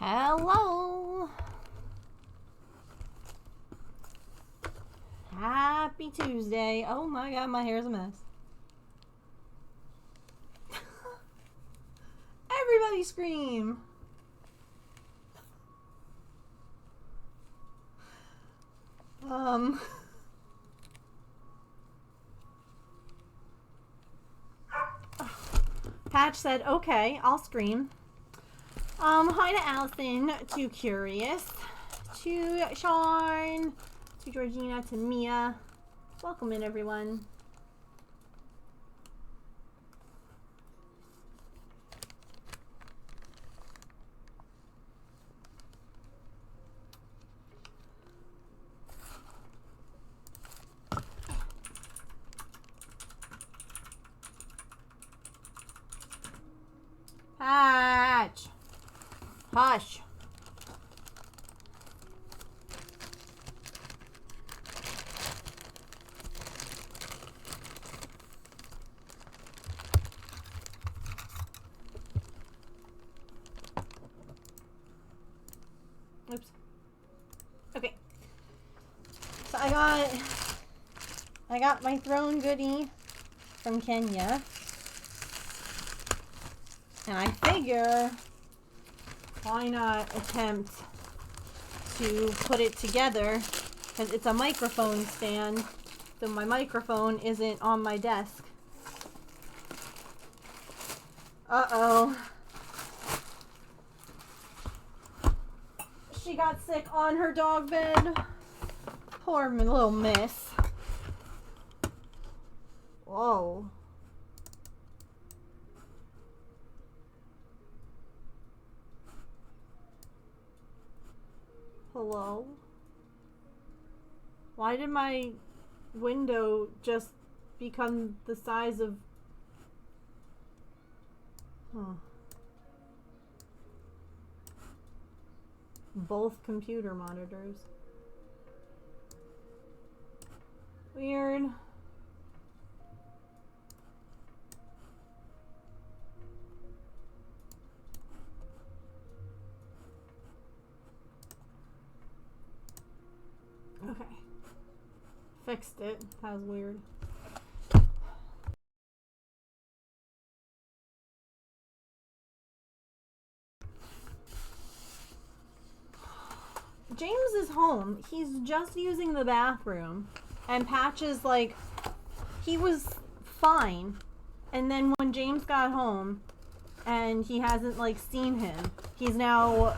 Hello! Happy Tuesday. Oh my god, my hair's a mess. Everybody scream! Patch said, okay, I'll scream. Hi to Allison, to Curious, to Sean, to Georgina, to Mia. Welcome in, everyone. Patch! Hush! Oops. Okay. So I got my throne goodie from Kenya. And I figure, why not attempt to put it together, because it's a microphone stand, so my microphone isn't on my desk. Uh-oh. She got sick on her dog bed. Poor little miss. Whoa. Hello? Why did my window just become the size of... Huh. Both computer monitors. Weird. Okay. Fixed it. That was weird. James is home. He's just using the bathroom. And Patch is like, he was fine. And then when James got home and he hasn't like seen him, he's now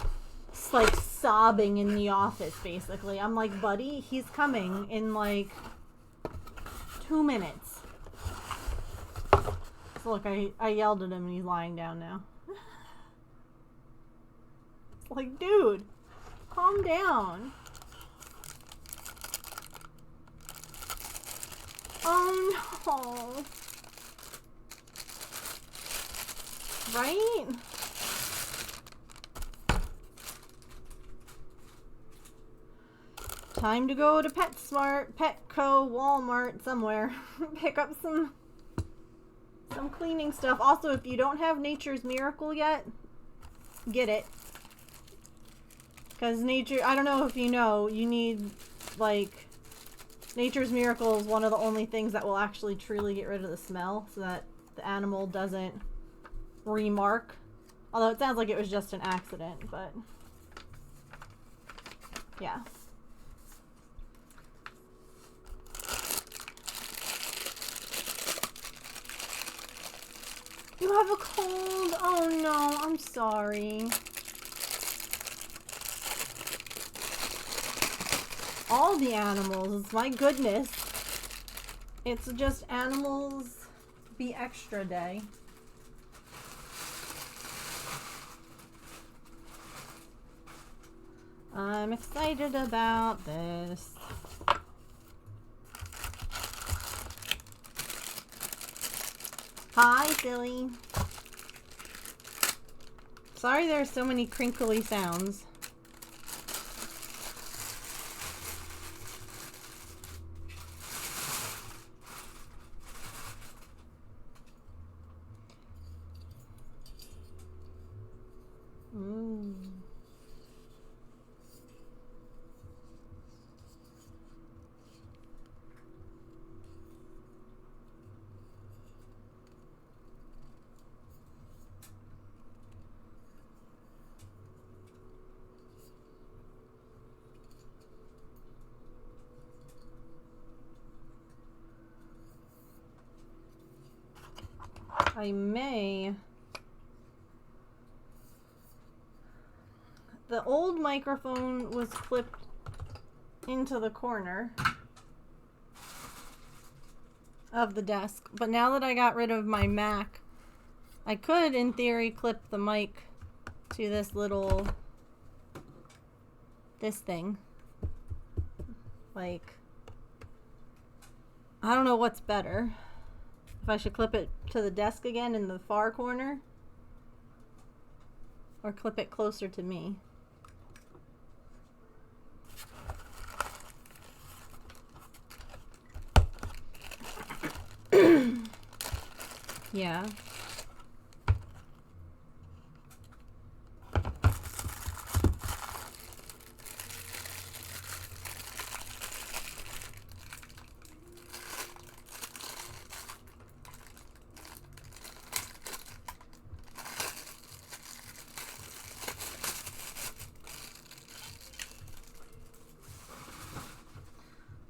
like sobbing in the office basically. I'm like, buddy, he's coming in like 2 minutes. So look, I yelled at him and he's lying down now. It's like, dude, calm down. Oh no. Right? Time to go to PetSmart, Petco, Walmart, somewhere. Pick up some cleaning stuff. Also, if you don't have Nature's Miracle yet, get it. Because nature, I don't know if you know, you need, like, Nature's Miracle is one of the only things that will actually truly get rid of the smell so that the animal doesn't remark. Although it sounds like it was just an accident, but yeah. You have a cold? Oh no, I'm sorry. All the animals, my goodness. It's just Animals Be Extra Day. I'm excited about this. Hi, silly. Sorry there are so many crinkly sounds. I may... The old microphone was clipped into the corner of the desk, but now that I got rid of my Mac, I could, in theory, clip the mic to this little... this thing. Like... I don't know what's better. If I should clip it to the desk again in the far corner, or clip it closer to me. Yeah.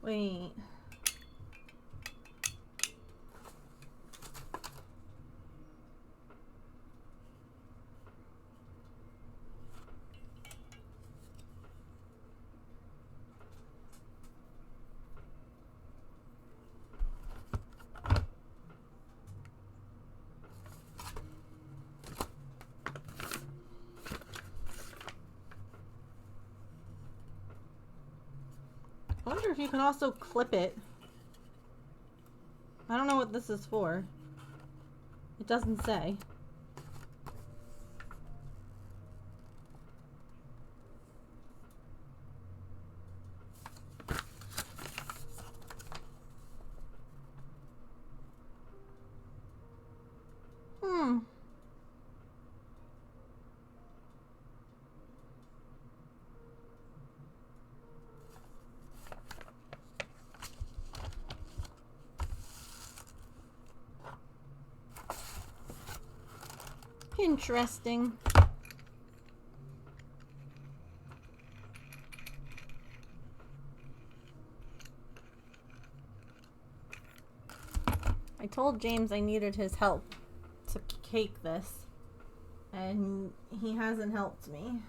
Wait. I wonder if you can also clip it. I don't know what this is for. It doesn't say. Interesting. I told James I needed his help to cake this, and he hasn't helped me.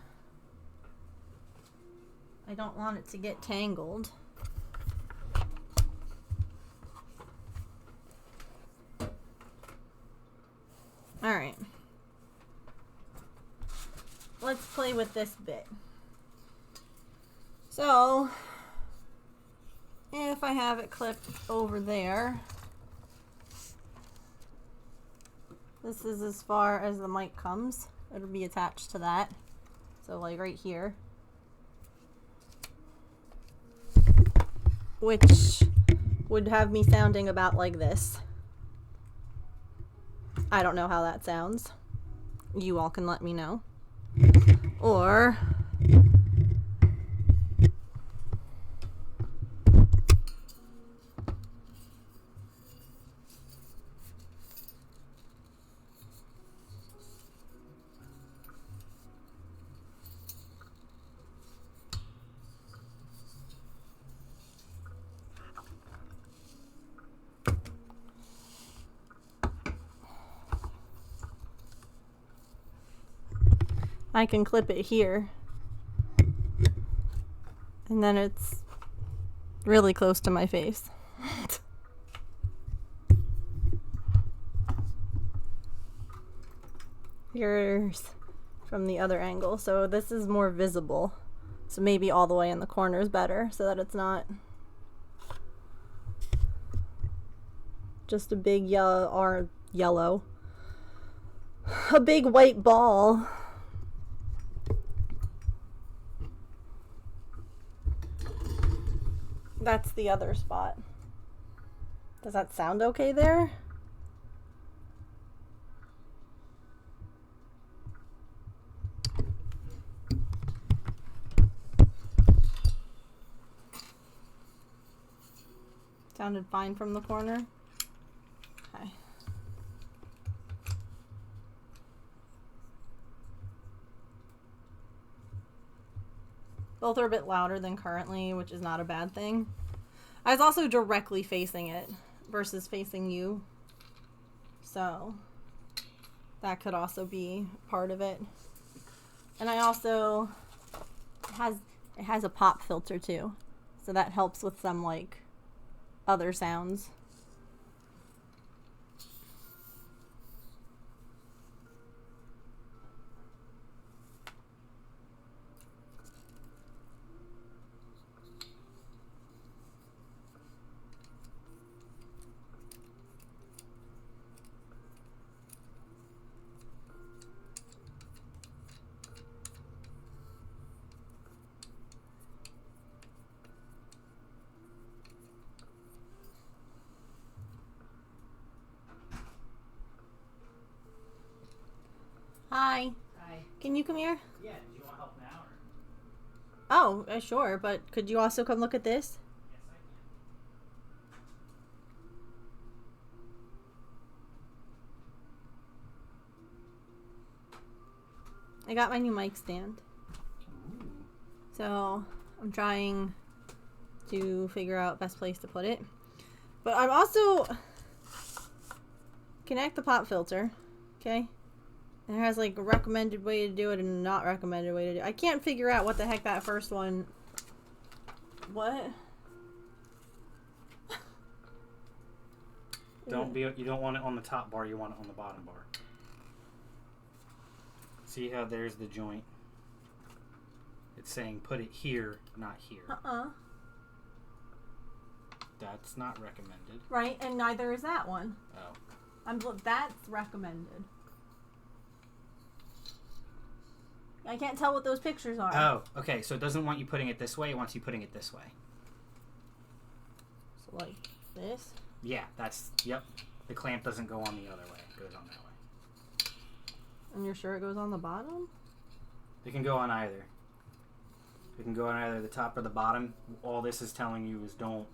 I don't want it to get tangled. Alright. Let's play with this bit. So, if I have it clipped over there, this is as far as the mic comes. It'll be attached to that. So like right here. Which would have me sounding about like this. I don't know how that sounds. You all can let me know. Or I can clip it here, and then it's really close to my face. Here's from the other angle, so this is more visible, so maybe all the way in the corner is better, so that it's not just a big yellow, a big white ball. That's the other spot. Does that sound okay there? Sounded fine from the corner? Okay. Both are a bit louder than currently, which is not a bad thing. I was also directly facing it versus facing you. So, That could also be part of it. And I also it has a pop filter too, so that helps with some like other sounds. Hi. Hi. Can you come here? Yeah, did you want help now? Or? Oh, sure, but could you also come look at this? Yes, I can. I got my new mic stand. Ooh. So I'm trying to figure out best place to put it. But I'm also connect the pop filter, okay? And it has like a recommended way to do it and a not recommended way to do it. I can't figure out what the heck that first one. What? You don't want it on the top bar, you want it on the bottom bar. See how there's the joint? It's saying put it here, not here. That's not recommended. Right, and neither is that one. Oh. That's recommended. I can't tell what those pictures are. Oh, okay. So it doesn't want you putting it this way. It wants you putting it this way. So like this? Yeah, yep. The clamp doesn't go on the other way. It goes on that way. And you're sure it goes on the bottom? It can go on either. It can go on either the top or the bottom. All this is telling you is don't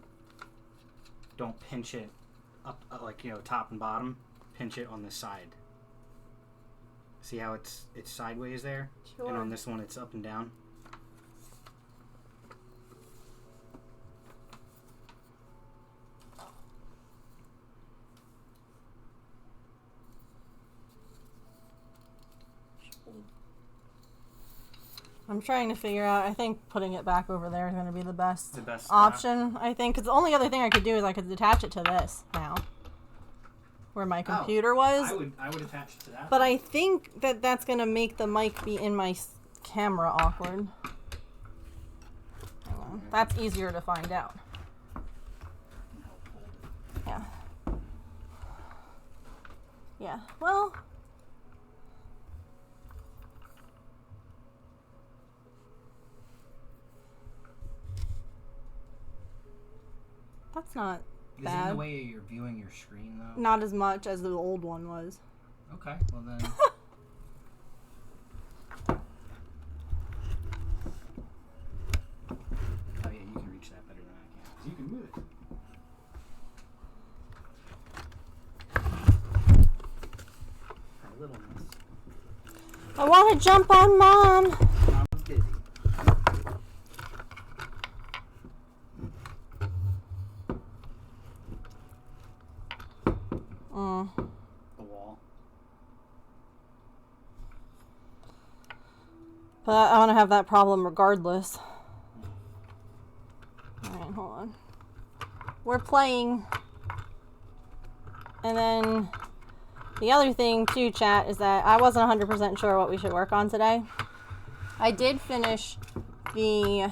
pinch it up like, top and bottom. Pinch it on the side. See how it's sideways there? Sure. And on this one it's up and down. I'm trying to figure out. I think putting it back over there is going to be the best option. I think, because the only other thing I could do is I could attach it to this now, where my computer was. I would attach it to that. But I think that that's going to make the mic be in my camera awkward. Hang on. That's easier to find out. Yeah. Yeah. Well. That's not bad. Is it in the way you're viewing your screen, though? Not as much as the old one was. Okay, well then... Oh yeah, you can reach that better than I can. 'Cause you can move it. A little miss. I want to jump on Mom. Mom's busy. The wall. But I want to have that problem regardless. Alright, hold on. We're playing. And then the other thing too, chat, is that I wasn't 100% sure what we should work on today. I did finish the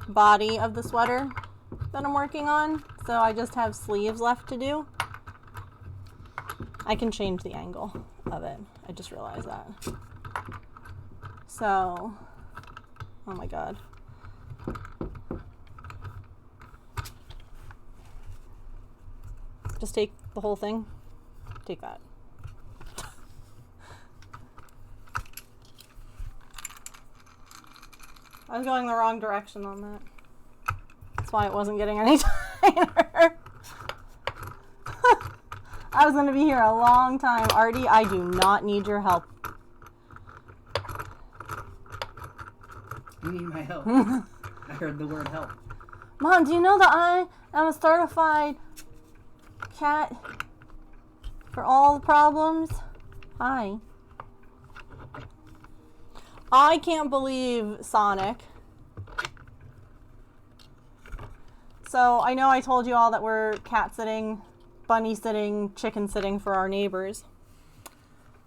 body of the sweater that I'm working on, so I just have sleeves left to do. I can change the angle of it. I just realized that. So, oh my god. Just take the whole thing. Take that. I was going the wrong direction on that. That's why it wasn't getting any tighter. I was going to be here a long time. Artie, I do not need your help. You need my help. I heard the word help. Mom, do you know that I am a certified cat for all the problems. Hi. I can't believe Sonic. So I know I told you all that we're cat sitting, bunny sitting, chicken sitting for our neighbors.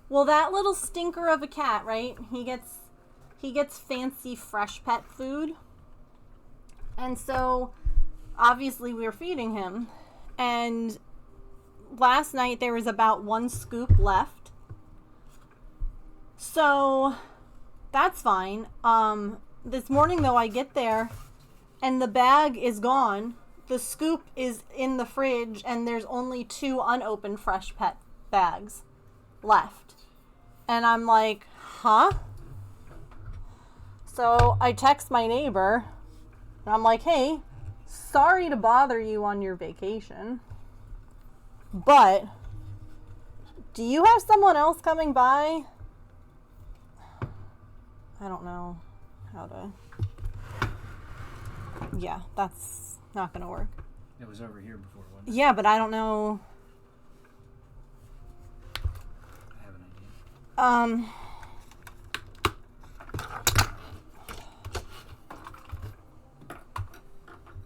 Well, that little stinker of a cat, right? He gets fancy fresh pet food. And so obviously we were feeding him. And last night there was about 1 scoop left. So that's fine. This morning though, I get there and the bag is gone. The scoop is in the fridge and there's only 2 unopened fresh pet bags left. And I'm like, huh? So I text my neighbor and I'm like, hey, sorry to bother you on your vacation, but do you have someone else coming by? I don't know how to. Yeah, that's not gonna work. It was over here before, wasn't it? Yeah, but I don't know. I have an idea.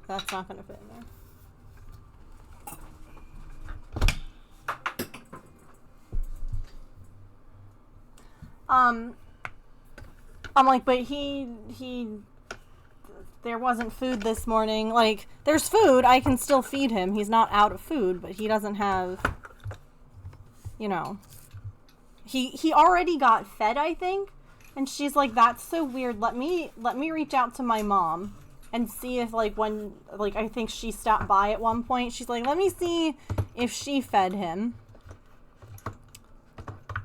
That's not gonna fit in there. I'm like, but there wasn't food this morning. Like, there's food, I can still feed him. He's not out of food, but he doesn't have, you know. He already got fed, I think. And she's like, that's so weird. Let me reach out to my mom and see if, like, when, like, I think she stopped by at one point. She's like, let me see if she fed him.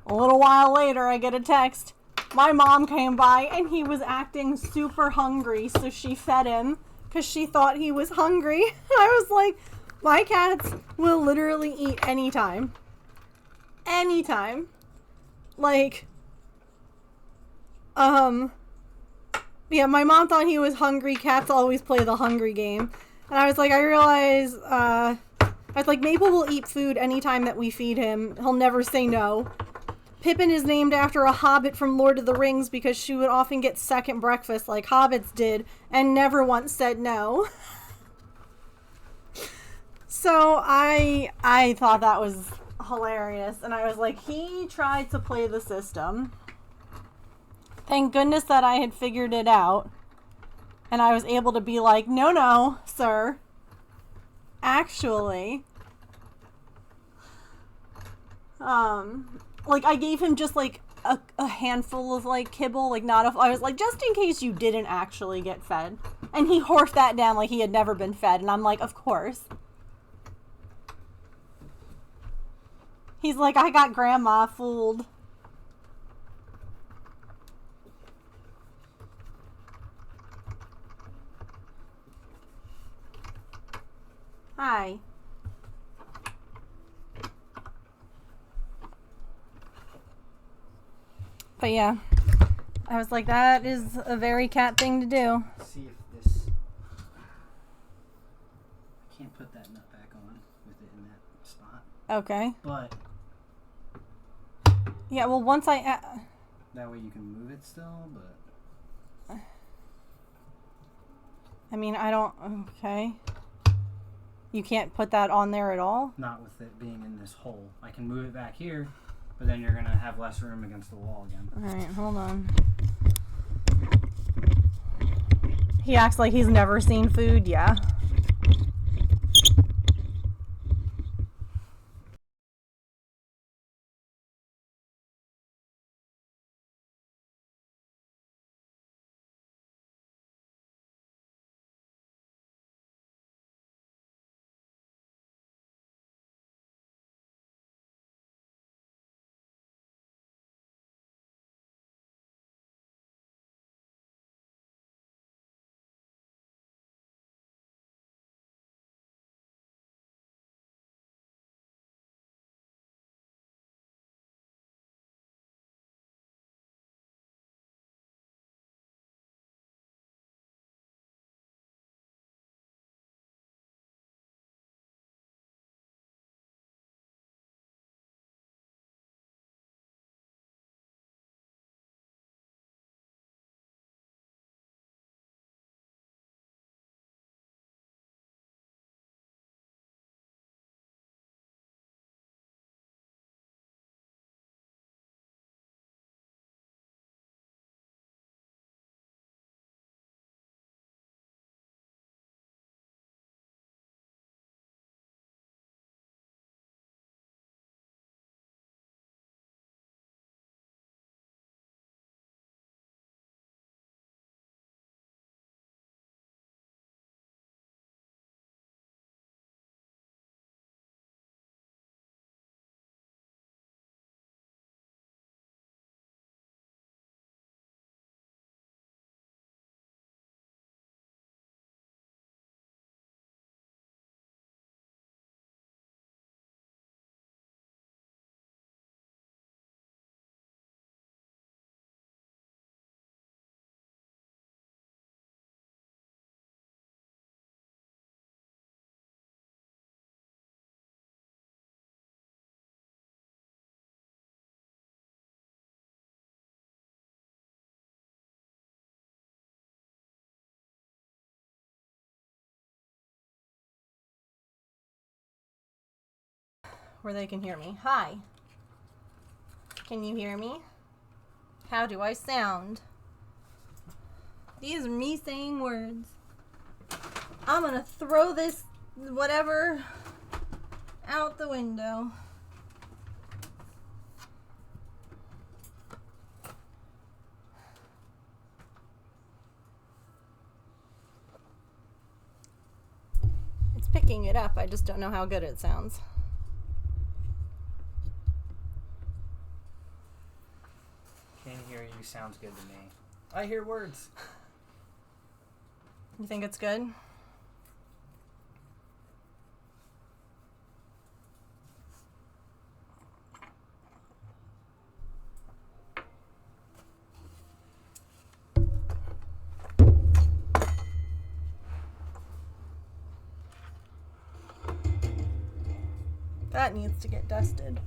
A little while later, I get a text. My mom came by and he was acting super hungry, so she fed him because she thought he was hungry. I was like, my cats will literally eat anytime. Anytime. Like, yeah, my mom thought he was hungry. Cats always play the hungry game. And I was like, I realize, I was like, Maple will eat food anytime that we feed him. He'll never say no. Pippin is named after a hobbit from Lord of the Rings because she would often get second breakfast like hobbits did and never once said no. So I thought that was hilarious. And I was like, he tried to play the system. Thank goodness that I had figured it out. And I was able to be like, no, sir. Actually, like, I gave him just, like, a handful of, like, kibble, like, I was like, just in case you didn't actually get fed. And he horfed that down like he had never been fed, and I'm like, of course. He's like, I got grandma fooled. Hi. But yeah, I was like, that is a very cat thing to do. See if this. I can't put that nut back on with it in that spot. Okay. But. Yeah, well, once I. That way you can move it still, but. I mean, I don't. Okay. You can't put that on there at all? Not with it being in this hole. I can move it back here, but then you're going to have less room against the wall again. Alright, hold on. He acts like he's never seen food, yeah. where they can hear me. Hi. Can you hear me? How do I sound? These are me saying words. I'm gonna throw this whatever out the window. It's picking it up. I just don't know how good it sounds. Can't hear you sounds good to me. I hear words. You think it's good? That needs to get dusted.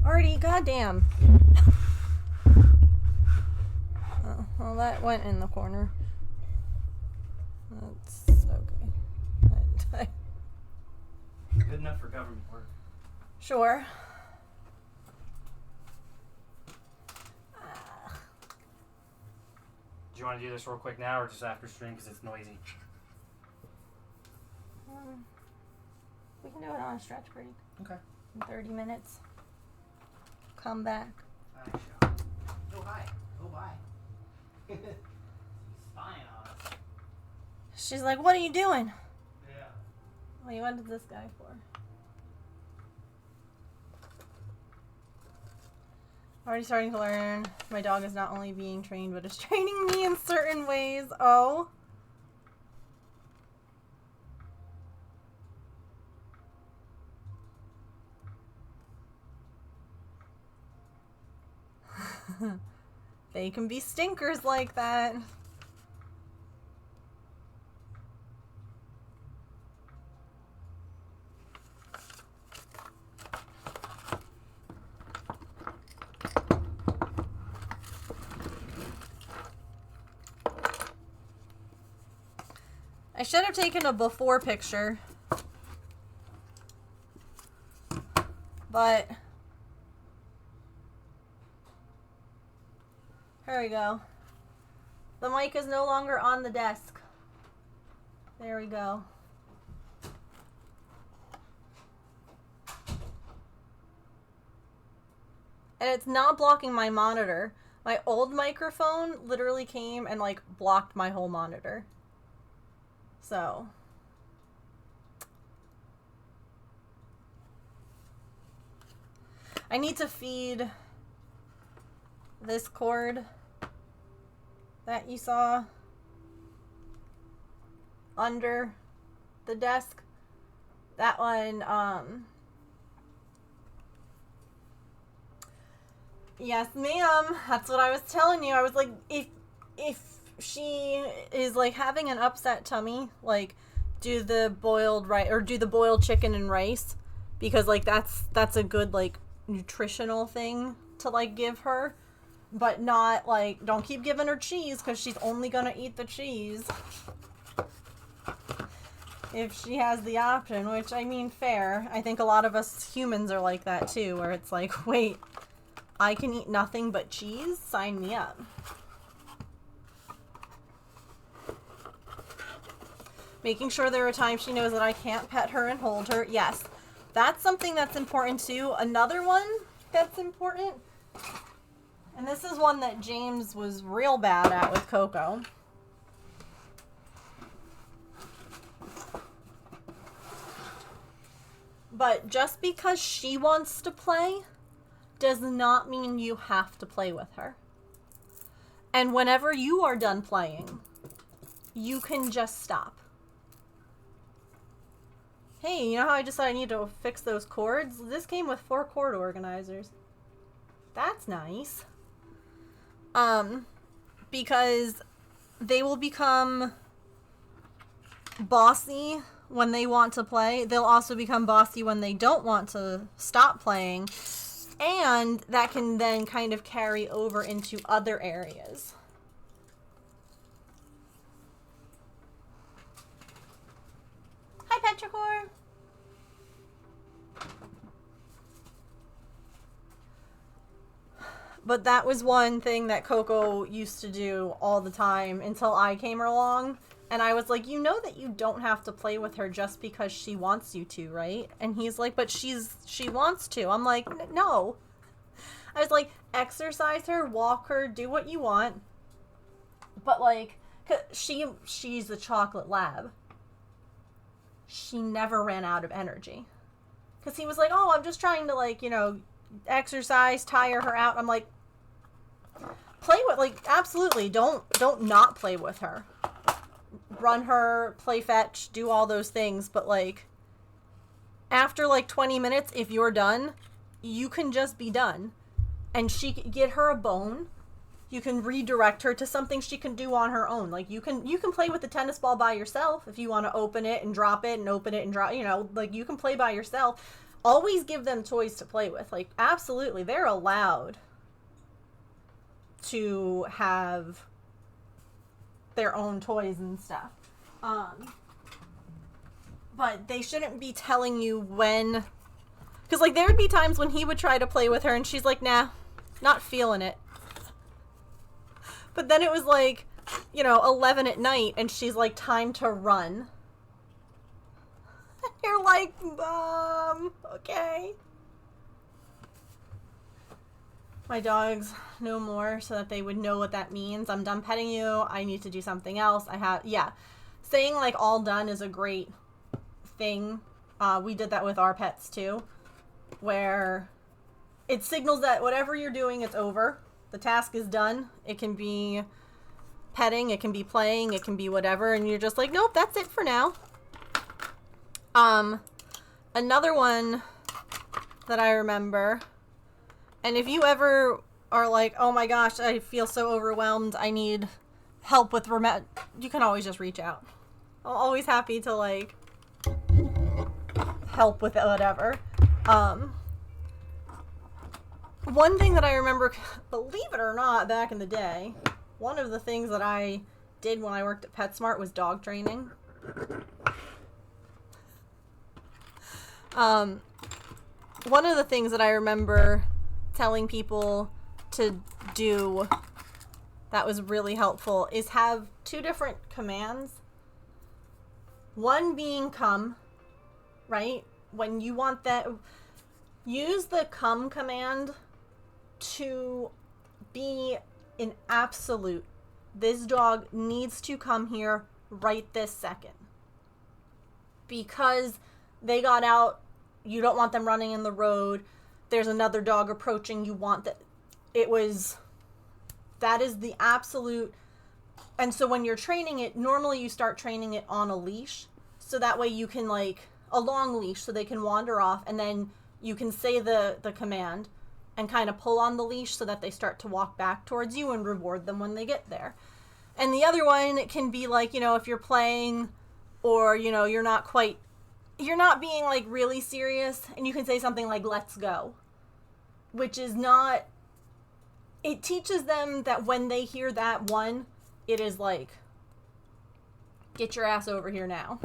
Artie, goddamn. Oh, well, that went in the corner. That's okay. Good enough for government work. Sure. Do you want to do this real quick now or just after stream because it's noisy? We can do it on a stretch break. Okay. In 30 minutes. Come back. I shall. Oh, hi. Oh, hi. He's spying on us. She's like, what are you doing? Yeah. Wait, what is this guy for? Already starting to learn. My dog is not only being trained, but is training me in certain ways. Oh. They can be stinkers like that. I should have taken a before picture, but there we go. The mic is no longer on the desk. There we go. And it's not blocking my monitor. My old microphone literally came and like blocked my whole monitor. So I need to feed this cord that you saw under the desk. That one, yes, ma'am. That's what I was telling you. I was like, if she is like having an upset tummy, like do the boiled rice or do the boiled chicken and rice, because like that's a good like nutritional thing to like give her, but not like don't keep giving her cheese because she's only gonna eat the cheese if she has the option, which I mean fair. I think a lot of us humans are like that too, where it's like, wait, I can eat nothing but cheese? Sign me up. Making sure there are times she knows that I can't pet her and hold her. Yes, that's something that's important too. Another one that's important, and this is one that James was real bad at with Coco. But just because she wants to play does not mean you have to play with her. And whenever you are done playing, you can just stop. Hey, you know how I decided I need to fix those cords? This came with 4 cord organizers. That's nice. Because they will become bossy when they want to play. They'll also become bossy when they don't want to stop playing. And that can then kind of carry over into other areas. Hi, Petrichor. But that was one thing that Coco used to do all the time until I came along. And I was like, you know that you don't have to play with her just because she wants you to, right? And he's like, but she wants to. I'm like, no. I was like, exercise her, walk her, do what you want. But like, she's a chocolate lab. She never ran out of energy. Because he was like, oh, I'm just trying to, like, you know, exercise, tire her out. I'm like, play with, like, absolutely. Don't not play with her. Run her, play fetch, do all those things. But, like, after, like, 20 minutes, if you're done, you can just be done. And get her a bone. You can redirect her to something she can do on her own. Like, you can play with the tennis ball by yourself if you want to open it and drop it and open it and drop, you know, like, you can play by yourself. Always give them toys to play with. Like, absolutely, they're allowed to have their own toys and stuff. But they shouldn't be telling you when, because, like, there would be times when he would try to play with her and she's like, nah, not feeling it. But then it was like, you know, 11 at night, and she's like, time to run. And you're like, okay. My dogs no more, so that they would know what that means. I'm done petting you. I need to do something else. Saying, like, all done is a great thing. We did that with our pets, too. Where it signals that whatever you're doing, it's over. The task is done. It can be petting, it can be playing, it can be whatever, and you're just like, nope, that's it for now. Another one that I remember, and if you ever are like, oh my gosh, I feel so overwhelmed, I need help with you can always just reach out. I'm always happy to, like, help with whatever. One thing that I remember, believe it or not, back in the day, one of the things that I did when I worked at PetSmart was dog training. One of the things that I remember telling people to do that was really helpful is have 2 different commands. One being come, right? When you want that, use the come command to be an absolute. This dog needs to come here right this second. Because they got out, you don't want them running in the road. There's another dog approaching, you want that. That is the absolute. And so when you're training it, normally you start training it on a leash. So that way you can, like, a long leash so they can wander off, and then you can say the command and kind of pull on the leash so that they start to walk back towards you and reward them when they get there. And the other one, it can be like, you know, if you're playing or, you know, you're not being, like, really serious, and you can say something like, let's go. Which is not, it teaches them that when they hear that one, it is like, get your ass over here now.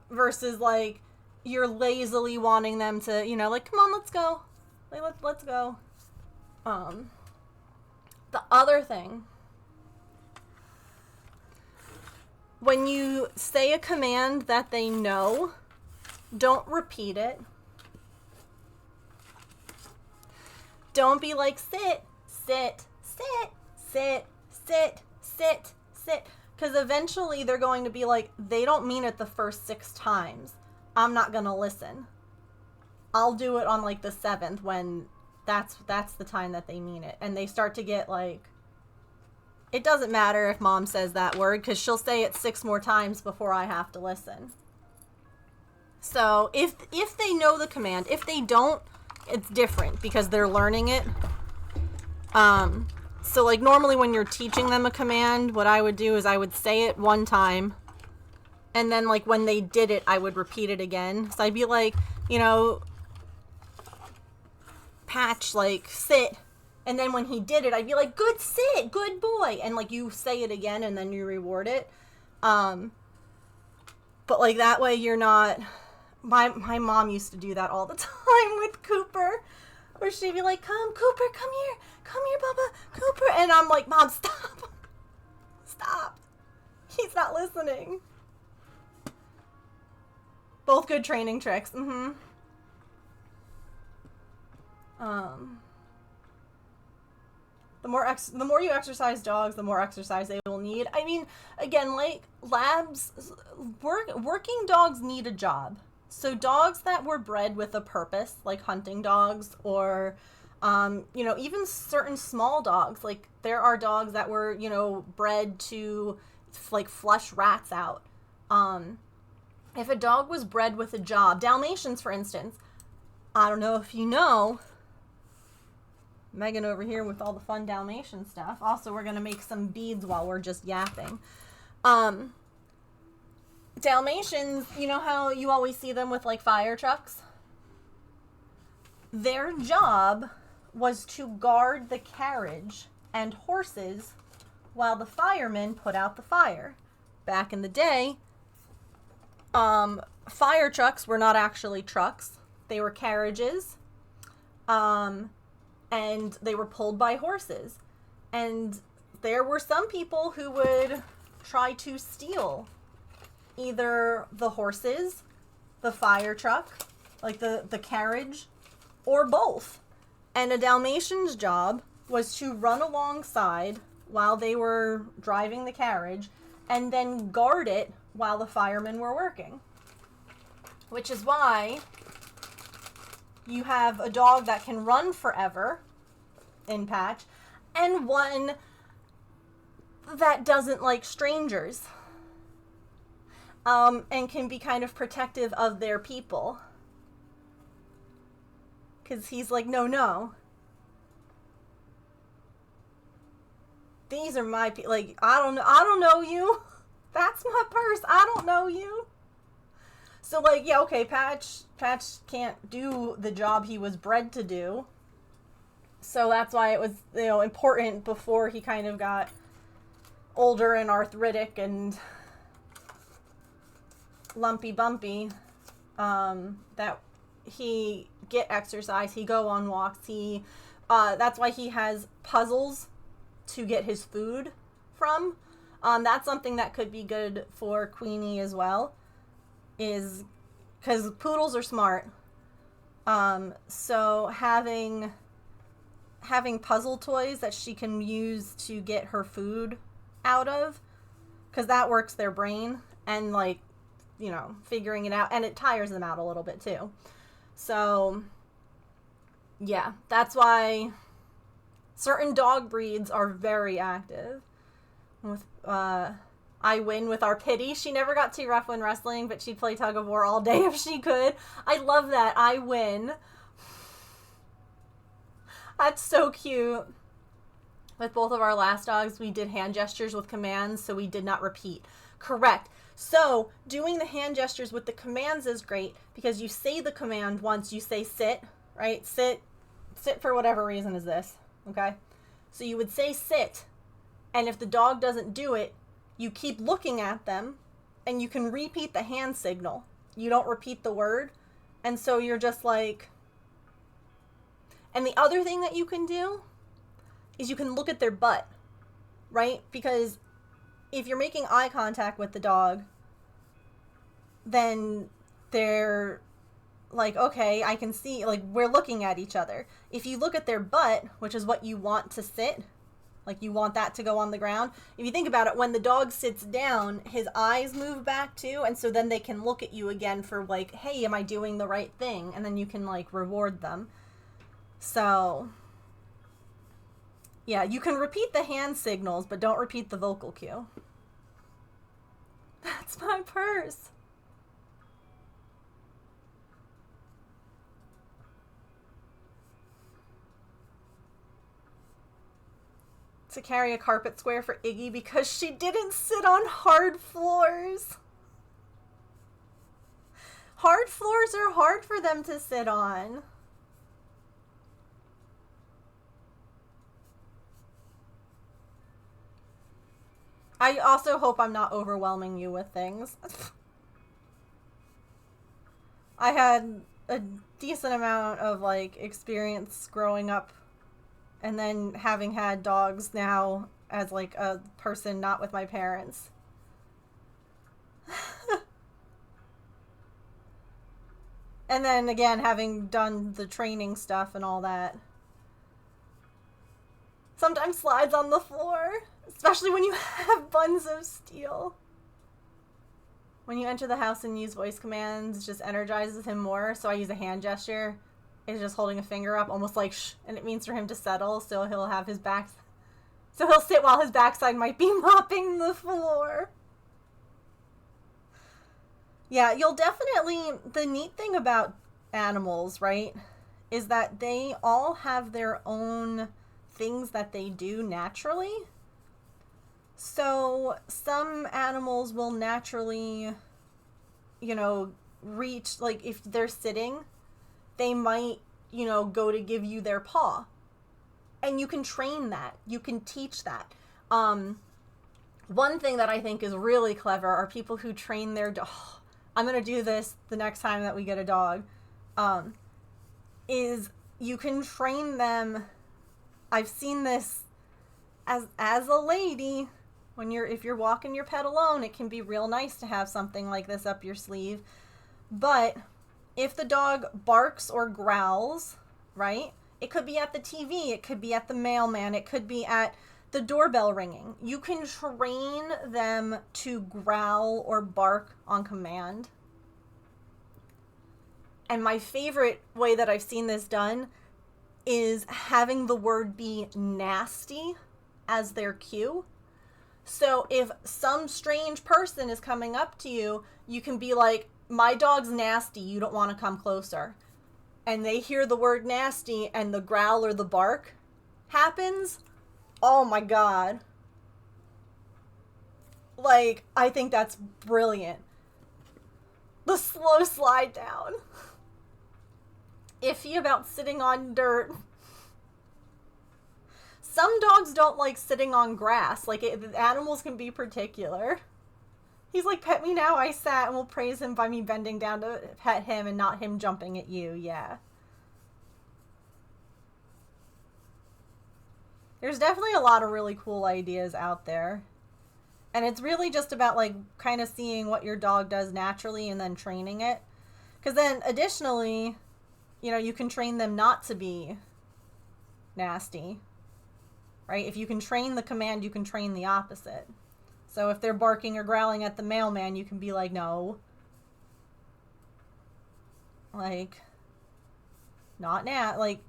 Versus, like, you're lazily wanting them to, you know, like, come on, let's go. Like, let's go. The other thing, when you say a command that they know, don't repeat it. Don't be like, sit, sit, sit, sit, sit, sit, sit. Because eventually they're going to be like, they don't mean it the first 6 times. I'm not going to listen. I'll do it on, like, the 7th when that's the time that they mean it. And they start to get, like, it doesn't matter if mom says that word, because she'll say it 6 more times before I have to listen. So if they know the command, if they don't, it's different because they're learning it. So, like, normally when you're teaching them a command, what I would do is I would say it one time, and then, like, when they did it, I would repeat it again. So I'd be like, you know, Patch, like, sit. And then when he did it, I'd be like, good sit, good boy. And, like, you say it again, and then you reward it. But, like, that way you're not... My mom used to do that all the time with Cooper. Or she'd be like, come, Cooper, come here, Bubba, Cooper. And I'm like, Mom, stop. Stop. He's not listening. Both good training tricks. Mm-hmm. The more you exercise dogs, the more exercise they will need. I mean, again, like labs, working dogs need a job. So dogs that were bred with a purpose, like hunting dogs, or even certain small dogs, like there are dogs that were, bred to like flush rats out. If a dog was bred with a job, Dalmatians, for instance, I don't know if you know, Megan over here with all the fun Dalmatian stuff. Also, we're going to make some beads while we're just yapping. Dalmatians, you know how you always see them with like fire trucks? Their job was to guard the carriage and horses while the firemen put out the fire. Back in the day, fire trucks were not actually trucks. They were carriages. And they were pulled by horses. And there were some people who would try to steal either the horses, the fire truck, like the carriage, or both. And a Dalmatian's job was to run alongside while they were driving the carriage and then guard it while the firemen were working. Which is why you have a dog that can run forever in Patch, and one that doesn't like strangers, and can be kind of protective of their people. Because he's like, no. These are my people. Like, I don't know you. That's my purse. I don't know you. So, like, yeah, okay, Patch can't do the job he was bred to do. So that's why it was, important before he kind of got older and arthritic and lumpy bumpy, that he get exercise, he go on walks, that's why he has puzzles to get his food from. That's something that could be good for Queenie as well, is because poodles are smart. So having puzzle toys that she can use to get her food out of, because that works their brain, and like, figuring it out, and it tires them out a little bit too. So yeah, that's why certain dog breeds are very active. With I win with our Pity. She never got too rough when wrestling, but she'd play tug of war all day if she could. I love that. I win. That's so cute. With both of our last dogs, we did hand gestures with commands, so we did not repeat. Correct. So, doing the hand gestures with the commands is great, because you say the command once, you say sit, right? Sit for whatever reason is this, okay? So you would say sit, and if the dog doesn't do it, you keep looking at them, and you can repeat the hand signal. You don't repeat the word, and so you're just like... And the other thing that you can do is you can look at their butt, right? Because if you're making eye contact with the dog, then they're like, okay, I can see, like, we're looking at each other. If you look at their butt, which is what you want to sit, like you want that to go on the ground. If you think about it, when the dog sits down, his eyes move back too, and so then they can look at you again for like, hey, am I doing the right thing? And then you can like reward them. So, yeah, you can repeat the hand signals, but don't repeat the vocal cue. That's my purse. To carry a carpet square for Iggy because she didn't sit on hard floors. Hard floors are hard for them to sit on. I also hope I'm not overwhelming you with things. I had a decent amount of like experience growing up and then having had dogs now as like a person not with my parents. And then again, having done the training stuff and all that. Sometimes slides on the floor, especially when you have buns of steel. When you enter the house and use voice commands, just energizes him more. So I use a hand gesture. It's just holding a finger up, almost like shh, and it means for him to settle. So he'll have his back. So he'll sit while his backside might be mopping the floor. Yeah, you'll definitely. The neat thing about animals, right, is that they all have their own things that they do naturally. So some animals will naturally, reach, like if they're sitting, they might, go to give you their paw. And you can train that. You can teach that. One thing that I think is really clever are people who train their dog. I'm going to do this the next time that we get a dog. Is you can train them. I've seen this as a lady. If you're walking your pet alone, it can be real nice to have something like this up your sleeve. But if the dog barks or growls, right? It could be at the TV, it could be at the mailman, it could be at the doorbell ringing. You can train them to growl or bark on command. And my favorite way that I've seen this done is having the word be nasty as their cue. So if some strange person is coming up to you, you can be like, my dog's nasty, you don't want to come closer. And they hear the word nasty and the growl or the bark happens. Oh my God. Like, I think that's brilliant. The slow slide down. Iffy about sitting on dirt. Some dogs don't like sitting on grass. Like, animals can be particular. He's like, pet me now, I sat, and we'll praise him by me bending down to pet him and not him jumping at you. Yeah. There's definitely a lot of really cool ideas out there. And it's really just about, like, kind of seeing what your dog does naturally and then training it. Because then, additionally, you can train them not to be nasty. Right? If you can train the command, you can train the opposite. So if they're barking or growling at the mailman, you can be like, no. Like, not now. Like,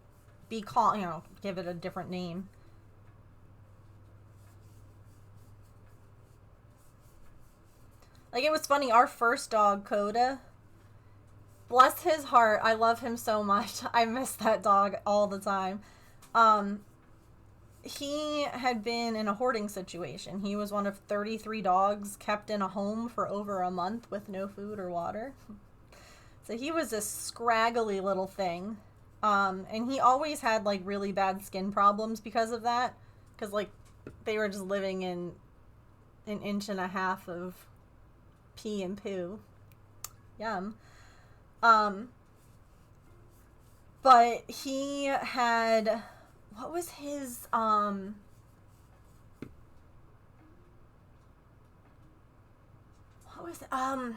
be calm, give it a different name. Like, it was funny, our first dog, Coda, bless his heart, I love him so much. I miss that dog all the time. He had been in a hoarding situation. He was one of 33 dogs kept in a home for over a month with no food or water. So he was a scraggly little thing. And he always had, like, really bad skin problems because of that. Because, like, they were just living in an inch and a half of pee and poo. Yum. But he had... What was his, what was it? I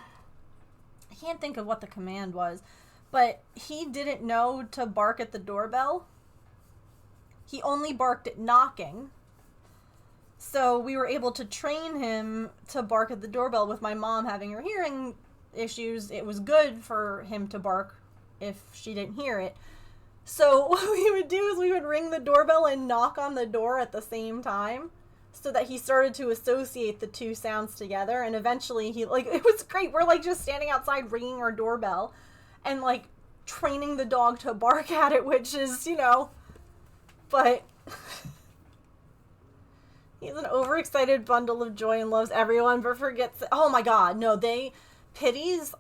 can't think of what the command was, but he didn't know to bark at the doorbell. He only barked at knocking. So we were able to train him to bark at the doorbell. With my mom having her hearing issues, it was good for him to bark if she didn't hear it. So what we would do is we would ring the doorbell and knock on the door at the same time so that he started to associate the two sounds together. And eventually it was great. We're like just standing outside ringing our doorbell and like training the dog to bark at it, which is, but he's an overexcited bundle of joy and loves everyone, but forgets, oh my God, no, pitties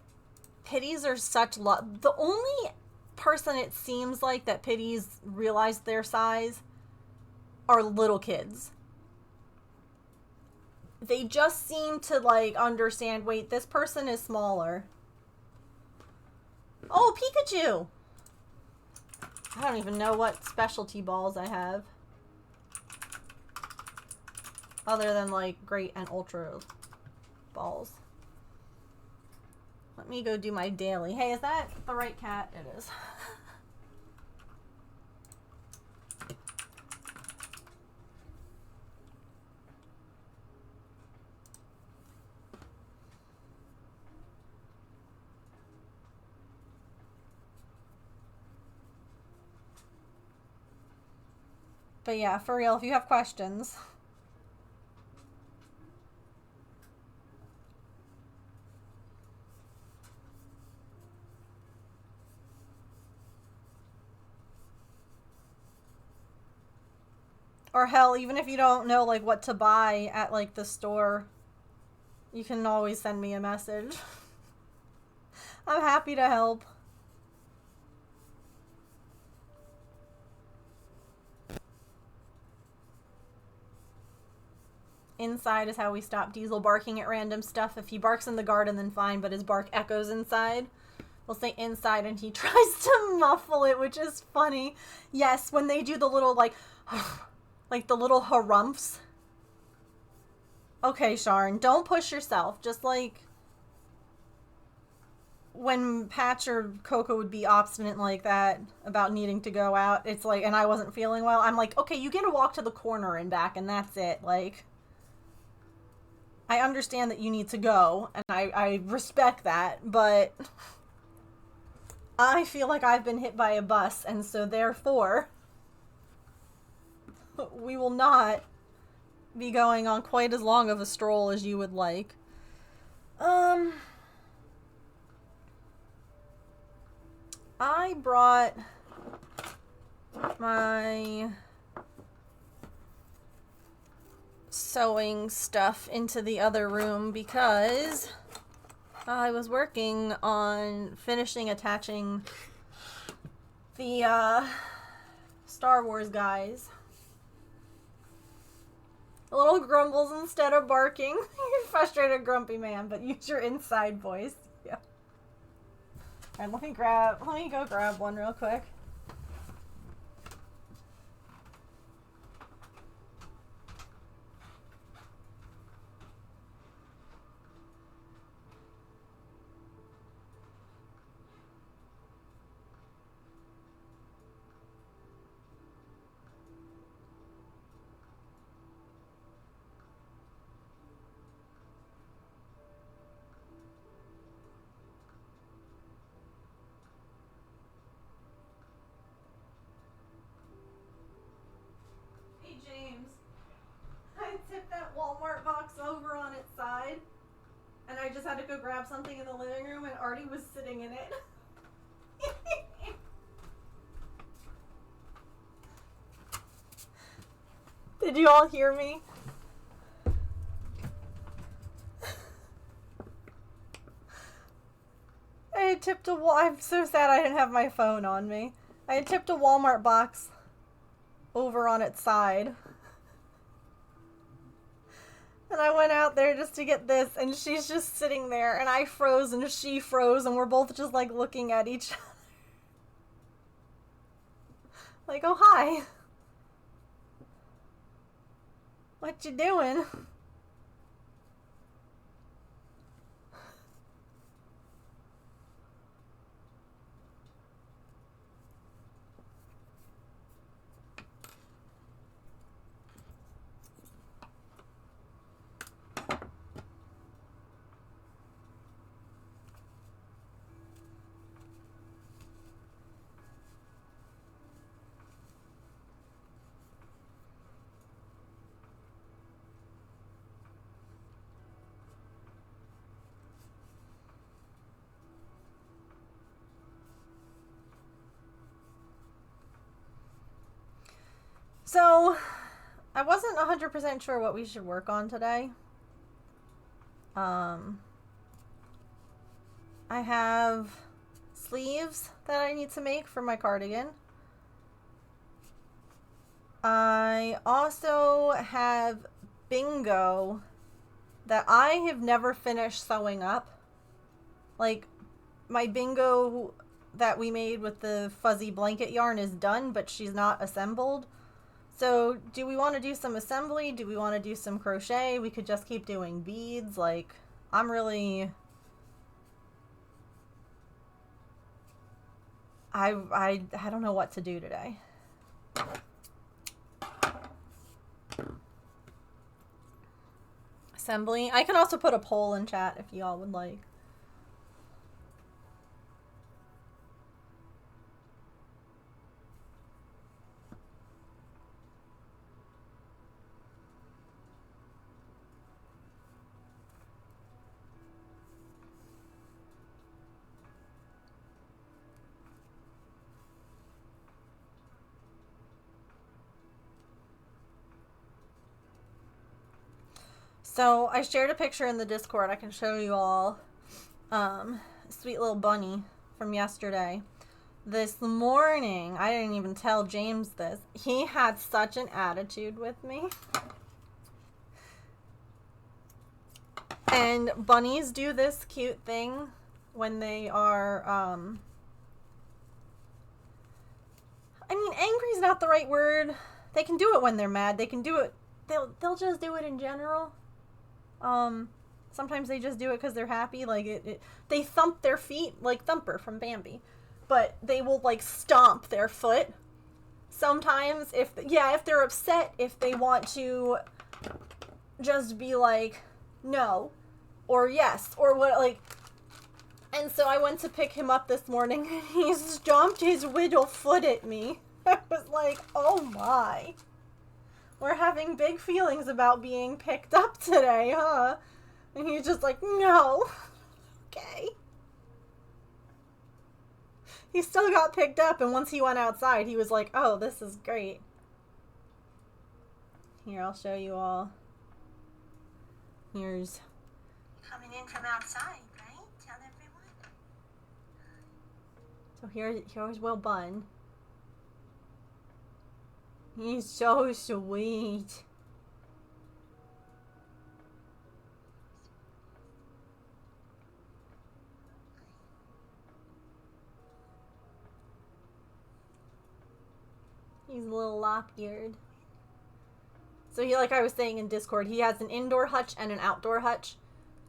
are such love. The only person it seems like that pitties realize their size are little kids. They just seem to like understand, wait, this person is smaller. Oh, Pikachu! I don't even know what specialty balls I have. Other than, like, Great and Ultra balls. Let me go do my daily. Hey, is that the right cat? It is. But yeah, for real, if you have questions. Or hell, even if you don't know, like, what to buy at, like, the store, you can always send me a message. I'm happy to help. Inside is how we stop Diesel barking at random stuff. If he barks in the garden, then fine, but his bark echoes inside. We'll say inside, and he tries to muffle it, which is funny. Yes, when they do the little, like, like the little harumphs. Okay, Sharn, don't push yourself. Just, like, when Patch or Coco would be obstinate like that about needing to go out, it's like, and I wasn't feeling well, I'm like, okay, you get to walk to the corner and back, and that's it. Like, I understand that you need to go, and I respect that, but I feel like I've been hit by a bus, and so therefore, we will not be going on quite as long of a stroll as you would like. I brought my sewing stuff into the other room because I was working on finishing attaching the Star Wars guys. A little grumbles instead of barking. You're a frustrated, grumpy man, but use your inside voice. Yeah. Alright, let me go grab one real quick. James, I tipped that Walmart box over on its side, and I just had to go grab something in the living room, and Artie was sitting in it. Did you all hear me? I had tipped I'm so sad I didn't have my phone on me. I had tipped a Walmart box over on its side. And I went out there just to get this, and she's just sitting there, and I froze and she froze, and we're both just like looking at each other. Like, oh hi. What you doing? So, I wasn't 100% sure what we should work on today. I have sleeves that I need to make for my cardigan. I also have bingo that I have never finished sewing up. Like, my bingo that we made with the fuzzy blanket yarn is done, but she's not assembled. So do we want to do some assembly? Do we want to do some crochet? We could just keep doing beads. Like, I'm really... I don't know what to do today. Assembly. I can also put a poll in chat if y'all would like. So I shared a picture in the Discord. I can show you all. Sweet little bunny from yesterday. This morning, I didn't even tell James this. He had such an attitude with me. And bunnies do this cute thing when they are, I mean, angry is not the right word. They can do it when they're mad. They can do it, they'll just do it in general. Sometimes they just do it because they're happy. Like, they thump their feet, like Thumper from Bambi. But they will, like, stomp their foot. Sometimes, if they're upset, if they want to just be like, no, or yes, or what, like... And so I went to pick him up this morning, and he stomped his little foot at me. I was like, oh my. We're having big feelings about being picked up today, huh? And he's just like, no. Okay. He still got picked up, and once he went outside, he was like, oh, this is great. Here, I'll show you all. Here's... Coming in from outside, right? Tell everyone. So here's Will Bun. He's so sweet. He's a little lop-eared. So he, like I was saying in Discord, he has an indoor hutch and an outdoor hutch.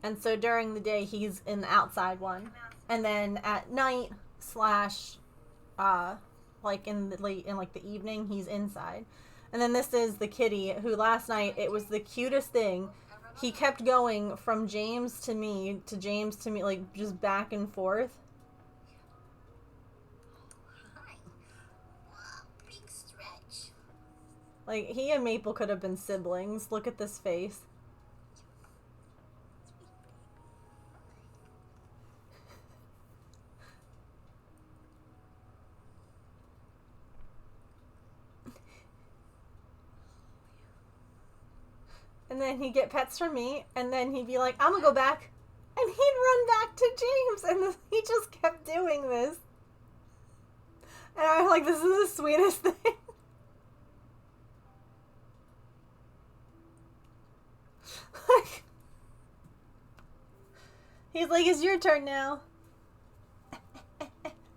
And so during the day, he's in the outside one. And then at night, like in the evening, he's inside. And then this is the kitty, who last night, it was the cutest thing. He kept going from James to me, to James to me, like, just back and forth. Hi. Wow, big stretch. Like, he and Maple could have been siblings. Look at this face. And then he'd get pets from me, and then he'd be like, I'm gonna go back. And he'd run back to James, and he just kept doing this. And I'm like, this is the sweetest thing. Like, he's like, it's your turn now.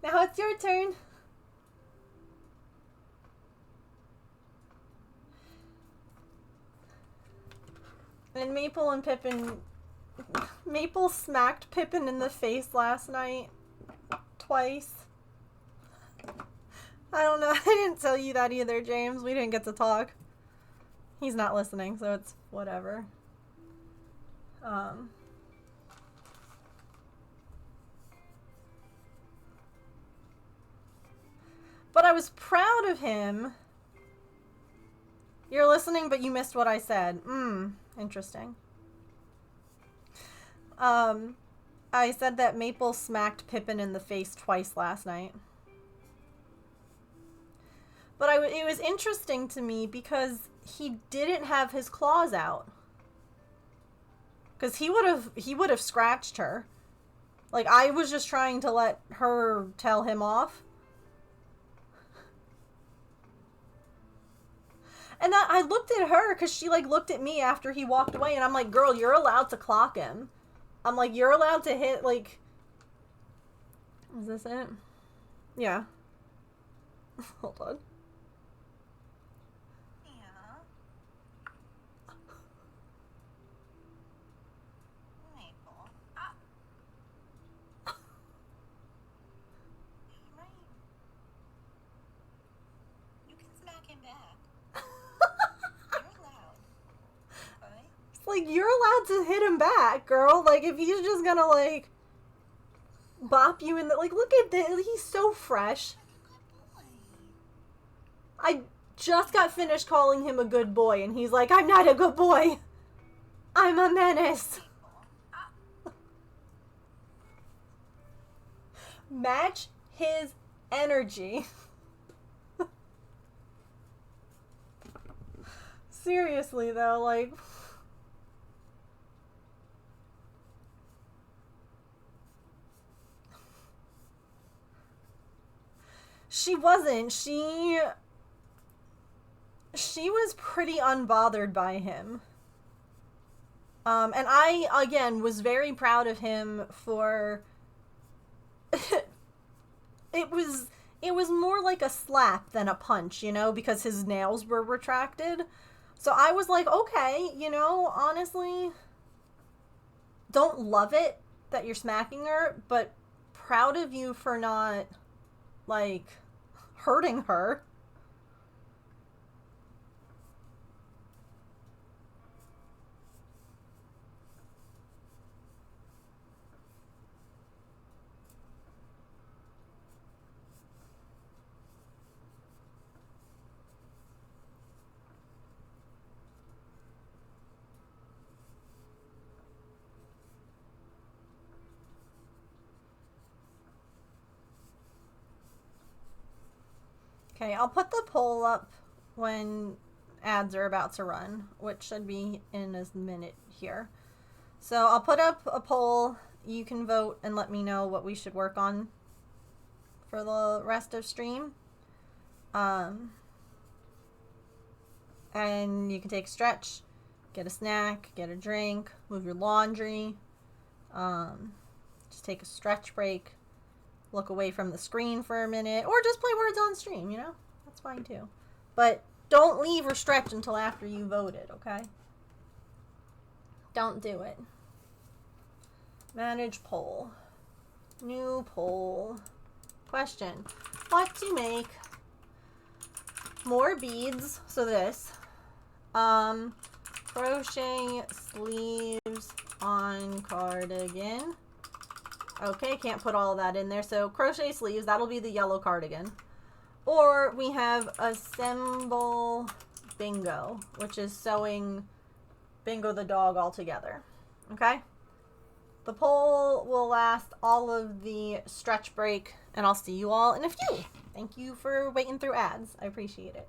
Now it's your turn. And Maple and Pippin... Maple smacked Pippin in the face last night. Twice. I don't know. I didn't tell you that either, James. We didn't get to talk. He's not listening, so it's whatever. But I was proud of him. You're listening, but you missed what I said. Interesting. I said that Maple smacked Pippin in the face twice last night. But it was interesting to me because he didn't have his claws out. Because he would have scratched her. Like, I was just trying to let her tell him off. And I looked at her because she, like, looked at me after he walked away. And I'm like, girl, you're allowed to clock him. I'm like, you're allowed to hit, like... Is this it? Yeah. Hold on. Yeah. Maple. Ah. Right. You can smack him back. You're allowed. Okay? It's like, you're allowed to hit him back, girl. Like, if he's just gonna, like, bop you in the... Like, look at this. He's so fresh. Good boy. I just got finished calling him a good boy, and he's like, I'm not a good boy. I'm a menace. Maple. Ah. Match his energy. Seriously, though, like... She wasn't. She was pretty unbothered by him. And I, again, was very proud of him for... it was more like a slap than a punch, you know, because his nails were retracted. So I was like, okay, you know, honestly, don't love it that you're smacking her, but proud of you for not, like, hurting her. Okay, I'll put the poll up when ads are about to run, which should be in a minute here. So I'll put up a poll. You can vote and let me know what we should work on for the rest of stream. And you can take a stretch, get a snack, get a drink, move your laundry, just take a stretch break, look away from the screen for a minute, or just play words on stream, you know? That's fine too. But don't leave or stretch until after you voted, okay? Don't do it. Manage poll. New poll. Question. What to make more beads? So this. Crochet sleeves on cardigan. Okay, can't put all of that in there. So crochet sleeves, that'll be the yellow cardigan. Or we have assemble Bingo, which is sewing Bingo the dog all together. Okay? The poll will last all of the stretch break, and I'll see you all in a few. Thank you for waiting through ads. I appreciate it.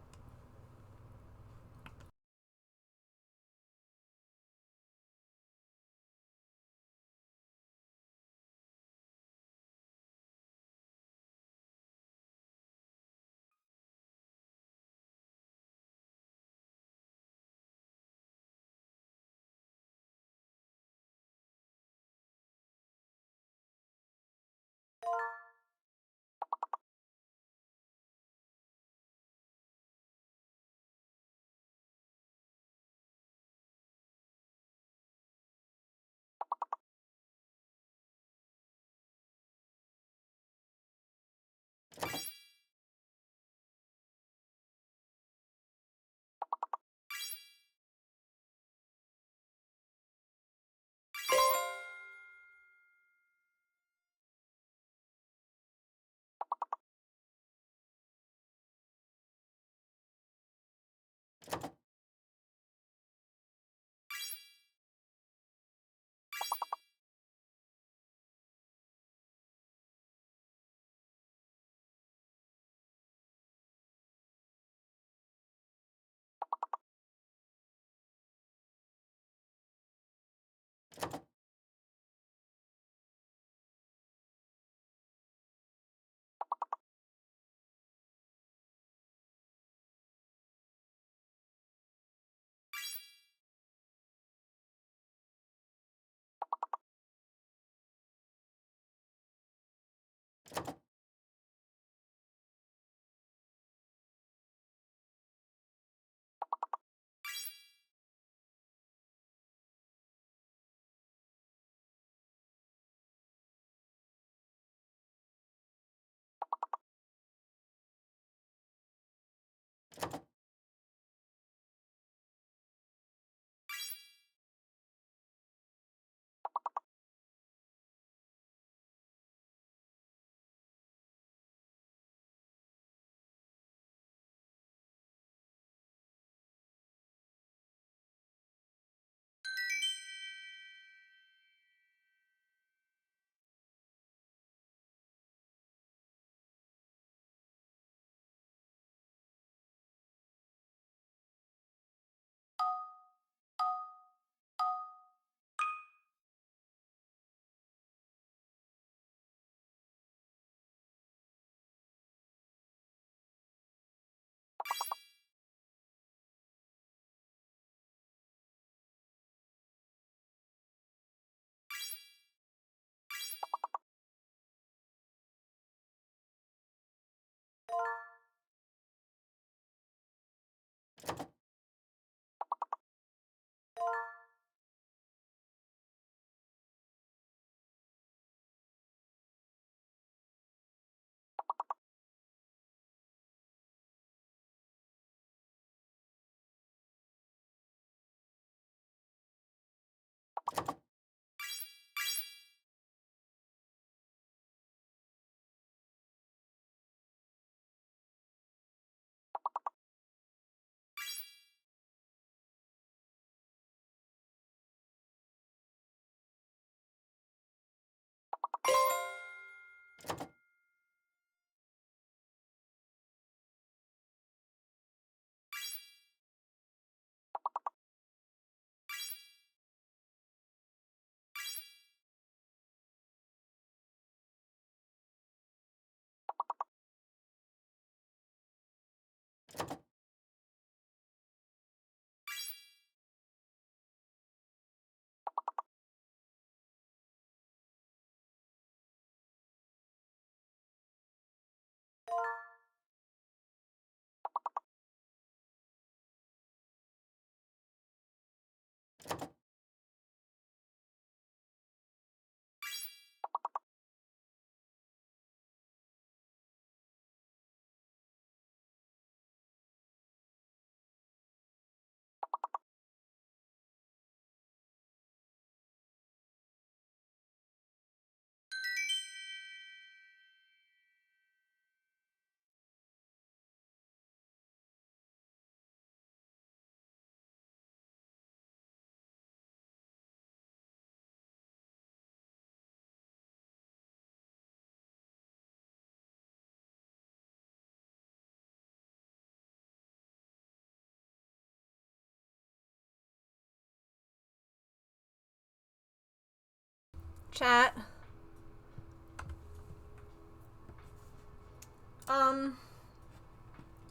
Chat.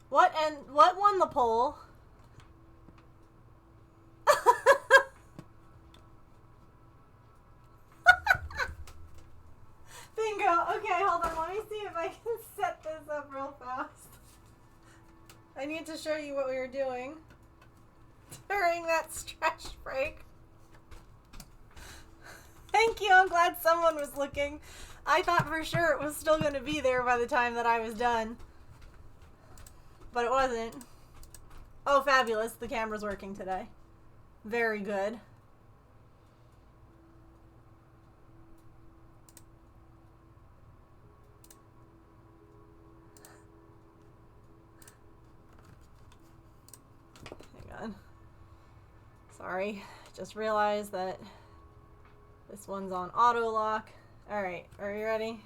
What won the poll? Bingo. Okay, hold on. Let me see if I can set this up real fast. I need to show you what we were doing during that stretch break. Thank you. I'm glad someone was looking. I thought for sure it was still going to be there by the time that I was done. But it wasn't. Oh, fabulous. The camera's working today. Very good. Hang on. Sorry. Just realized that this one's on auto lock. Alright, are you ready?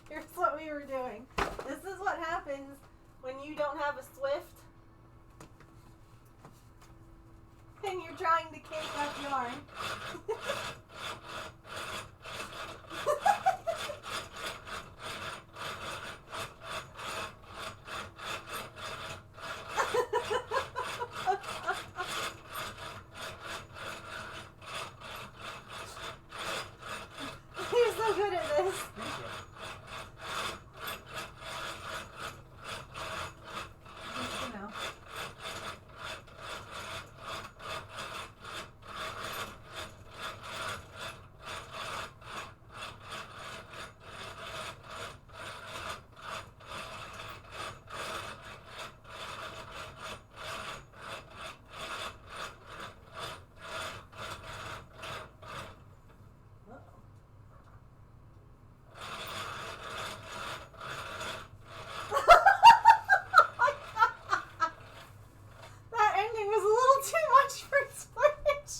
Here's what we were doing. This is what happens when you don't have a Swift and you're trying to cake up yarn. You're so good at this. You know. That ending was a little too much for Twitch.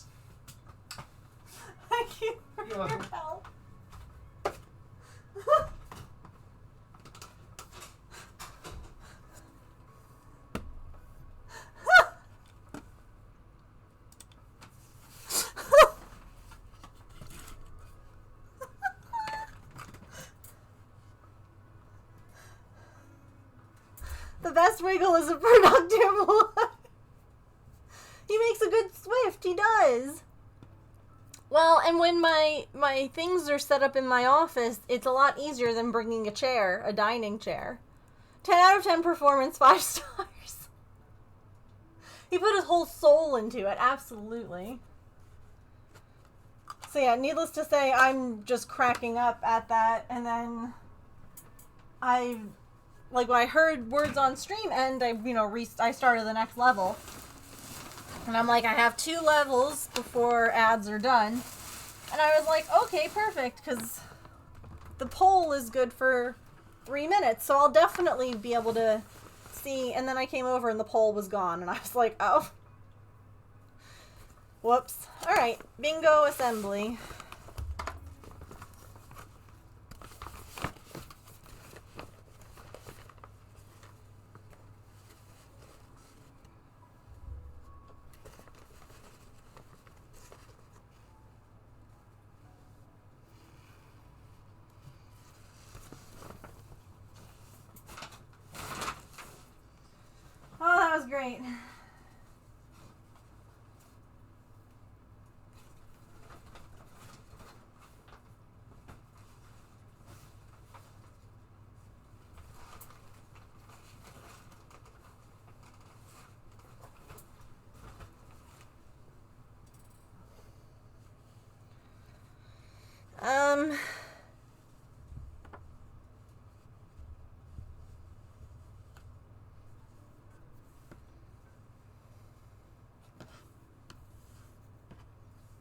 Thank you for You're your welcome. help. The best wiggle is a productive one. He makes a good Swift. He does. Well, and when my things are set up in my office, it's a lot easier than bringing a chair, a dining chair. 10 out of 10 performance, 5 stars. He put his whole soul into it, absolutely. So yeah, needless to say, I'm just cracking up at that, and then when I heard words on stream end, I started the next level. And I'm like, I have 2 levels before ads are done. And I was like, okay, perfect, because the poll is good for 3 minutes, so I'll definitely be able to see. And then I came over and the poll was gone, and I was like, oh. Whoops. Alright, bingo assembly. Oh, that was great.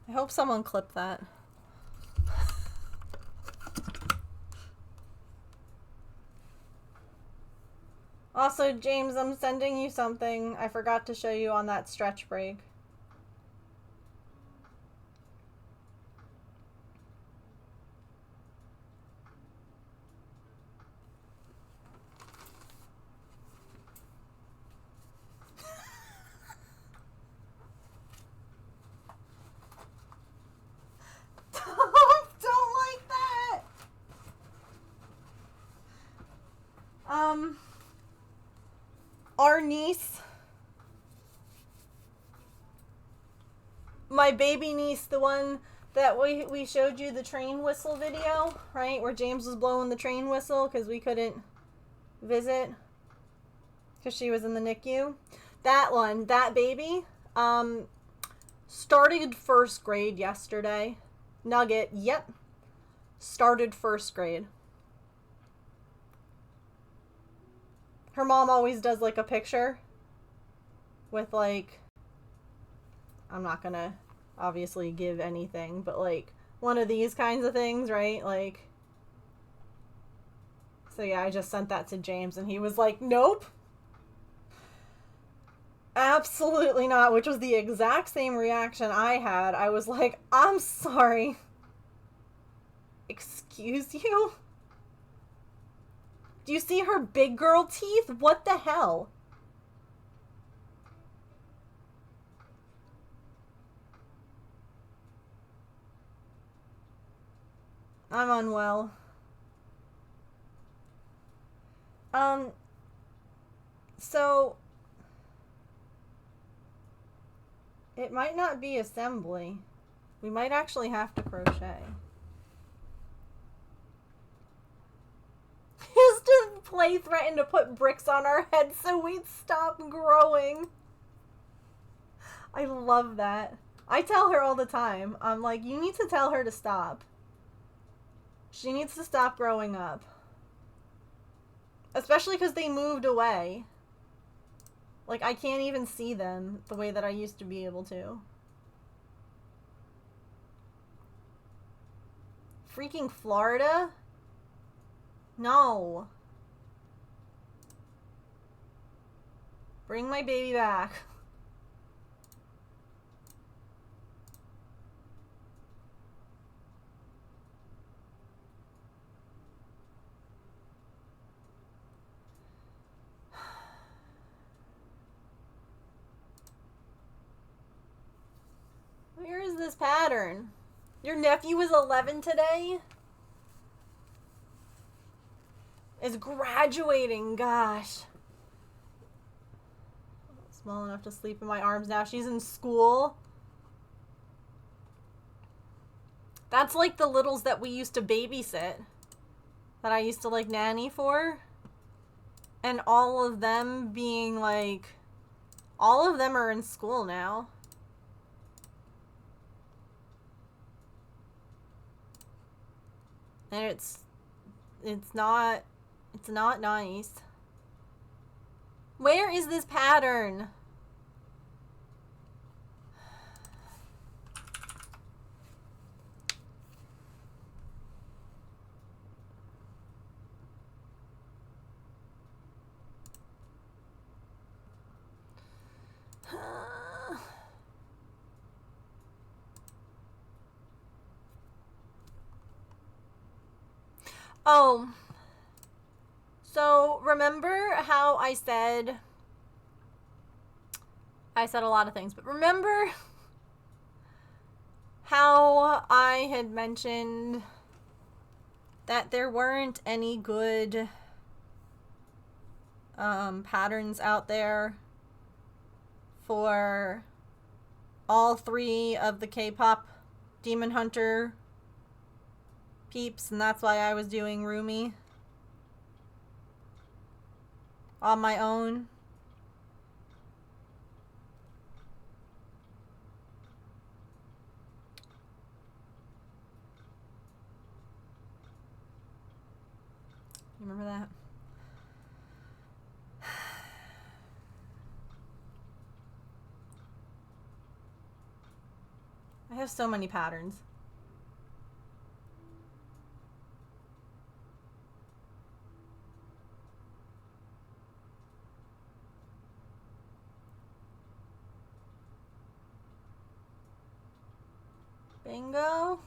I hope someone clipped that. Also, James, I'm sending you something I forgot to show you on that stretch break. niece, my baby niece, the one that we showed you the train whistle video, right? Where James was blowing the train whistle because we couldn't visit because she was in the NICU. That one, that baby, started first grade yesterday. Nugget, yep. Started first grade. Her mom always does like a picture with like, I'm not gonna obviously give anything, but like one of these kinds of things, right? Like, so yeah, I just sent that to James and he was like, nope. Absolutely not, which was the exact same reaction I had. I was like, I'm sorry. Excuse you? Do you see her big girl teeth? What the hell? I'm unwell. So it might not be assembly. We might actually have to crochet. Used to play threatened to put bricks on our heads so we'd stop growing. I love that. I tell her all the time. I'm like, you need to tell her to stop. She needs to stop growing up. Especially because they moved away. Like, I can't even see them the way that I used to be able to. Freaking Florida? No. Bring my baby back. Where is this pattern? Your nephew is 11 today? Is graduating, gosh. Small enough to sleep in my arms now. She's in school. That's like the littles that we used to babysit. That I used to like nanny for. And all of them being like... All of them are in school now. And it's not nice. Where is this pattern? Oh, so remember how I said a lot of things, but remember how I had mentioned that there weren't any good patterns out there for all three of the K-pop Demon Hunter peeps, and that's why I was doing Rumi on my own. You remember that? I have so many patterns. Bingo.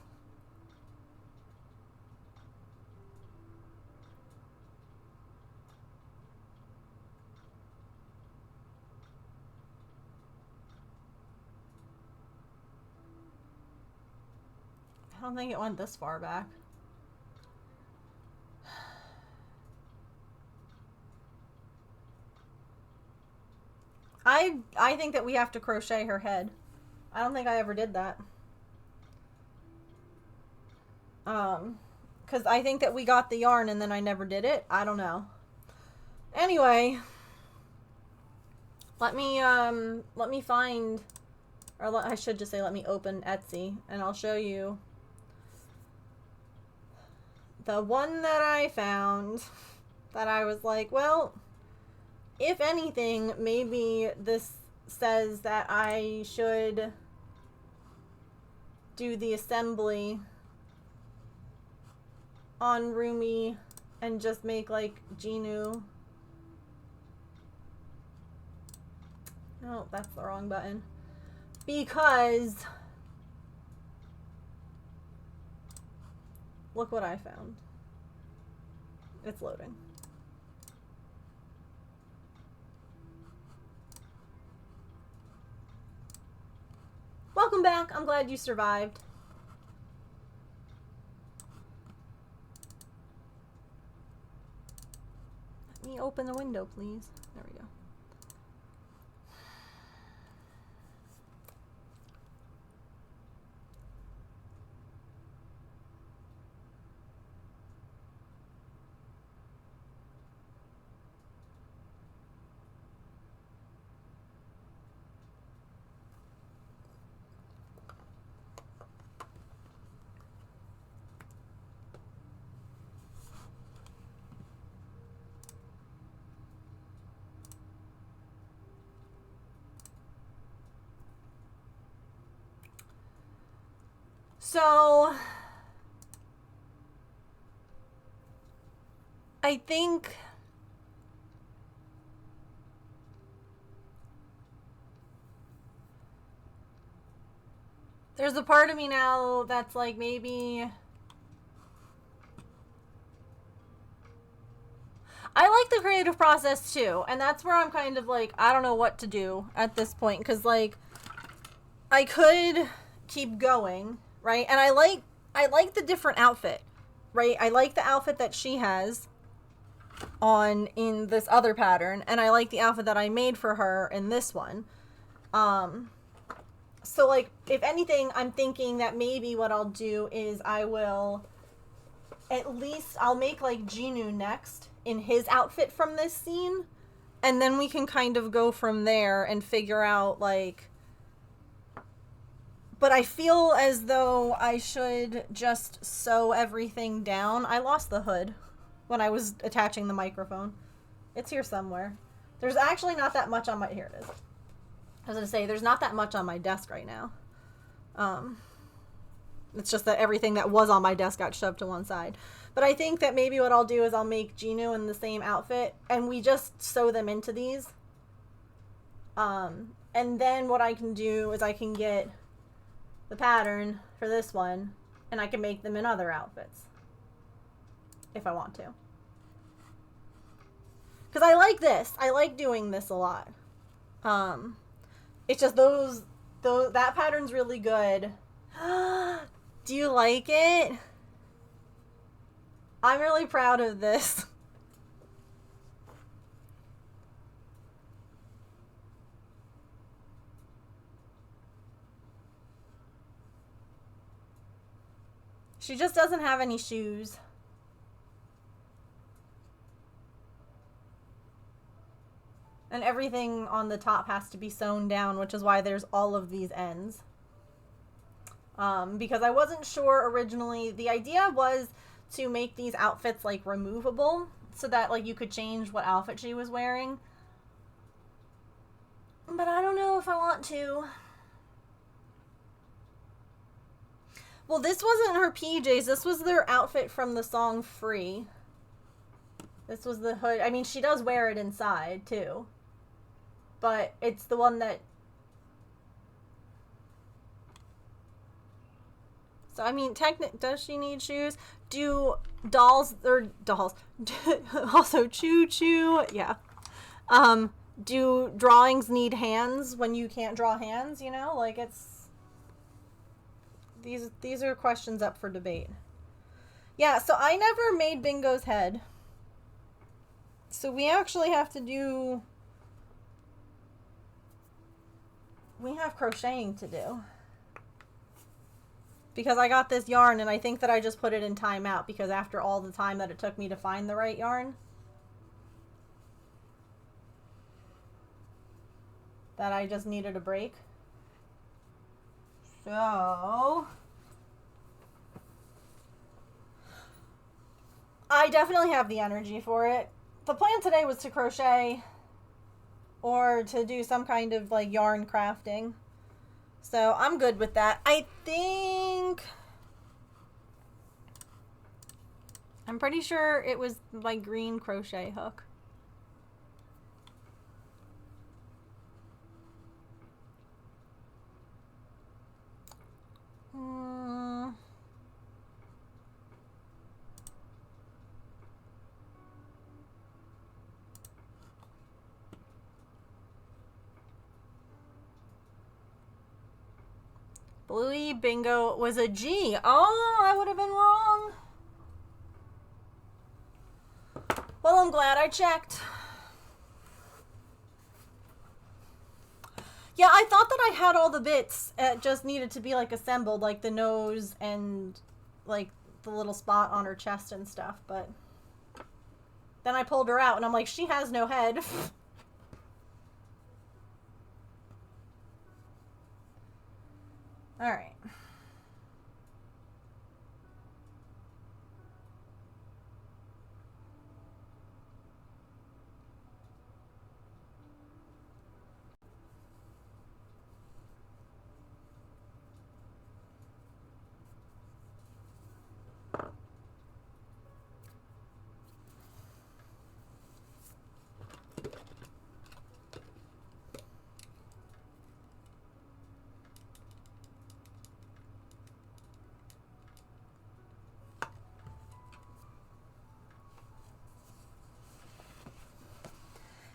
I don't think it went this far back. I think that we have to crochet her head. I don't think I ever did that. Because I think that we got the yarn and then I never did it. I don't know. Anyway, let me find, or I should just say let me open Etsy and I'll show you the one that I found that I was like, well, if anything, maybe this says that I should do the assembly on Rumi and just make like Genu. No, that's the wrong button. Because look what I found. It's loading. Welcome back. I'm glad you survived. Let me open the window, please. There we go. So I think there's a part of me now that's like, maybe I like the creative process too, and that's where I'm kind of like, I don't know what to do at this point, because like I could keep going, right? And I like the different outfit, right? I like the outfit that she has on in this other pattern, and I like the outfit that I made for her in this one. So like, if anything, I'm thinking that maybe what I'll do is I will at least, I'll make like Genu next in his outfit from this scene, and then we can kind of go from there and figure out like, but I feel as though I should just sew everything down. I lost the hood when I was attaching the microphone. It's here somewhere. There's actually not that much on my, here it is. I was going to say, there's not that much on my desk right now. It's just that everything that was on my desk got shoved to one side. But I think that maybe what I'll do is I'll make Genu in the same outfit, and we just sew them into these. And then what I can do is I can get the pattern for this one, and I can make them in other outfits if I want to. Because I like this. I like doing this a lot. It's just those that pattern's really good. Do you like it? I'm really proud of this. She just doesn't have any shoes. And everything on the top has to be sewn down, which is why there's all of these ends. Because I wasn't sure originally. The idea was to make these outfits like removable so that like you could change what outfit she was wearing. But I don't know if I want to. Well, this wasn't her PJs. This was their outfit from the song Free. This was the hood. I mean, she does wear it inside too. But it's the one that... So, I mean, does she need shoes? Do dolls... also, Choo Choo. Yeah. Do drawings need hands when you can't draw hands, you know? Like, it's... These are questions up for debate. Yeah, so I never made Bingo's head. So we actually have to do... we have crocheting to do. Because I got this yarn and I think that I just put it in timeout because after all the time that it took me to find the right yarn, that I just needed a break. So I definitely have the energy for it. The plan today was to crochet or to do some kind of like yarn crafting. So I'm good with that. I think I'm pretty sure it was my green crochet hook. Bluey Bingo was a G. Oh, I would have been wrong. Well, I'm glad I checked. Yeah, I thought that I had all the bits. It just needed to be like assembled, like the nose and like the little spot on her chest and stuff. But then I pulled her out and I'm like, she has no head. All right.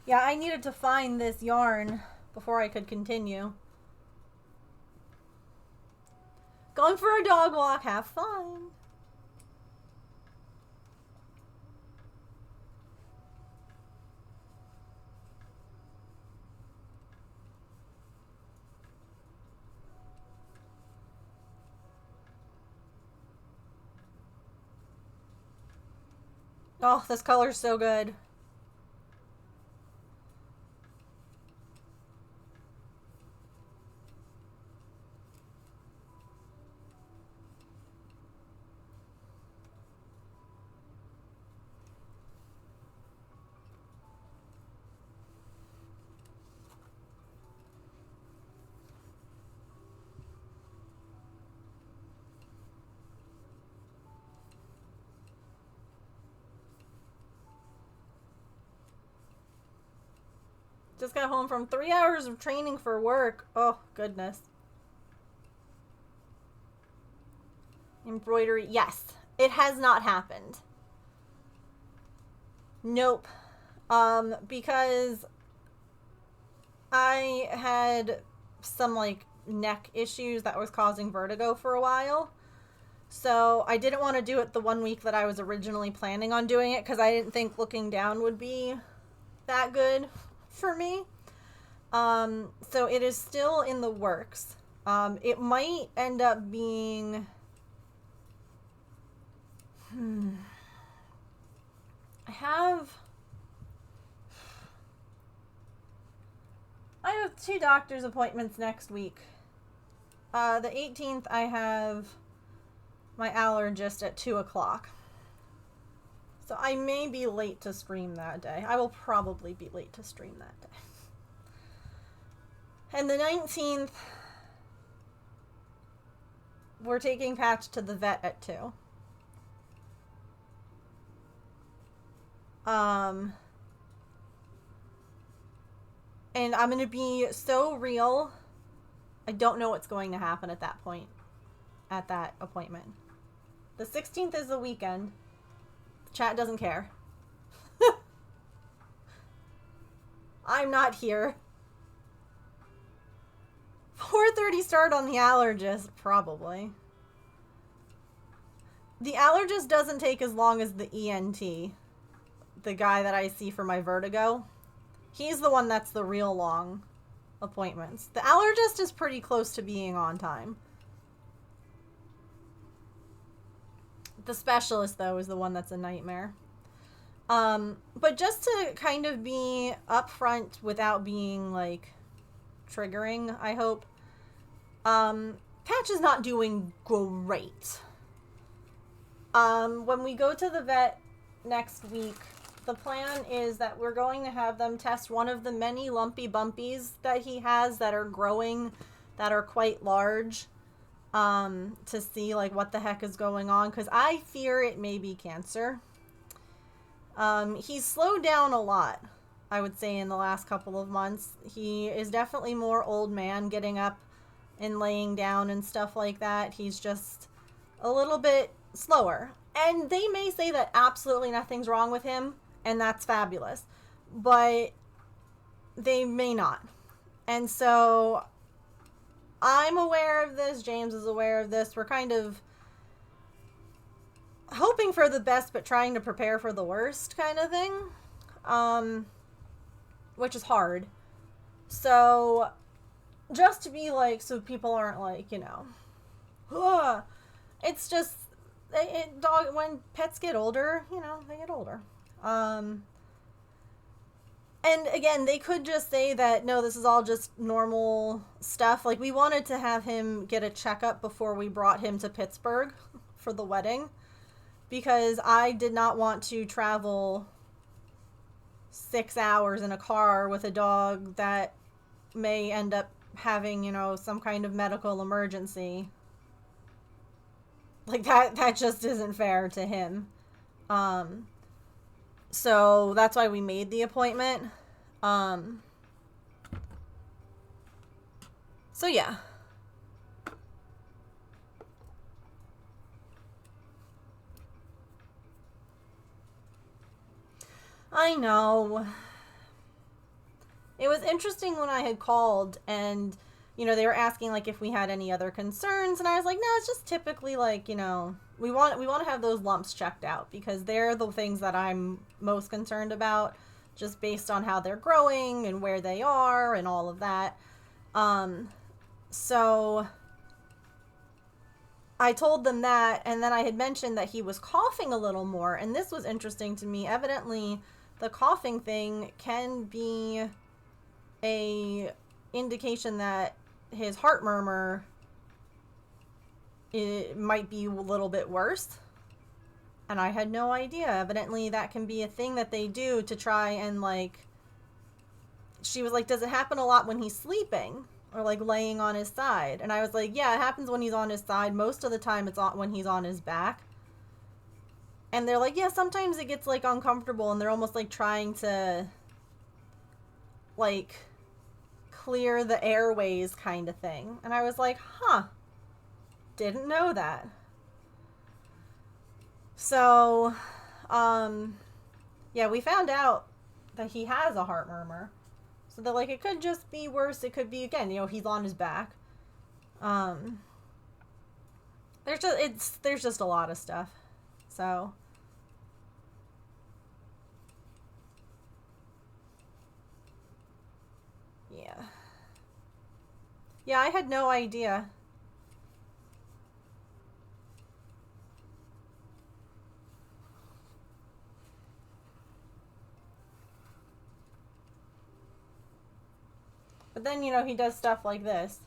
Yeah, I needed to find this yarn before I could continue. Going for a dog walk, have fun. Oh, this color's so good. Just got home from 3 hours of training for work. Oh, goodness. Embroidery. Yes, it has not happened. Nope. Because I had some like neck issues that was causing vertigo for a while. So I didn't want to do it the 1 week that I was originally planning on doing it because I didn't think looking down would be that good for me. So it is still in the works. It might end up being I have 2 doctor's appointments next week. The 18th I have my allergist at 2 o'clock. So I may be late to stream that day. I will probably be late to stream that day. And the 19th, we're taking Patch to the vet at 2. And I'm going to be so real. I don't know what's going to happen at that point, at that appointment. The 16th is the weekend. The chat doesn't care. I'm not here. 4:30 start on the allergist, probably. The allergist doesn't take as long as the ENT, the guy that I see for my vertigo. He's the one that's the real long appointments. The allergist is pretty close to being on time. The specialist, though, is the one that's a nightmare. But just to kind of be upfront without being, like, triggering, I hope, Patch is not doing great. When we go to the vet next week, the plan is that we're going to have them test one of the many lumpy bumpies that he has that are growing, that are quite large, to see, like, what the heck is going on, because I fear it may be cancer. He's slowed down a lot, I would say, in the last couple of months. He is definitely more old man, getting up and laying down and stuff like that. He's just a little bit slower. And they may say that absolutely nothing's wrong with him, and that's fabulous. But they may not. And so I'm aware of this. James is aware of this. We're kind of hoping for the best, but trying to prepare for the worst kind of thing. Which is hard. So just to be like, so people aren't like, you know, ugh. It's just, when pets get older, you know, they get older. And again, they could just say that, no, this is all just normal stuff. Like, we wanted to have him get a checkup before we brought him to Pittsburgh for the wedding, because I did not want to travel 6 hours in a car with a dog that may end up having, you know, some kind of medical emergency. Like, that just isn't fair to him. So that's why we made the appointment. So yeah. I know. It was interesting when I had called and, you know, they were asking, like, if we had any other concerns, and I was like, no, it's just typically, like, you know, we want to have those lumps checked out, because they're the things that I'm most concerned about, just based on how they're growing and where they are and all of that. So I told them that, and then I had mentioned that he was coughing a little more, and this was interesting to me. Evidently, the coughing thing can be a indication that his heart murmur, it might be a little bit worse. And I had no idea. Evidently, that can be a thing that they do to try and, like, she was like, does it happen a lot when he's sleeping or, like, laying on his side? And I was like, yeah, it happens when he's on his side. Most of the time it's when he's on his back. And they're like, yeah, sometimes it gets, like, uncomfortable, and they're almost, like, trying to, like, clear the airways kind of thing. And I was like, huh, didn't know that. So, yeah, we found out that he has a heart murmur. So they're like, it could just be worse. It could be, again, you know, he's on his back. There's just a lot of stuff. So, yeah. Yeah, I had no idea. But then, you know, he does stuff like this.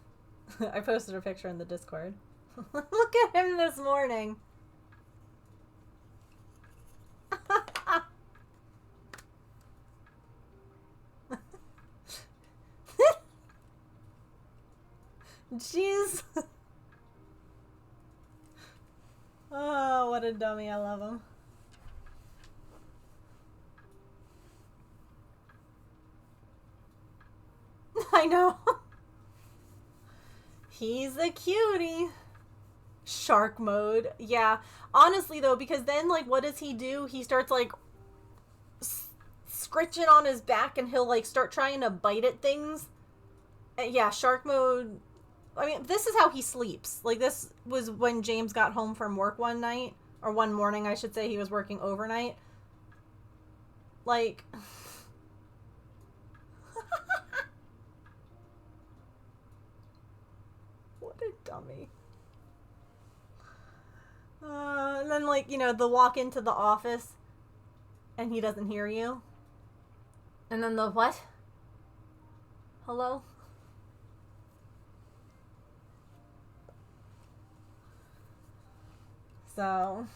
I posted a picture in the Discord. Look at him this morning. Jeez. Oh, what a dummy. I love him. I know. He's a cutie. Shark mode. Yeah. Honestly, though, because then, like, what does he do? He starts, like, scritching on his back, and he'll, like, start trying to bite at things. Yeah, shark mode. I mean, this is how he sleeps. Like, this was when James got home from work one night. Or one morning, I should say. He was working overnight. Like... Dummy. And then, like, you know, the walk into the office and he doesn't hear you. And then the what? Hello? So...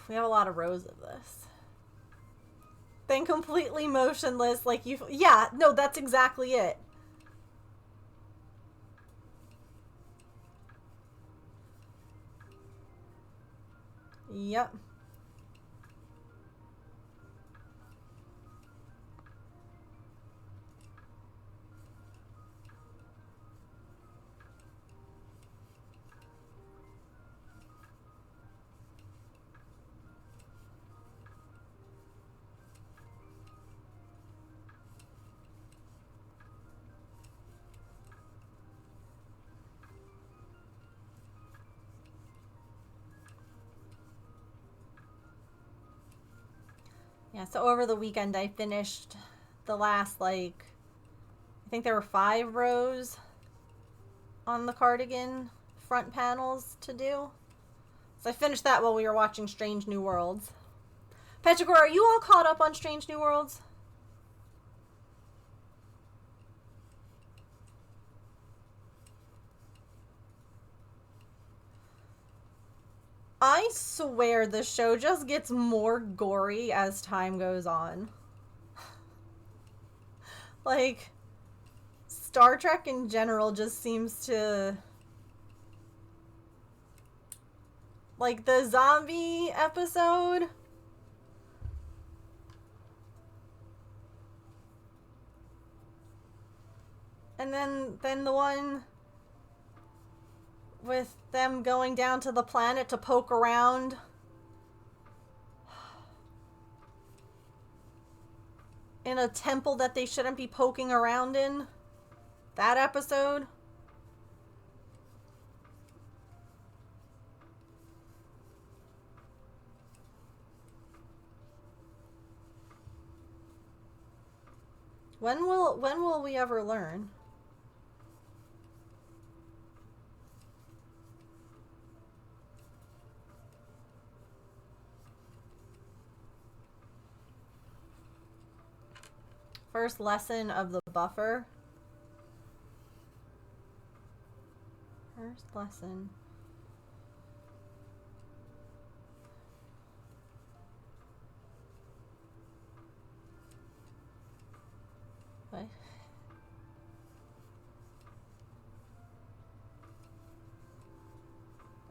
we have a lot of rows of this. Then completely motionless, like you... yeah, no, that's exactly it. Yep. Yeah, so over the weekend I finished the last, like, I think there were 5 rows on the cardigan front panels to do. So I finished that while we were watching Strange New Worlds. Petrogor, are you all caught up on Strange New Worlds? I swear the show just gets more gory as time goes on. Like, Star Trek in general just seems to... like, the zombie episode... and then the one... with them going down to the planet to poke around. In a temple that they shouldn't be poking around in. That episode. When will we ever learn? First lesson of the buffer. First lesson. What?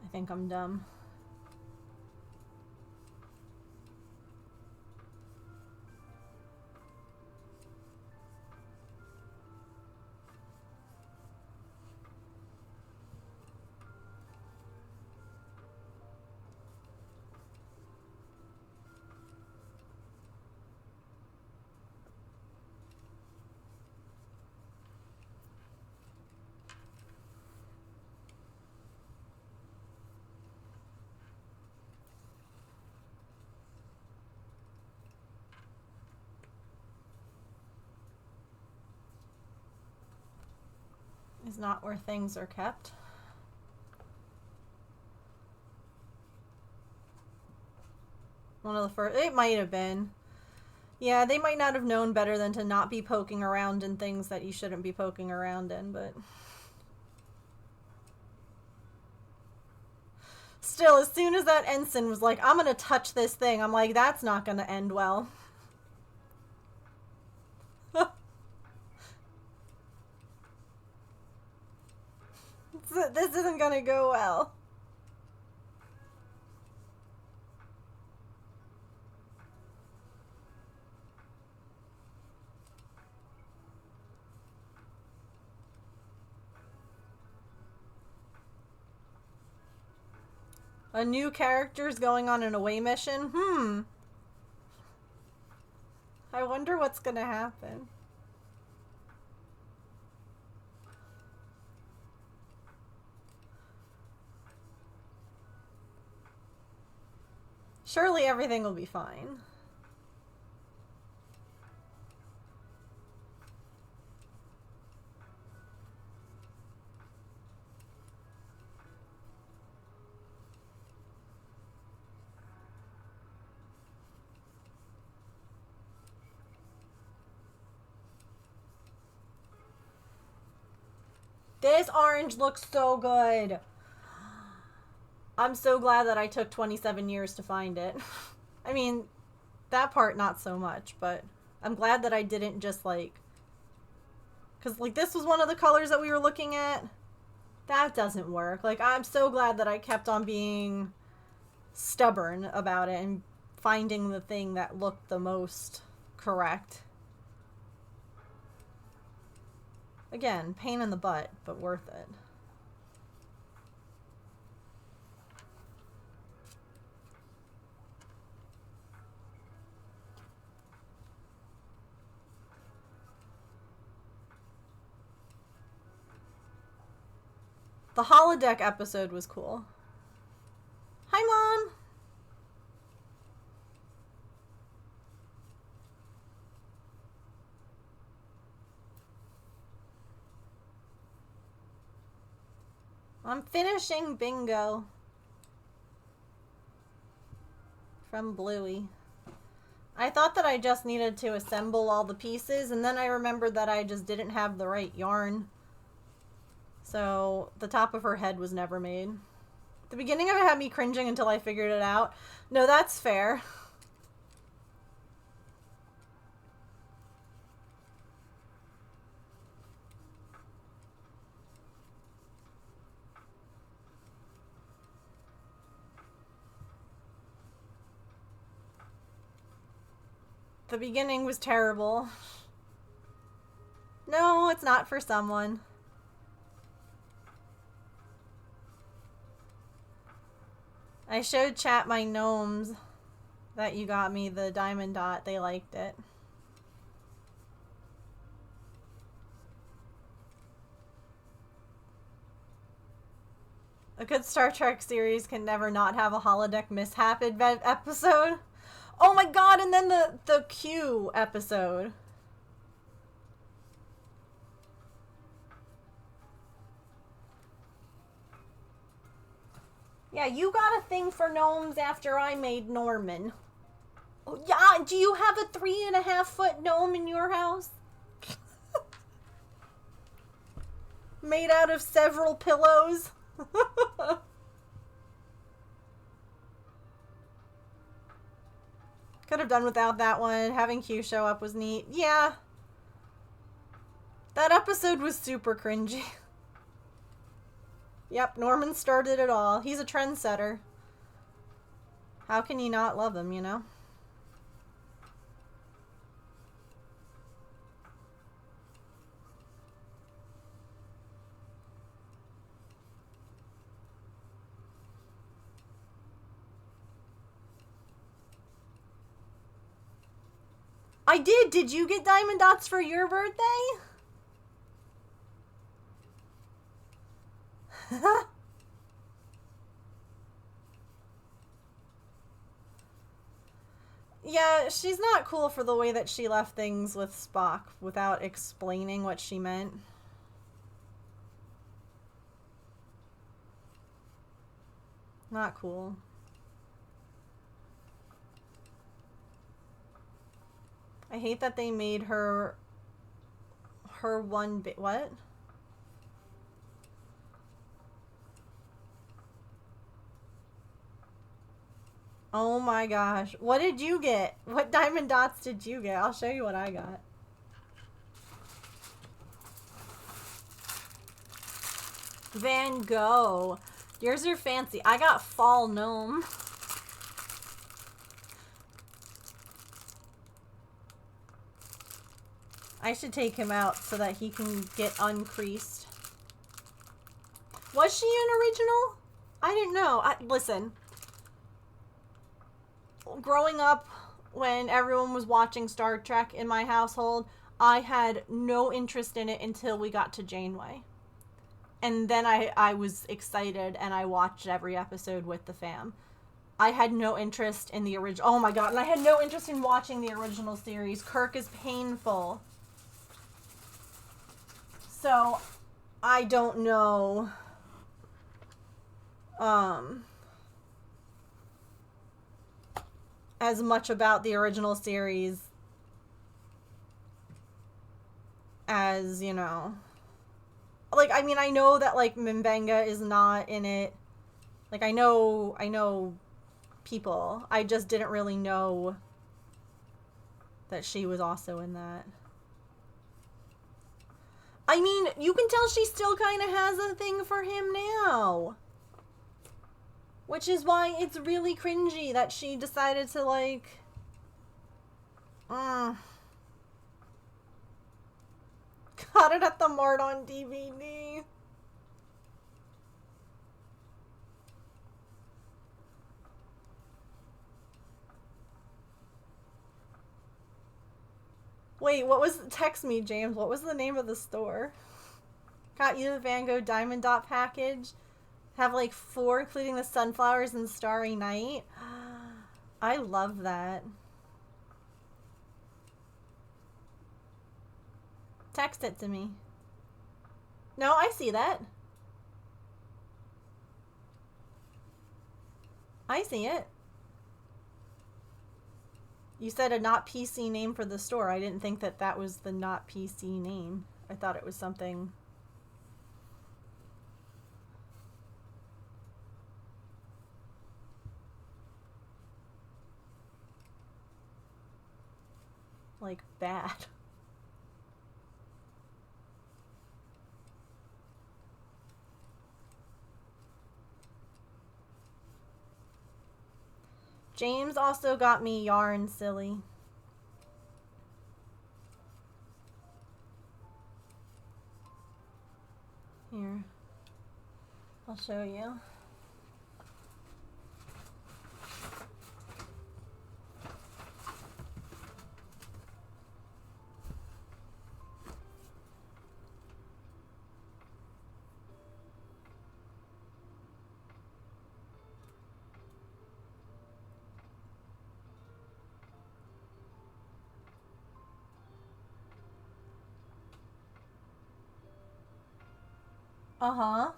I think I'm dumb. Is not where things are kept. One of the first... it might have been. Yeah, they might not have known better than to not be poking around in things that you shouldn't be poking around in, but... still, as soon as that ensign was like, I'm gonna touch this thing, I'm like, that's not gonna end well. This isn't gonna go well. A new character's going on an away mission? I wonder what's gonna happen. Surely everything will be fine. This orange looks so good. I'm so glad that I took 27 years to find it. I mean, that part not so much, but I'm glad that I didn't just like... Because like this was one of the colors that we were looking at. That doesn't work. Like I'm so glad that I kept on being stubborn about it and finding the thing that looked the most correct. Again, pain in the butt, but worth it. The holodeck episode was cool. Hi, Mom! I'm finishing Bingo from Bluey. I thought that I just needed to assemble all the pieces, and then I remembered that I just didn't have the right yarn. So the top of her head was never made. The beginning of it had me cringing until I figured it out. No, that's fair. The beginning was terrible. No, it's not for someone. I showed chat my gnomes that you got me, the diamond dot. They liked it. A good Star Trek series can never not have a holodeck mishap episode. Oh my god, and then the Q episode. Yeah, you got a thing for gnomes after I made Norman. Oh, yeah, do you have a 3.5-foot gnome in your house? Made out of several pillows? Could have done without that one. Having Q show up was neat. Yeah. That episode was super cringy. Yep, Norman started it all. He's a trendsetter. How can you not love him, you know? I did! Did you get diamond dots for your birthday? Yeah, she's not cool for the way that she left things with Spock without explaining what she meant. Not cool. I hate that they made her one bit. What? Oh my gosh. What did you get? What diamond dots did you get? I'll show you what I got. Van Gogh. Yours are fancy. I got fall gnome. I should take him out so that he can get uncreased. Was she an original? I didn't know. Listen. Growing up, when everyone was watching Star Trek in my household, I had no interest in it until we got to Janeway. And then I was excited and I watched every episode with the fam. I had no interest in the original. Oh my god, and I had no interest in watching the original series. Kirk is painful. So, I don't know. As much about the original series as, you know. Like, I mean, I know that, like, Mbenga is not in it. Like, I know people. I just didn't really know that she was also in that. I mean, you can tell she still kind of has a thing for him now. Which is why it's really cringy that she decided to, like... Got it at the Mart on DVD. Wait, what was... Text me, James. What was the name of the store? Got you the Van Gogh Diamond Dot package. Have like 4, including the sunflowers and Starry Night. I love that. Text it to me. No, I see that. I see it. You said a not PC name for the store. I didn't think that that was the not PC name. I thought it was something... like, bad. James also got me yarn, silly. Here. I'll show you. Uh-huh.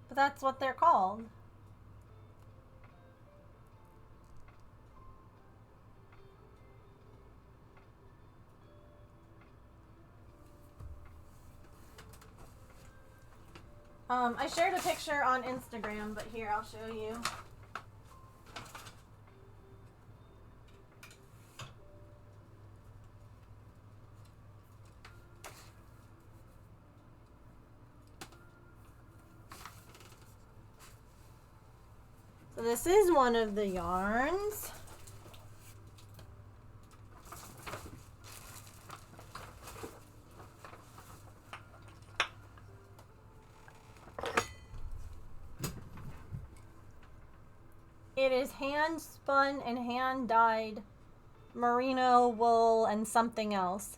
But that's what they're called. I shared a picture on Instagram, but here, I'll show you. So this is one of the yarns. It is hand spun and hand dyed merino wool and something else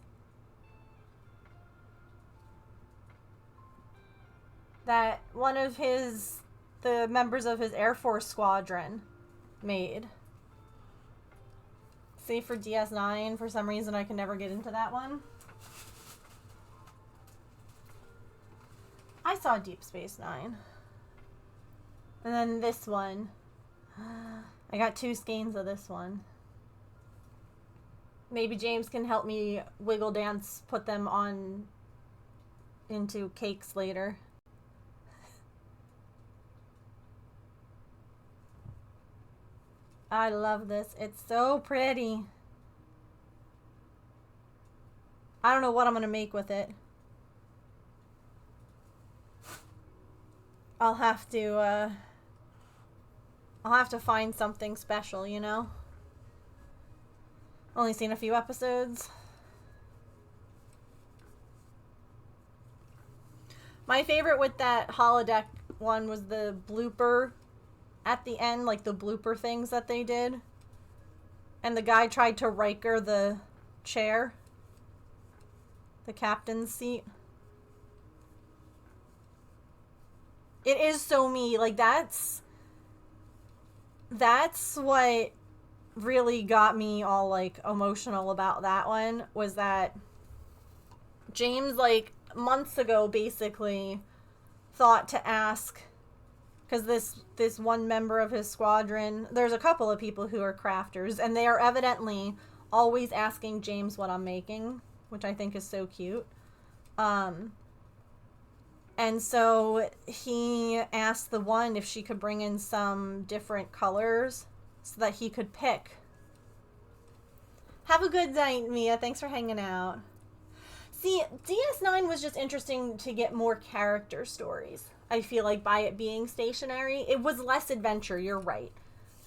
that one of the members of his Air Force squadron made. See, for DS9, for some reason I can never get into that one. I saw Deep Space Nine. And then this one. I got 2 skeins of this one. Maybe James can help me wiggle dance, put them on into cakes later. I love this. It's so pretty. I don't know what I'm gonna make with it. I'll have to find something special, you know? Only seen a few episodes. My favorite with that holodeck one was the blooper at the end, like the blooper things that they did. And the guy tried to Riker the chair. The captain's seat. It is so me. Like, that's that's what really got me all like emotional about that one, was that James, like months ago, basically thought to ask, because this one member of his squadron, there's a couple of people who are crafters, and they are evidently always asking James what I'm making, which I think is so cute. And so he asked the one if she could bring in some different colors so that he could pick. Have a good night, Mia. Thanks for hanging out. See, DS9 was just interesting to get more character stories. I feel like by it being stationary, it was less adventure, you're right.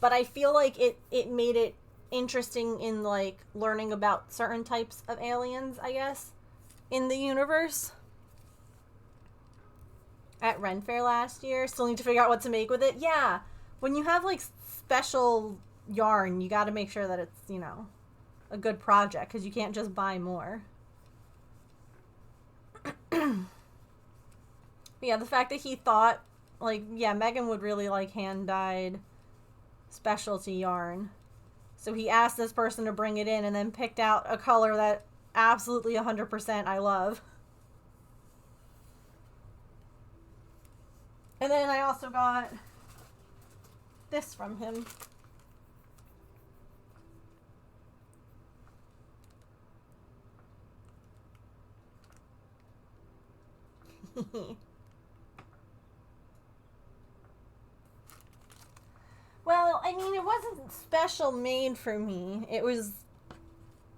But I feel like it made it interesting in like learning about certain types of aliens, I guess, in the universe. At Ren Fair last year, still need to figure out what to make with it. Yeah, when you have like special yarn, you got to make sure that it's, you know, a good project, because you can't just buy more. Yeah, the fact that he thought, like, yeah, Megan would really like hand-dyed specialty yarn. So he asked this person to bring it in and then picked out a color that absolutely 100% I love. And then I also got this from him. Well, I mean, it wasn't special made for me. It was,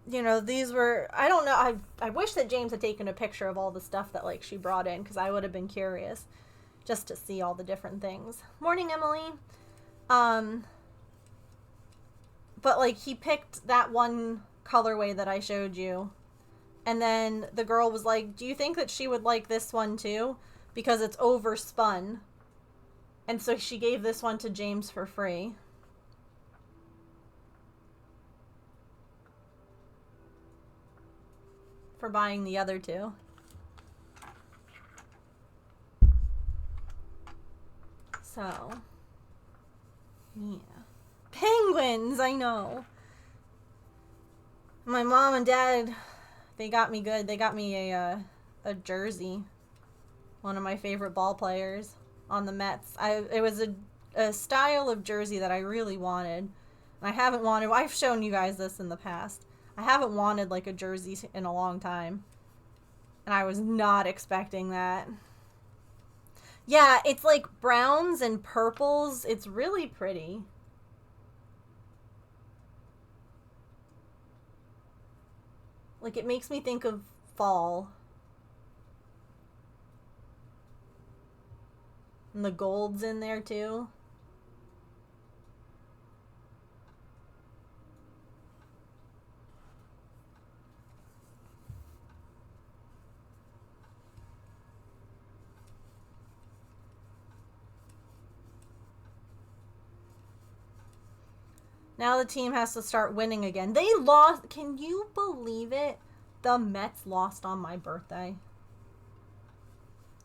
you know, these were, I don't know, I wish that James had taken a picture of all the stuff that, like, she brought in, because I would have been curious just to see all the different things. Morning, Emily. But, like, he picked that one colorway that I showed you, and then the girl was like, do you think that she would like this one too? Because it's overspun. And so she gave this one to James for free. For buying the other two. So, yeah. Penguins, I know. My mom and dad, they got me good. They got me a jersey. One of my favorite ball players on the Mets. It was a style of jersey that I really wanted. And I haven't wanted, I've shown you guys this in the past. I haven't wanted like a jersey in a long time. And I was not expecting that. Yeah, it's like browns and purples. It's really pretty. Like, it makes me think of fall. And the gold's in there too. Now the team has to start winning again. They lost. Can you believe it? The Mets lost on my birthday.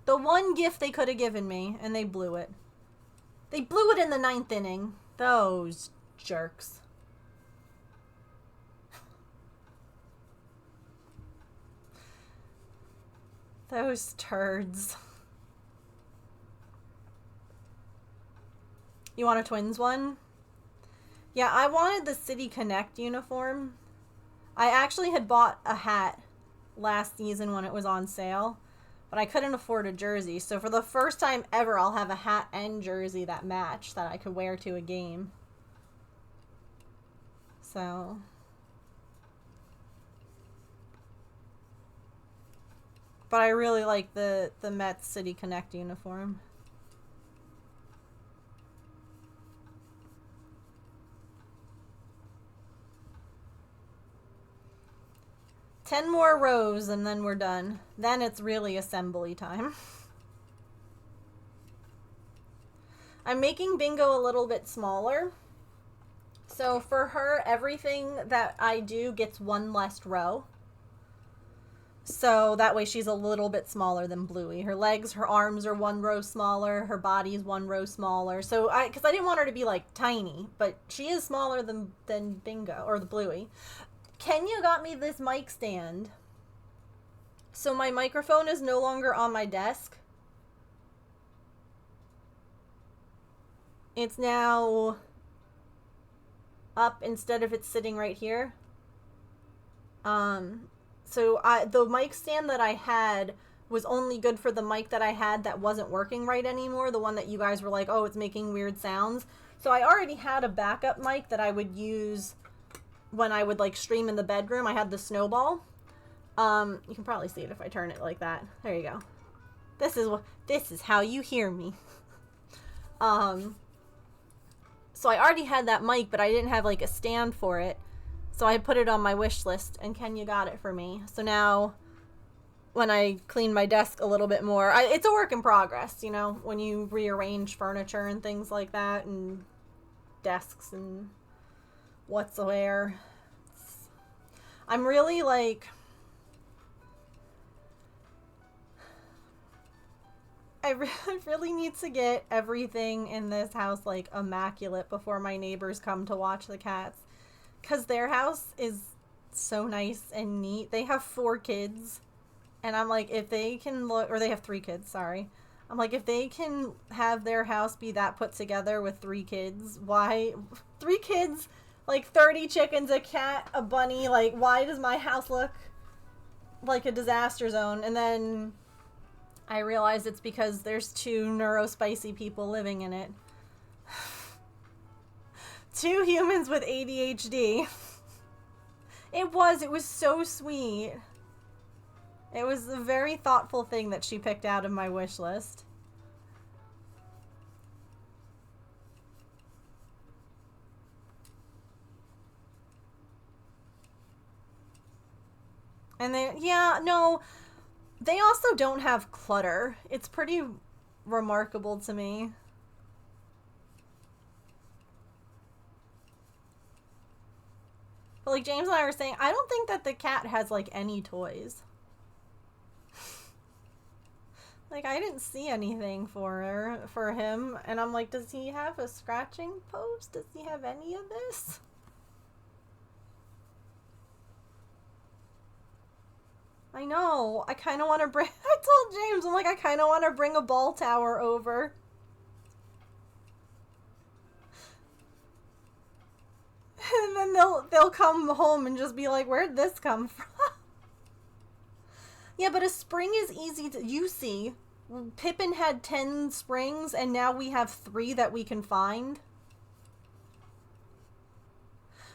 The one gift they could have given me, and they blew it. They blew it in the 9th inning. Those jerks. Those turds. You want a Twins one? Yeah, I wanted the City Connect uniform. I actually had bought a hat last season when it was on sale, but I couldn't afford a jersey. So for the first time ever, I'll have a hat and jersey that match that I could wear to a game. So, but I really like the Mets City Connect uniform. Ten more rows and then we're done. Then it's really assembly time. I'm making Bingo a little bit smaller. So for her, everything that I do gets one less row. So that way she's a little bit smaller than Bluey. Her legs, her arms are one row smaller. Her body's one row smaller. So because I didn't want her to be like tiny, but she is smaller than Bingo or the Bluey. Kenya got me this mic stand. So my microphone is no longer on my desk. It's now up instead of it's sitting right here. So the mic stand that I had was only good for the mic that I had that wasn't working right anymore. The one that you guys were like, oh, it's making weird sounds. So I already had a backup mic that I would use when I would like stream in the bedroom. I had the Snowball. You can probably see it if I turn it like that. There you go. This is how you hear me. So I already had that mic, but I didn't have like a stand for it. So I put it on my wish list, and Kenya got it for me. So now, when I clean my desk a little bit more, it's a work in progress, you know, when you rearrange furniture and things like that, and desks and whatsoever. I'm really like, I really need to get everything in this house like immaculate before my neighbors come to watch the cats. Because their house is so nice and neat. They have 4 kids. And I'm like, if they can look... Or they have 3 kids, sorry. I'm like, if they can have their house be that put together with 3 kids, why... 3 kids, like 30 chickens, a cat, a bunny. Like, why does my house look like a disaster zone? And then I realized it's because there's 2 neurospicy people living in it. 2 humans with ADHD. It was so sweet. It was a very thoughtful thing that she picked out of my wish list. And they also don't have clutter. It's pretty remarkable to me. But like James and I were saying, I don't think that the cat has like any toys. Like I didn't see anything for him, and I'm like, does he have a scratching post? Does he have any of this? I know. I kind of want to bring... I told James, I'm like, I kind of want to bring a ball tower over. And then they'll come home and just be like, where'd this come from? Yeah, but a spring is easy to... You see, Pippin had 10 springs, and now we have 3 that we can find.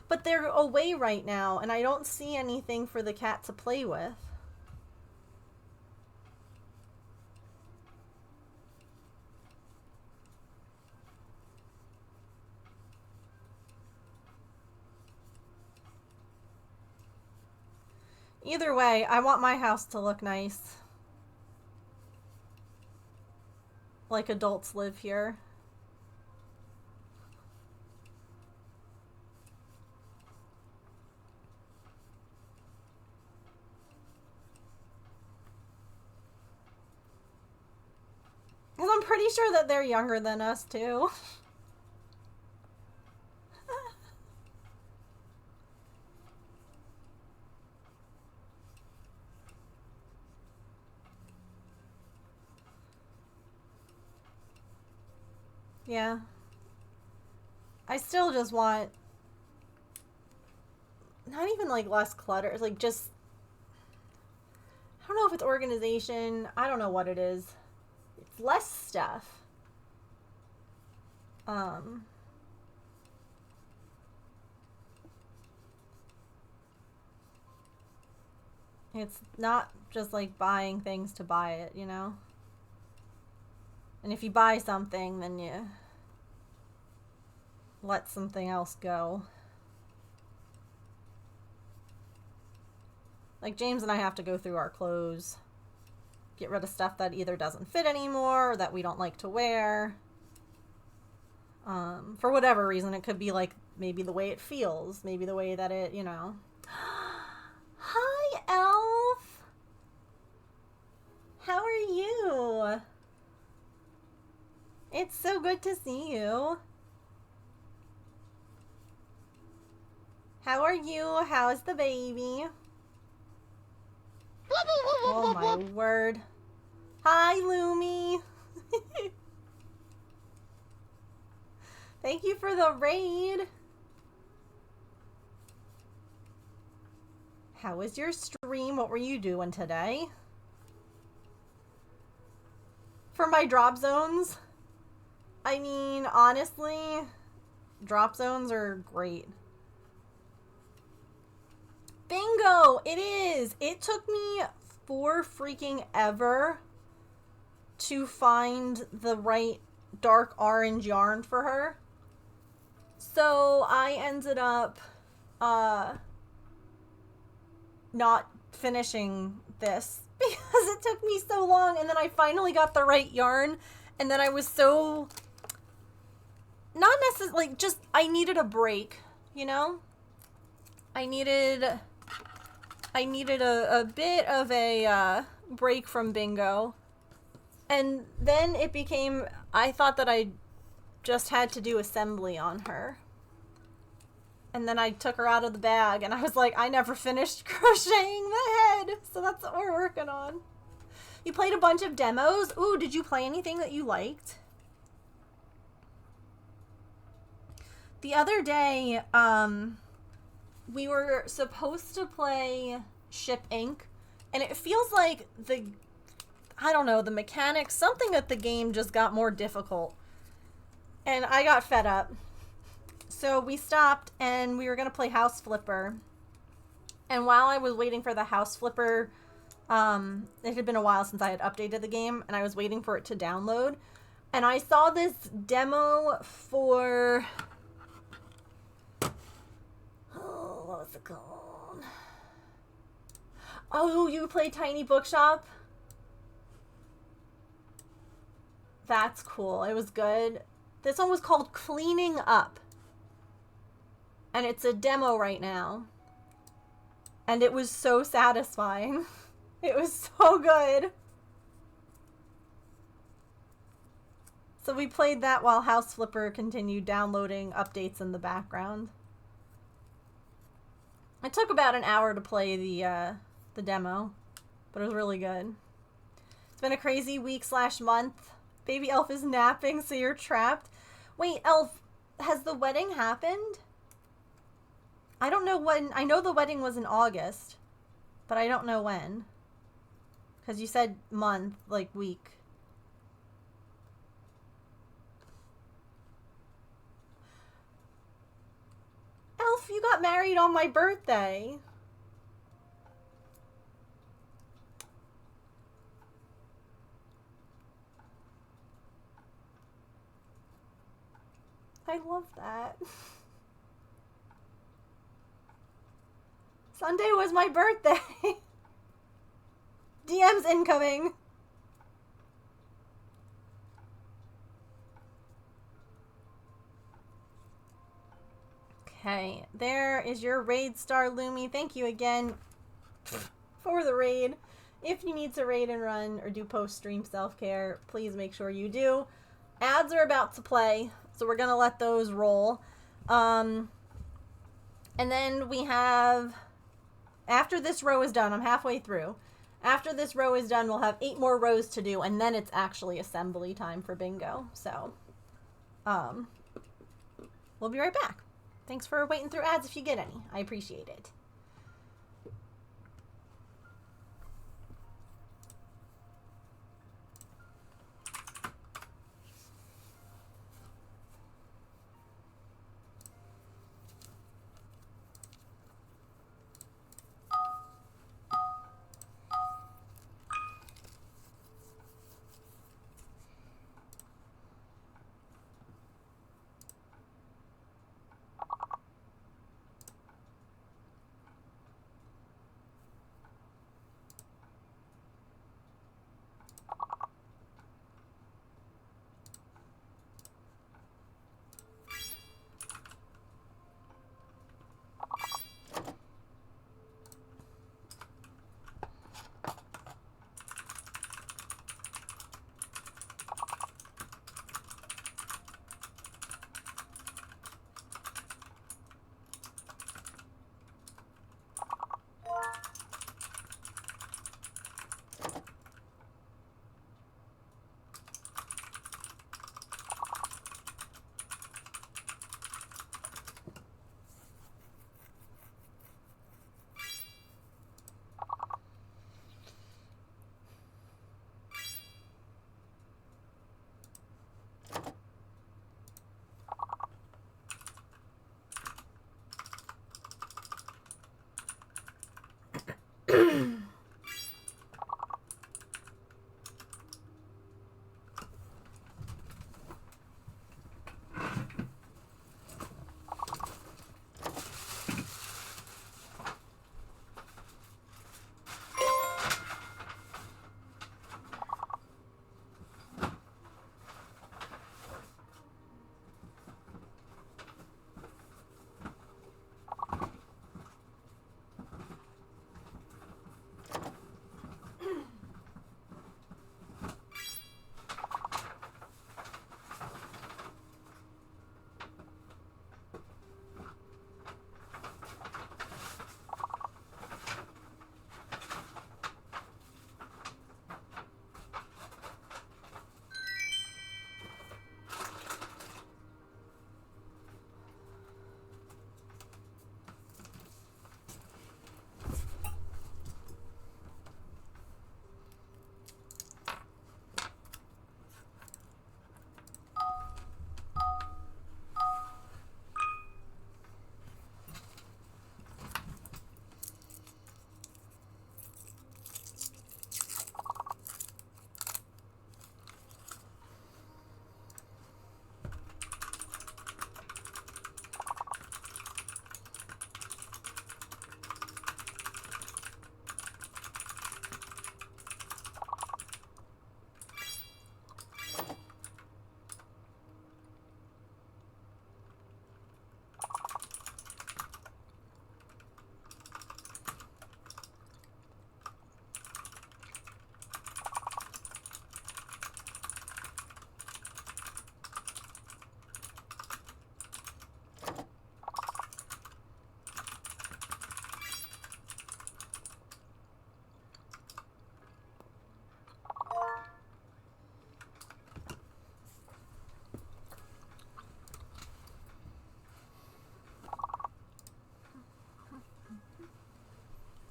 But they're away right now, and I don't see anything for the cat to play with. Either way, I want my house to look nice. Like adults live here. Because I'm pretty sure that they're younger than us, too. Yeah. I still just want... Not even, like, less clutter. It's, like, just... I don't know if it's organization. I don't know what it is. It's less stuff. It's not just, like, buying things to buy it, you know? And if you buy something, then you let something else go. Like, James and I have to go through our clothes. Get rid of stuff that either doesn't fit anymore or that we don't like to wear. For whatever reason. It could be, like, maybe the way it feels. Maybe the way that it, you know. Hi, Elf! How are you? It's so good to see you. How are you? How's the baby? Oh my word. Hi, Lumi. Thank you for the raid. How was your stream? What were you doing today? For my drop zones? I mean, honestly, drop zones are great. Bingo! It is! It took me 4 freaking ever to find the right dark orange yarn for her. So I ended up not finishing this because it took me so long, and then I finally got the right yarn, and then I was so not necessarily like, just I needed a break, you know? I needed a bit of a break from Bingo. And then it became, I thought that I just had to do assembly on her. And then I took her out of the bag, and I was like, I never finished crocheting the head. So that's what we're working on. You played a bunch of demos. Ooh, did you play anything that you liked? The other day, we were supposed to play Ship Inc. And it feels like I don't know, the mechanics, something at the game just got more difficult. And I got fed up. So we stopped, and we were going to play House Flipper. And while I was waiting for the House Flipper, it had been a while since I had updated the game, and I was waiting for it to download. And I saw this demo for... Oh, what was it called? Oh, you played Tiny Bookshop? That's cool. It was good. This one was called Cleaning Up. And it's a demo right now. And it was so satisfying. It was so good. So we played that while House Flipper continued downloading updates in the background. It took about an hour to play the demo, but it was really good. It's been a crazy week/month. Baby Elf is napping, so you're trapped. Wait, Elf, has the wedding happened? I don't know when. I know the wedding was in August, but I don't know when. Because you said month, like week. Elf, you got married on my birthday. I love that. Sunday was my birthday. DM's incoming. Okay, there is your raid star, Lumi. Thank you again for the raid. If you need to raid and run or do post-stream self-care, please make sure you do. Ads are about to play, so we're going to let those roll. And then we have, after this row is done, I'm halfway through. After this row is done, we'll have 8 more rows to do, and then it's actually assembly time for Bingo. So, we'll be right back. Thanks for waiting through ads if you get any. I appreciate it.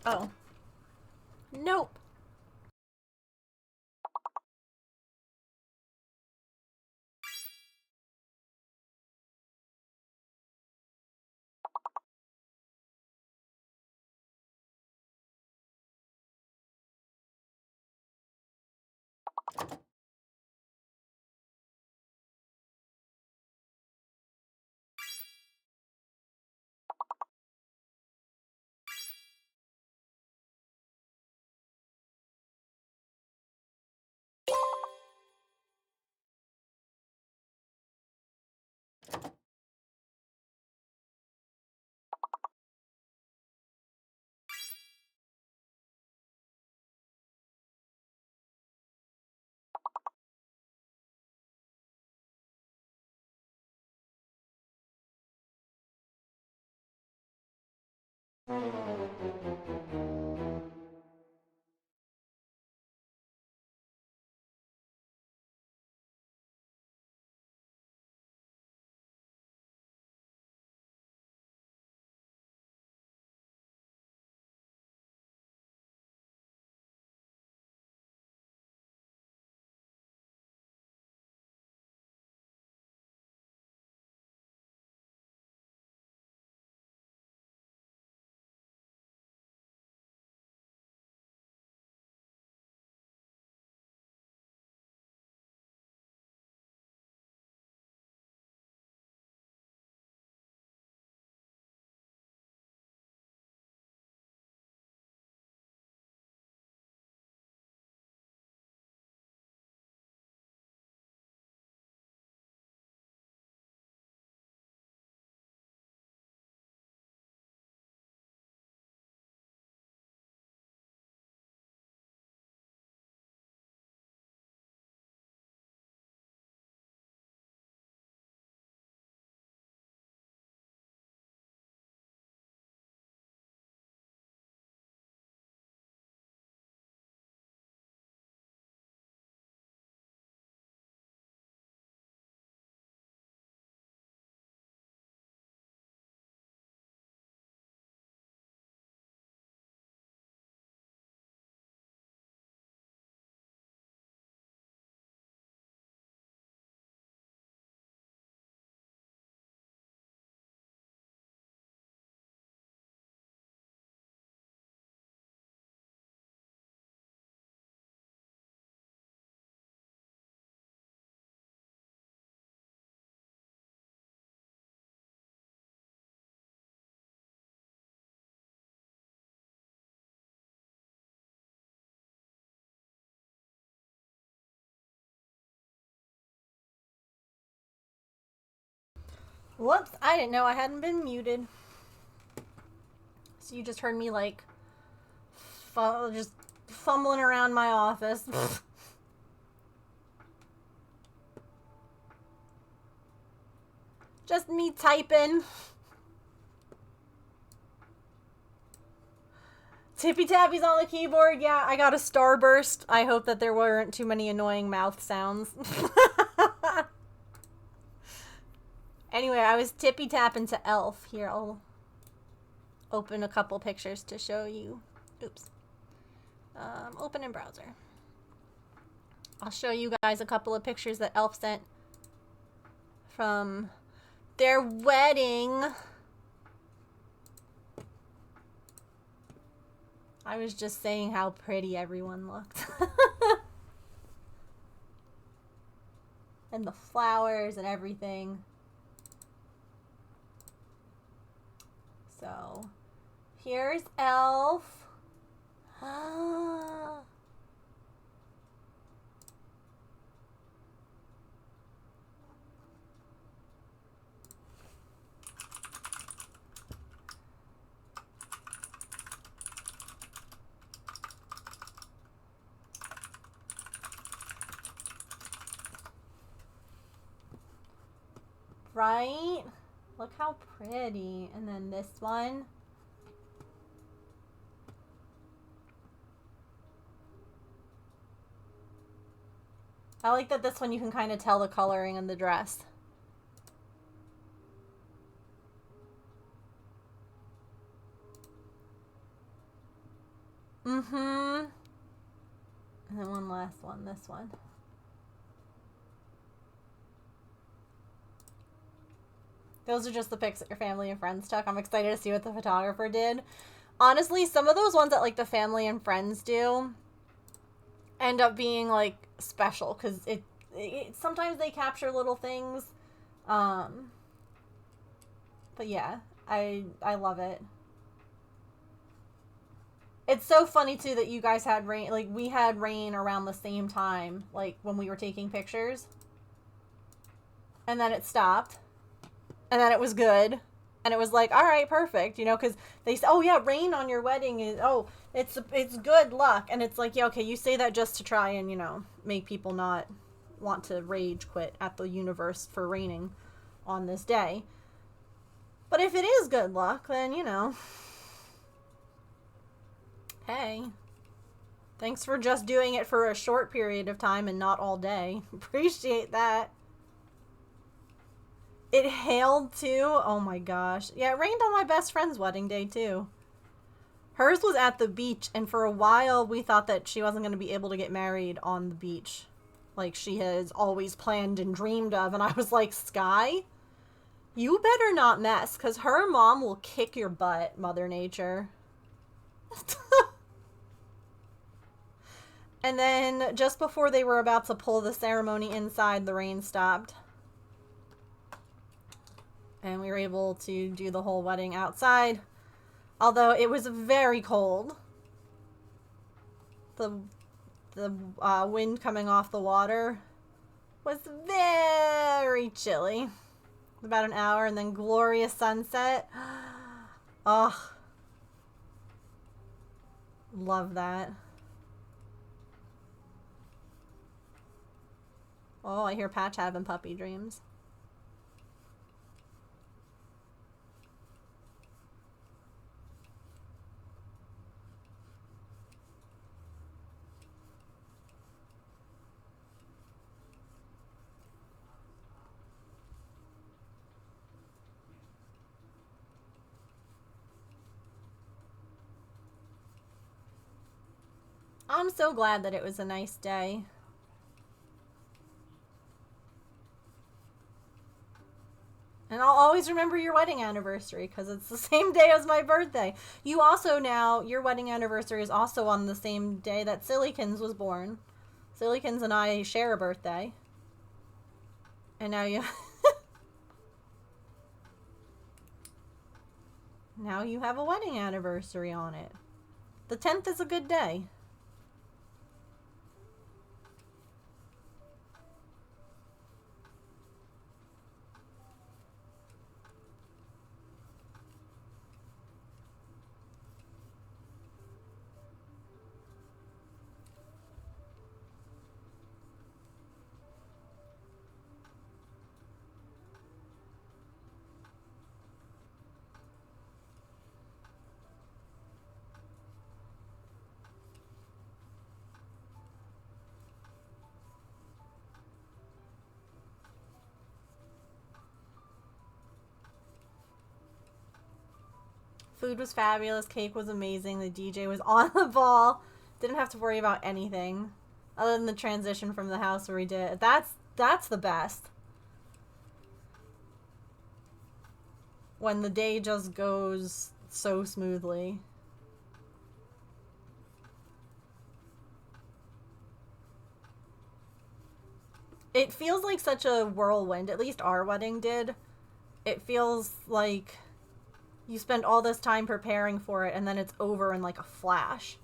Oh. Nope. Whoops, I didn't know I hadn't been muted. So you just heard me like just fumbling around my office. Just me typing. Tippy Tappy's on the keyboard. Yeah, I got a starburst. I hope that there weren't too many annoying mouth sounds. Anyway, I was tippy tapping to Elf. Here, I'll open a couple pictures to show you. Oops. Open in browser. I'll show you guys a couple of pictures that Elf sent from their wedding. I was just saying how pretty everyone looked. And the flowers and everything. So, here's Elf. Right? Look how pretty. And then this one. I like that this one you can kind of tell the coloring in the dress. Mm-hmm. And then one last one, this one. Those are just the pics that your family and friends took. I'm excited to see what the photographer did. Honestly, some of those ones that like the family and friends do end up being like special because it sometimes they capture little things. But yeah, I love it. It's so funny too that you guys had rain, like we had rain around the same time, like when we were taking pictures. And then it stopped. And then it was good. And it was like, all right, perfect. You know, because they say, oh, yeah, rain on your wedding is, oh, it's good luck. And it's like, yeah, okay, you say that just to try and, you know, make people not want to rage quit at the universe for raining on this day. But if it is good luck, then, you know, hey, thanks for just doing it for a short period of time and not all day. Appreciate that. It hailed too. Oh my gosh. Yeah, it rained on my best friend's wedding day too. Hers was at the beach, and for a while we thought that she wasn't going to be able to get married on the beach like she has always planned and dreamed of. And I was like, Sky, you better not mess, because her mom will kick your butt, Mother Nature. And then just before they were about to pull the ceremony inside, the rain stopped. And we were able to do the whole wedding outside. Although it was very cold. The wind coming off the water was very chilly. About an hour, and then glorious sunset. Oh. Love that. Oh, I hear Patch having puppy dreams. I'm so glad that it was a nice day. And I'll always remember your wedding anniversary because it's the same day as my birthday. You also now, your wedding anniversary is also on the same day that Sillykins was born. Sillykins and I share a birthday. And now you... now you have a wedding anniversary on it. The 10th is a good day. Food was fabulous. Cake was amazing. The DJ was on the ball. Didn't have to worry about anything other than the transition from the house where we did. That's the best. When the day just goes so smoothly. It feels like such a whirlwind. At least our wedding did. It feels like you spend all this time preparing for it and then it's over in like a flash.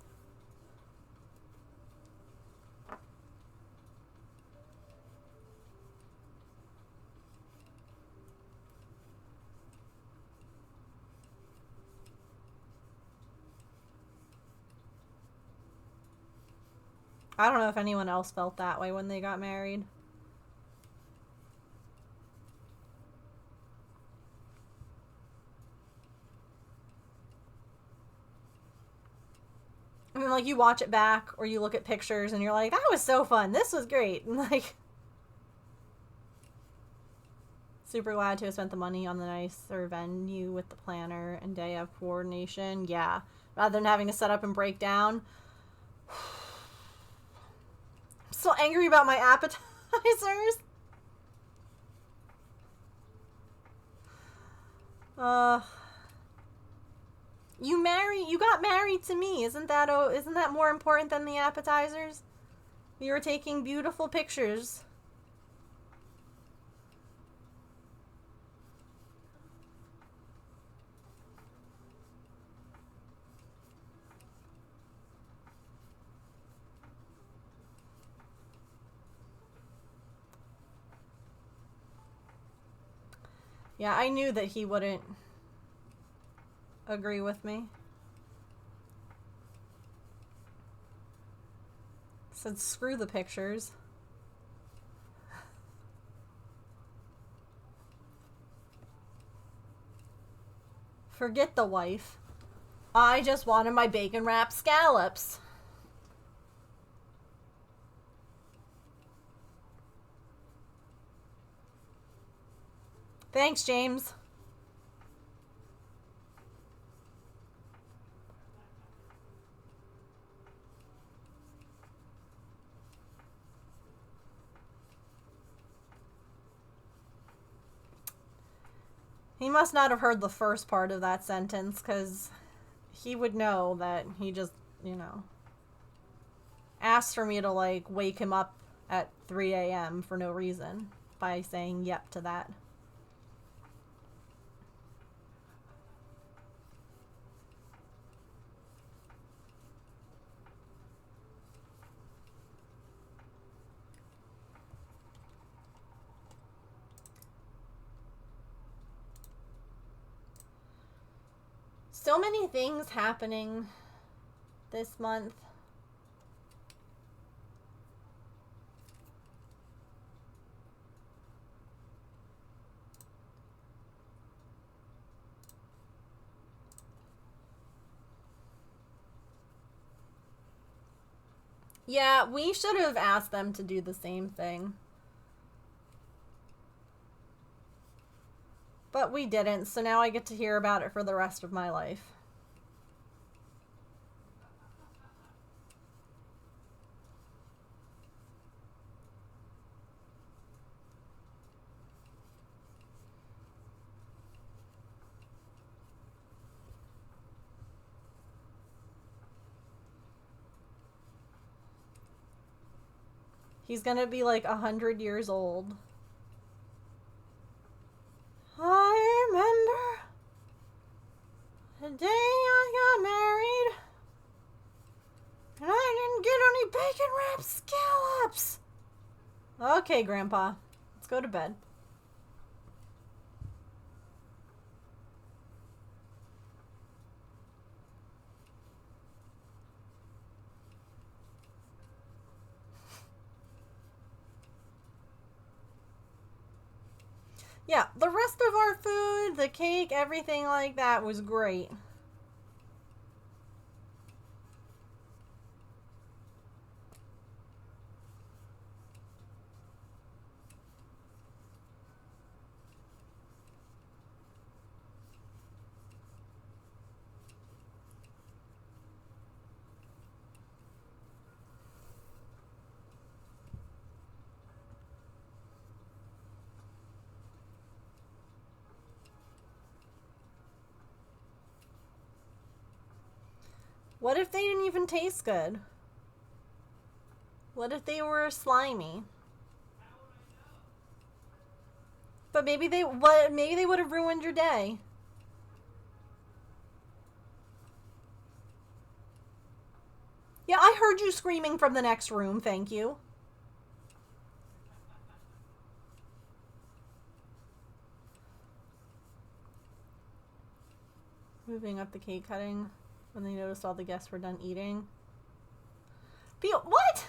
I don't know if anyone else felt that way when they got married. I mean, like, you watch it back or you look at pictures and you're like, that was so fun. This was great. And, like, super glad to have spent the money on the nicer venue with the planner and day of coordination. Yeah. Rather than having to set up and break down. I'm still angry about my appetizers. You got married to me. Isn't that more important than the appetizers? You were taking beautiful pictures. Yeah, I knew that he wouldn't agree with me. Said screw the pictures. Forget the wife. I just wanted my bacon wrapped scallops. Thanks, James. He must not have heard the first part of that sentence, because he would know that he just, asked for me to, like, wake him up at 3 a.m. for no reason by saying yep to that. So many things happening this month. Yeah, we should have asked them to do the same thing. But we didn't, so now I get to hear about it for the rest of my life. He's gonna be like 100 years old. I remember the day I got married and I didn't get any bacon wrapped scallops. Okay, Grandpa, let's go to bed. Yeah, the rest of our food, the cake, everything like that was great. What if they didn't even taste good? What if they were slimy? But maybe they would have ruined your day. Yeah, I heard you screaming from the next room, thank you. Moving up the cake cutting when they noticed all the guests were done eating. What?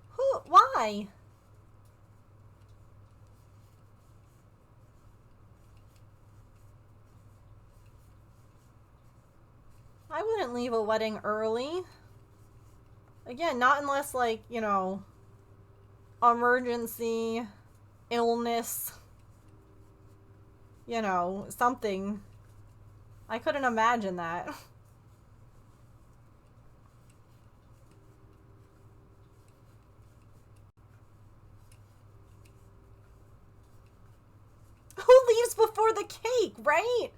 Who? Why? I wouldn't leave a wedding early. Again, not unless, like, you know, emergency, illness, you know, something. I couldn't imagine that. Who leaves before the cake, right?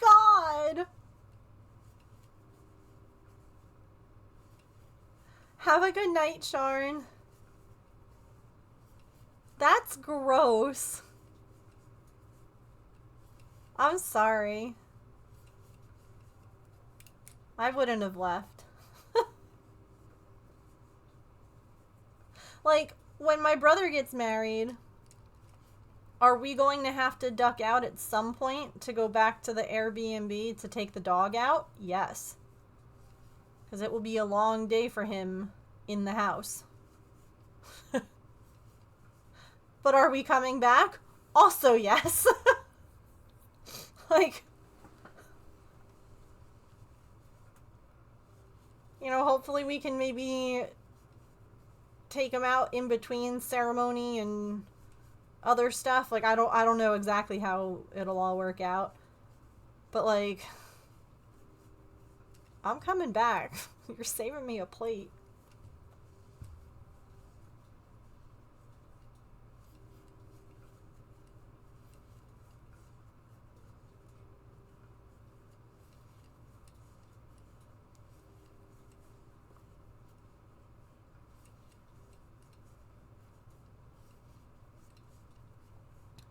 God. Have a good night, Sharn. That's gross. I'm sorry. I wouldn't have left. Like, when my brother gets married, are we going to have to duck out at some point to go back to the Airbnb to take the dog out? Yes. Because it will be a long day for him in the house. But are we coming back? Also, yes. Like, you know, hopefully we can maybe take him out in between ceremony and other stuff. Like, I don't know exactly how it'll all work out. But, like, I'm coming back. You're saving me a plate.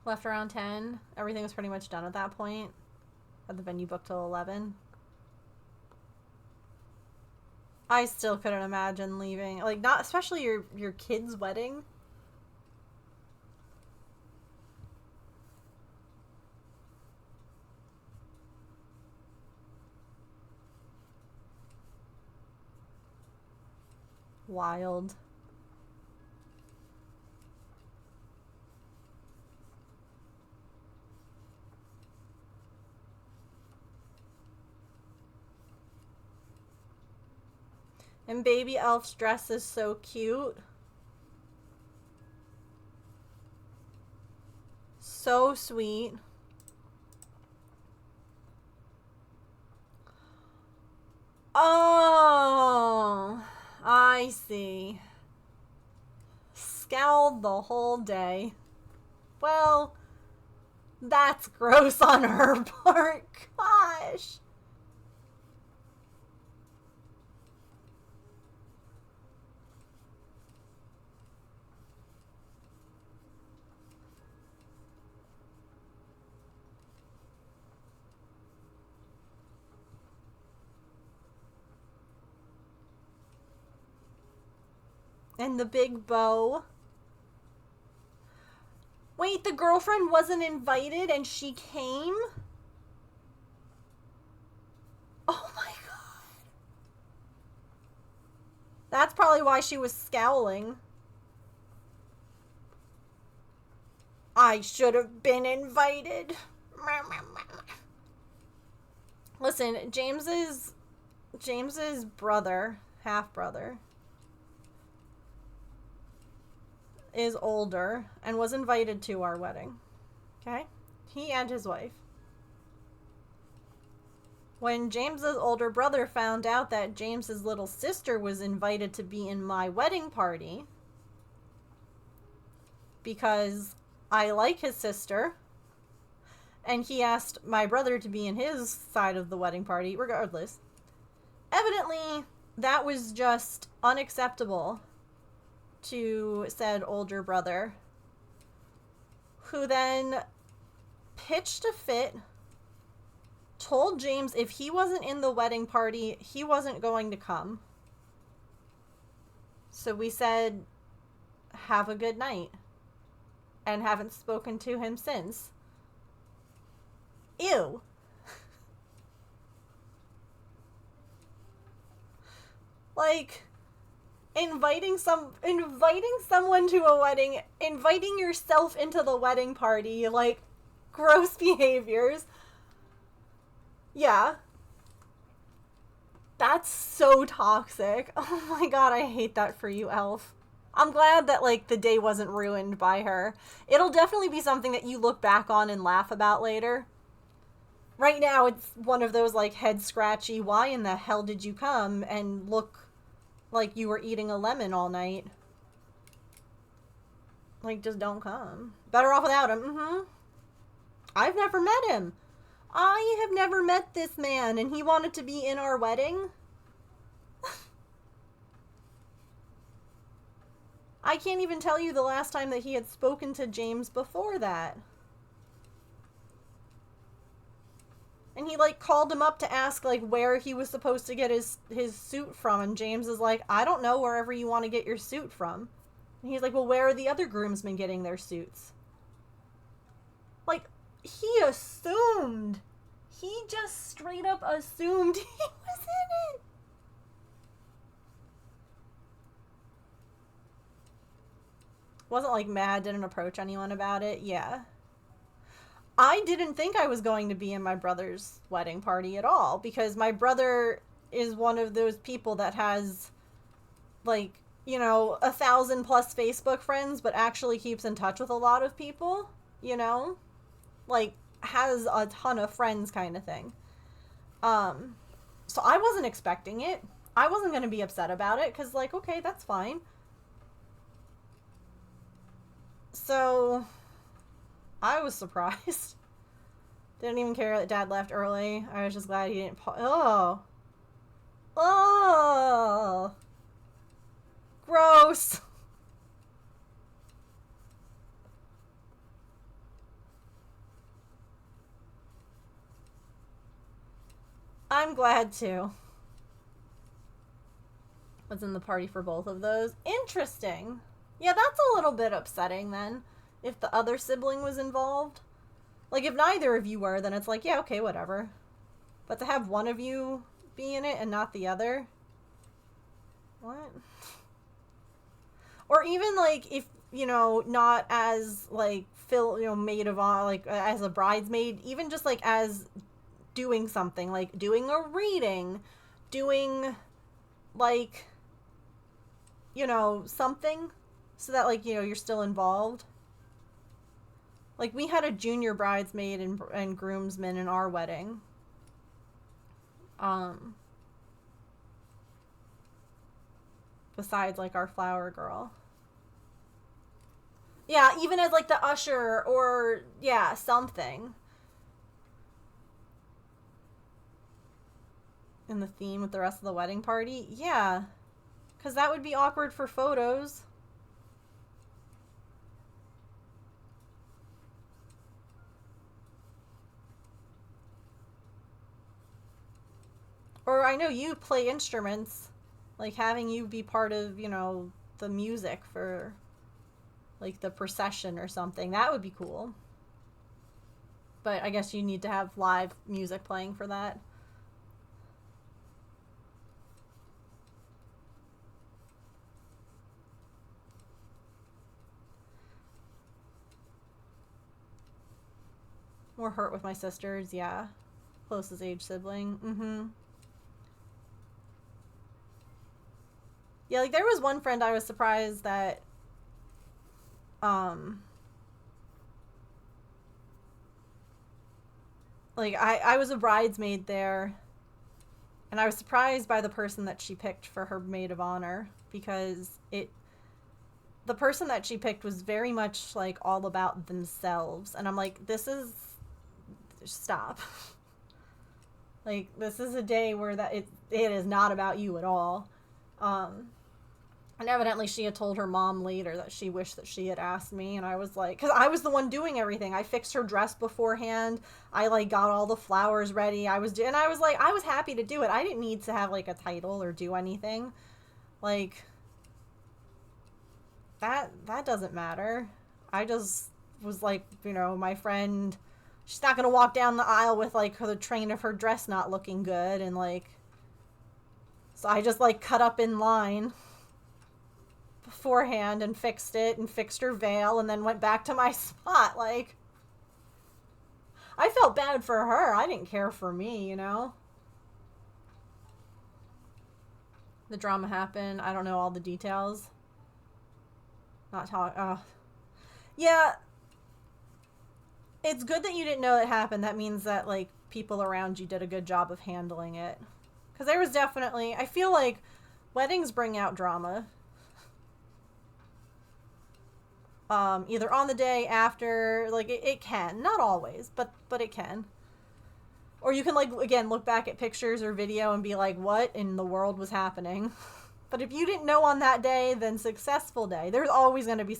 Left around 10. Everything was pretty much done at that point. Had the venue booked till 11. I still couldn't imagine leaving. Like, not especially your kid's wedding. Wild. And baby Elf's dress is so cute. So sweet. Oh, I see. Scowled the whole day. Well, that's gross on her part. Gosh. And the big bow. Wait, the girlfriend wasn't invited and she came? Oh my god. That's probably why she was scowling. I should have been invited. Listen, James's brother, half brother, is older and was invited to our wedding. Okay? He and his wife. When James's older brother found out that James's little sister was invited to be in my wedding party, because I like his sister, and he asked my brother to be in his side of the wedding party, regardless. Evidently, that was just unacceptable to said older brother, who then pitched a fit, told James if he wasn't in the wedding party, he wasn't going to come. So we said, have a good night. And haven't spoken to him since. Ew. Like, inviting someone to a wedding, inviting yourself into the wedding party, like, gross behaviors. Yeah. That's so toxic. Oh my god, I hate that for you, Elf. I'm glad that, like, the day wasn't ruined by her. It'll definitely be something that you look back on and laugh about later. Right now, it's one of those, like, head-scratchy, why in the hell did you come and look like you were eating a lemon all night? Like, just don't come. Better off without him. I've never met him. I have never met this man, and he wanted to be in our wedding? I can't even tell you the last time that he had spoken to James before that. And he, like, called him up to ask, like, where he was supposed to get his suit from. And James is like, I don't know, wherever you want to get your suit from. And he's like, well, where are the other groomsmen getting their suits? Like, he assumed. He just straight up assumed he was in it. Wasn't, like, mad, didn't approach anyone about it. Yeah. I didn't think I was going to be in my brother's wedding party at all, because my brother is one of those people that has, like, you know, 1,000+ Facebook friends, but actually keeps in touch with a lot of people, you know? Like, has a ton of friends kind of thing. So I wasn't expecting it. I wasn't going to be upset about it, because, like, okay, that's fine. So, I was surprised. Didn't even care that Dad left early. I was just glad he didn't... Oh. Gross. I'm glad too. Was in the party for both of those. Interesting. Yeah, that's a little bit upsetting then, if the other sibling was involved. Like, if neither of you were, then it's like, yeah, okay, whatever. But to have one of you be in it and not the other? What? Or even, like, if, you know, not as, like, maid of honor, like, as a bridesmaid, even just, like, as doing something, like, doing a reading, doing, like, you know, something, so that, like, you know, you're still involved. Like, we had a junior bridesmaid and groomsman in our wedding. Besides, like, our flower girl. Yeah, even as, like, the usher or, yeah, something. In the theme with the rest of the wedding party? Yeah. Because that would be awkward for photos. Or I know you play instruments. Like, having you be part of, you know, the music for, like, the procession or something. That would be cool. But I guess you need to have live music playing for that. More hurt with my sisters, yeah. Closest age sibling. Yeah, like, there was one friend I was surprised that Like, I was a bridesmaid there, and I was surprised by the person that she picked for her maid of honor, because the person that she picked was very much, like, all about themselves. And I'm like, stop. Like, this is a day where it is not about you at all. And evidently she had told her mom later that she wished that she had asked me. And I was like, because I was the one doing everything. I fixed her dress beforehand. I, like, got all the flowers ready. I was like, I was happy to do it. I didn't need to have, like, a title or do anything. Like, that doesn't matter. I just was like, you know, my friend, she's not gonna walk down the aisle with, like, the train of her dress not looking good, and, like, so I just, like, cut up in line beforehand and fixed it and fixed her veil and then went back to my spot. Like, I felt bad for her. I didn't care for me, you know? The drama happened. I don't know all the details. Not talk. Yeah. It's good that you didn't know it happened. That means that, like, people around you did a good job of handling it. Because there was definitely... I feel like weddings bring out drama. Either on the day, after... Like, it can. Not always, but it can. Or you can, like, again, look back at pictures or video and be like, what in the world was happening? But if you didn't know on that day, then successful day. There's always going to be...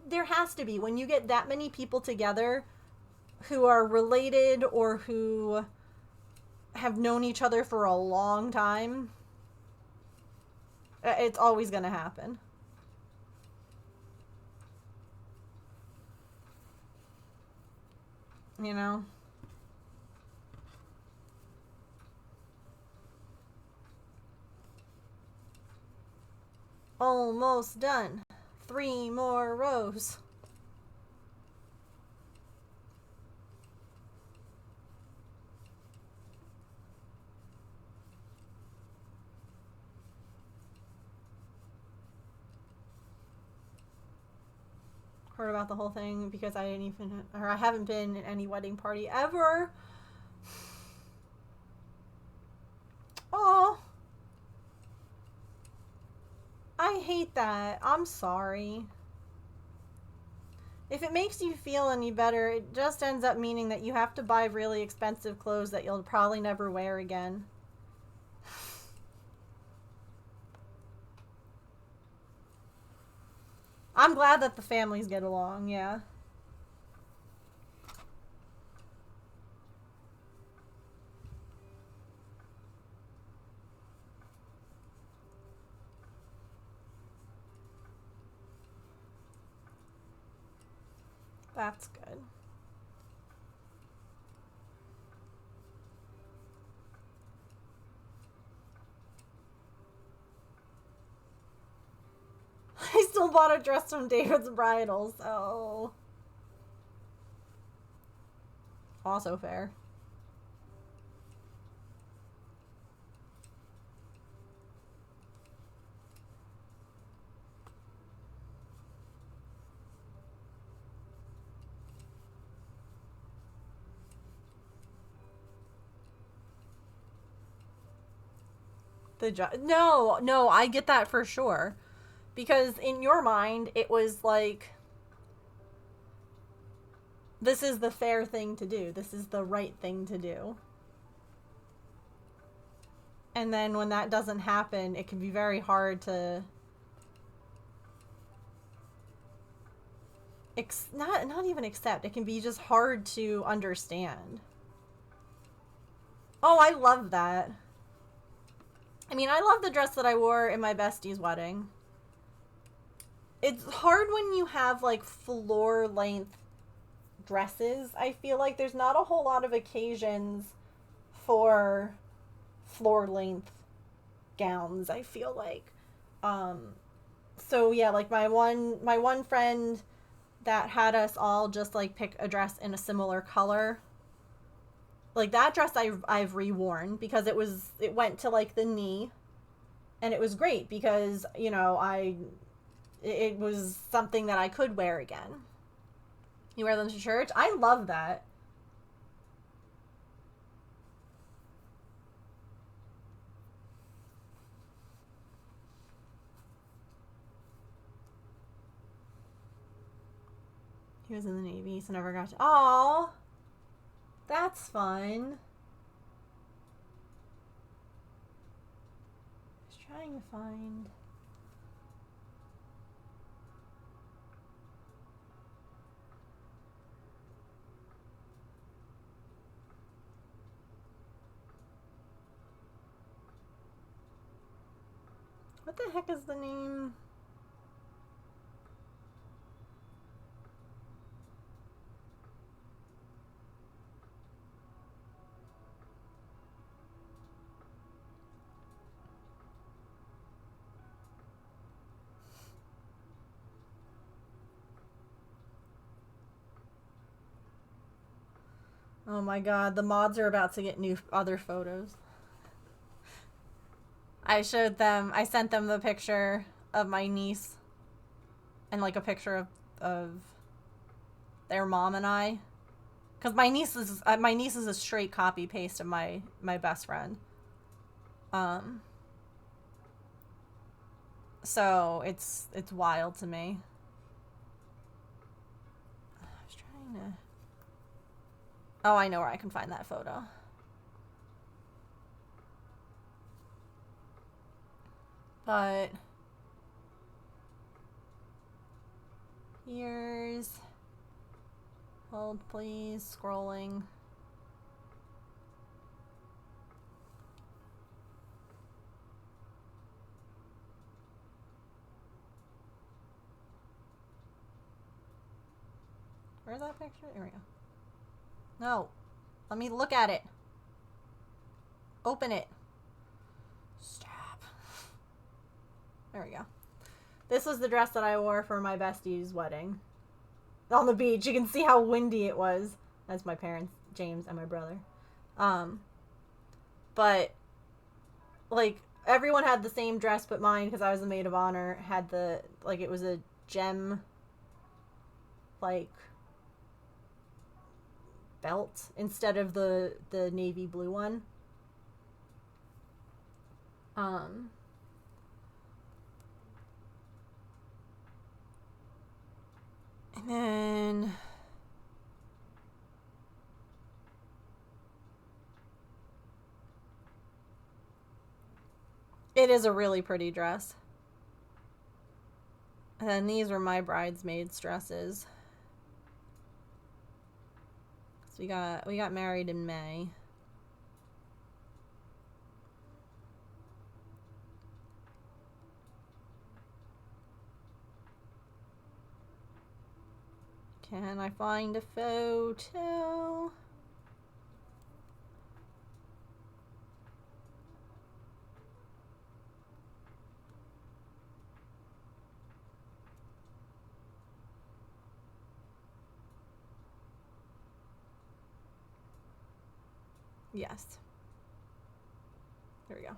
There has to be. When you get that many people together who are related or who have known each other for a long time, it's always going to happen. You know? Almost done. 3 more rows. Heard about the whole thing because I haven't been in any wedding party ever. Oh, I hate that. I'm sorry. If it makes you feel any better, it just ends up meaning that you have to buy really expensive clothes that you'll probably never wear again. I'm glad that the families get along, yeah. That's good. I still bought a dress from David's Bridal, so... Also fair. No, I get that for sure. Because in your mind, it was like, this is the fair thing to do. This is the right thing to do. And then when that doesn't happen, it can be very hard to... Not even accept. It can be just hard to understand. Oh, I love that. I mean, I love the dress that I wore in my bestie's wedding. It's hard when you have, like, floor-length dresses. I feel like there's not a whole lot of occasions for floor-length gowns, I feel like. So, yeah, like, my one friend that had us all just, like, pick a dress in a similar color. Like, that dress I've reworn because it went to, like, the knee. And it was great because, you know, I it was something that I could wear again. You wear them to church? I love that. He was in the Navy, so never got to... Aww! That's fun. Just trying to find... What the heck is the name? Oh my god, the mods are about to get new other photos. I sent them the picture of my niece and like a picture of their mom and I. Cause my niece is a straight copy paste of my best friend. So it's wild to me. I was trying to... Oh, I know where I can find that photo. But here's... Hold, please. Scrolling. Where's that picture? There we go. No. Let me look at it. Open it. Stop. There we go. This was the dress that I wore for my bestie's wedding. On the beach. You can see how windy it was. That's my parents, James and my brother. But, like, everyone had the same dress but mine, because I was the maid of honor, had the, like, it was a gem, like, belt instead of the navy blue one. And then it is a really pretty dress. And then these were my bridesmaids' dresses. So we got married in May. Can I find a photo? Yes. There we go.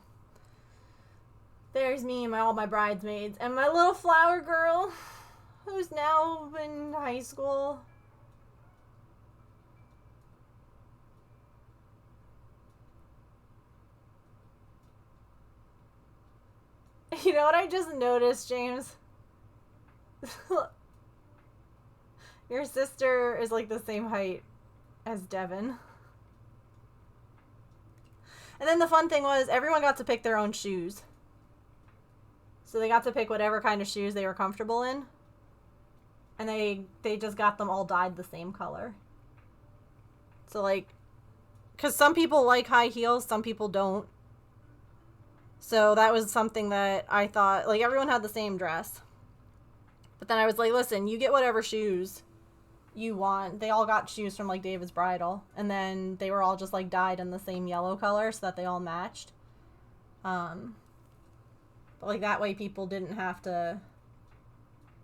There's me and all my bridesmaids and my little flower girl who's now in high school. You know what I just noticed, James? Your sister is like the same height as Devin. And then the fun thing was everyone got to pick their own shoes. So they got to pick whatever kind of shoes they were comfortable in. And they just got them all dyed the same color. So like, because some people like high heels, some people don't. So that was something that I thought, like everyone had the same dress. But then I was like, listen, you get whatever shoes you want. They all got shoes from like David's Bridal, and then they were all just like dyed in the same yellow color so that they all matched. But like that way people didn't have to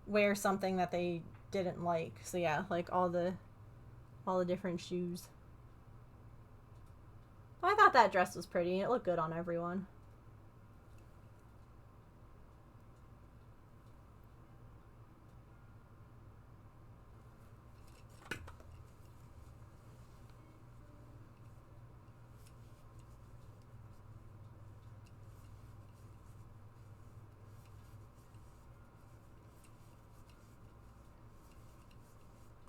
wear something that they didn't like. So yeah, like all the different shoes. I thought that dress was pretty. It looked good on everyone.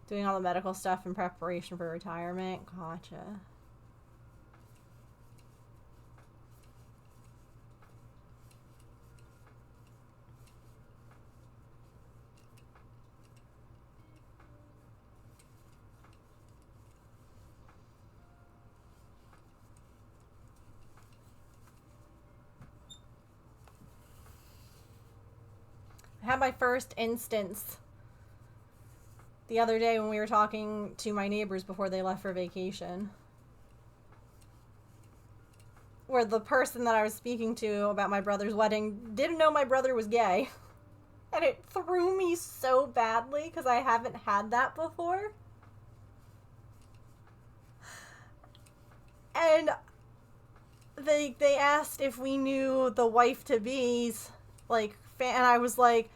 Doing all the medical stuff in preparation for retirement. Gotcha. I had my first instance the other day when we were talking to my neighbors before they left for vacation, where the person that I was speaking to about my brother's wedding didn't know my brother was gay. And it threw me so badly because I haven't had that before. And they asked if we knew the wife-to-be's, like, and I was like,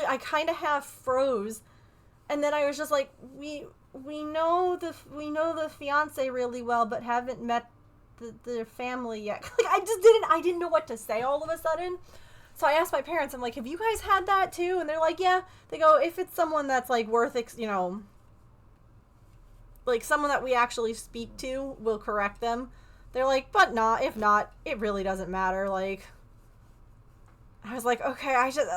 I kind of half froze, and then I was just like, we know the fiance really well, but haven't met the family yet. Like, I didn't know what to say all of a sudden. So I asked my parents, I'm like, have you guys had that too? And they're like, yeah. They go, if it's someone that's like worth, like someone that we actually speak to, we'll correct them. They're like, but if not, it really doesn't matter. Like, I was like, okay,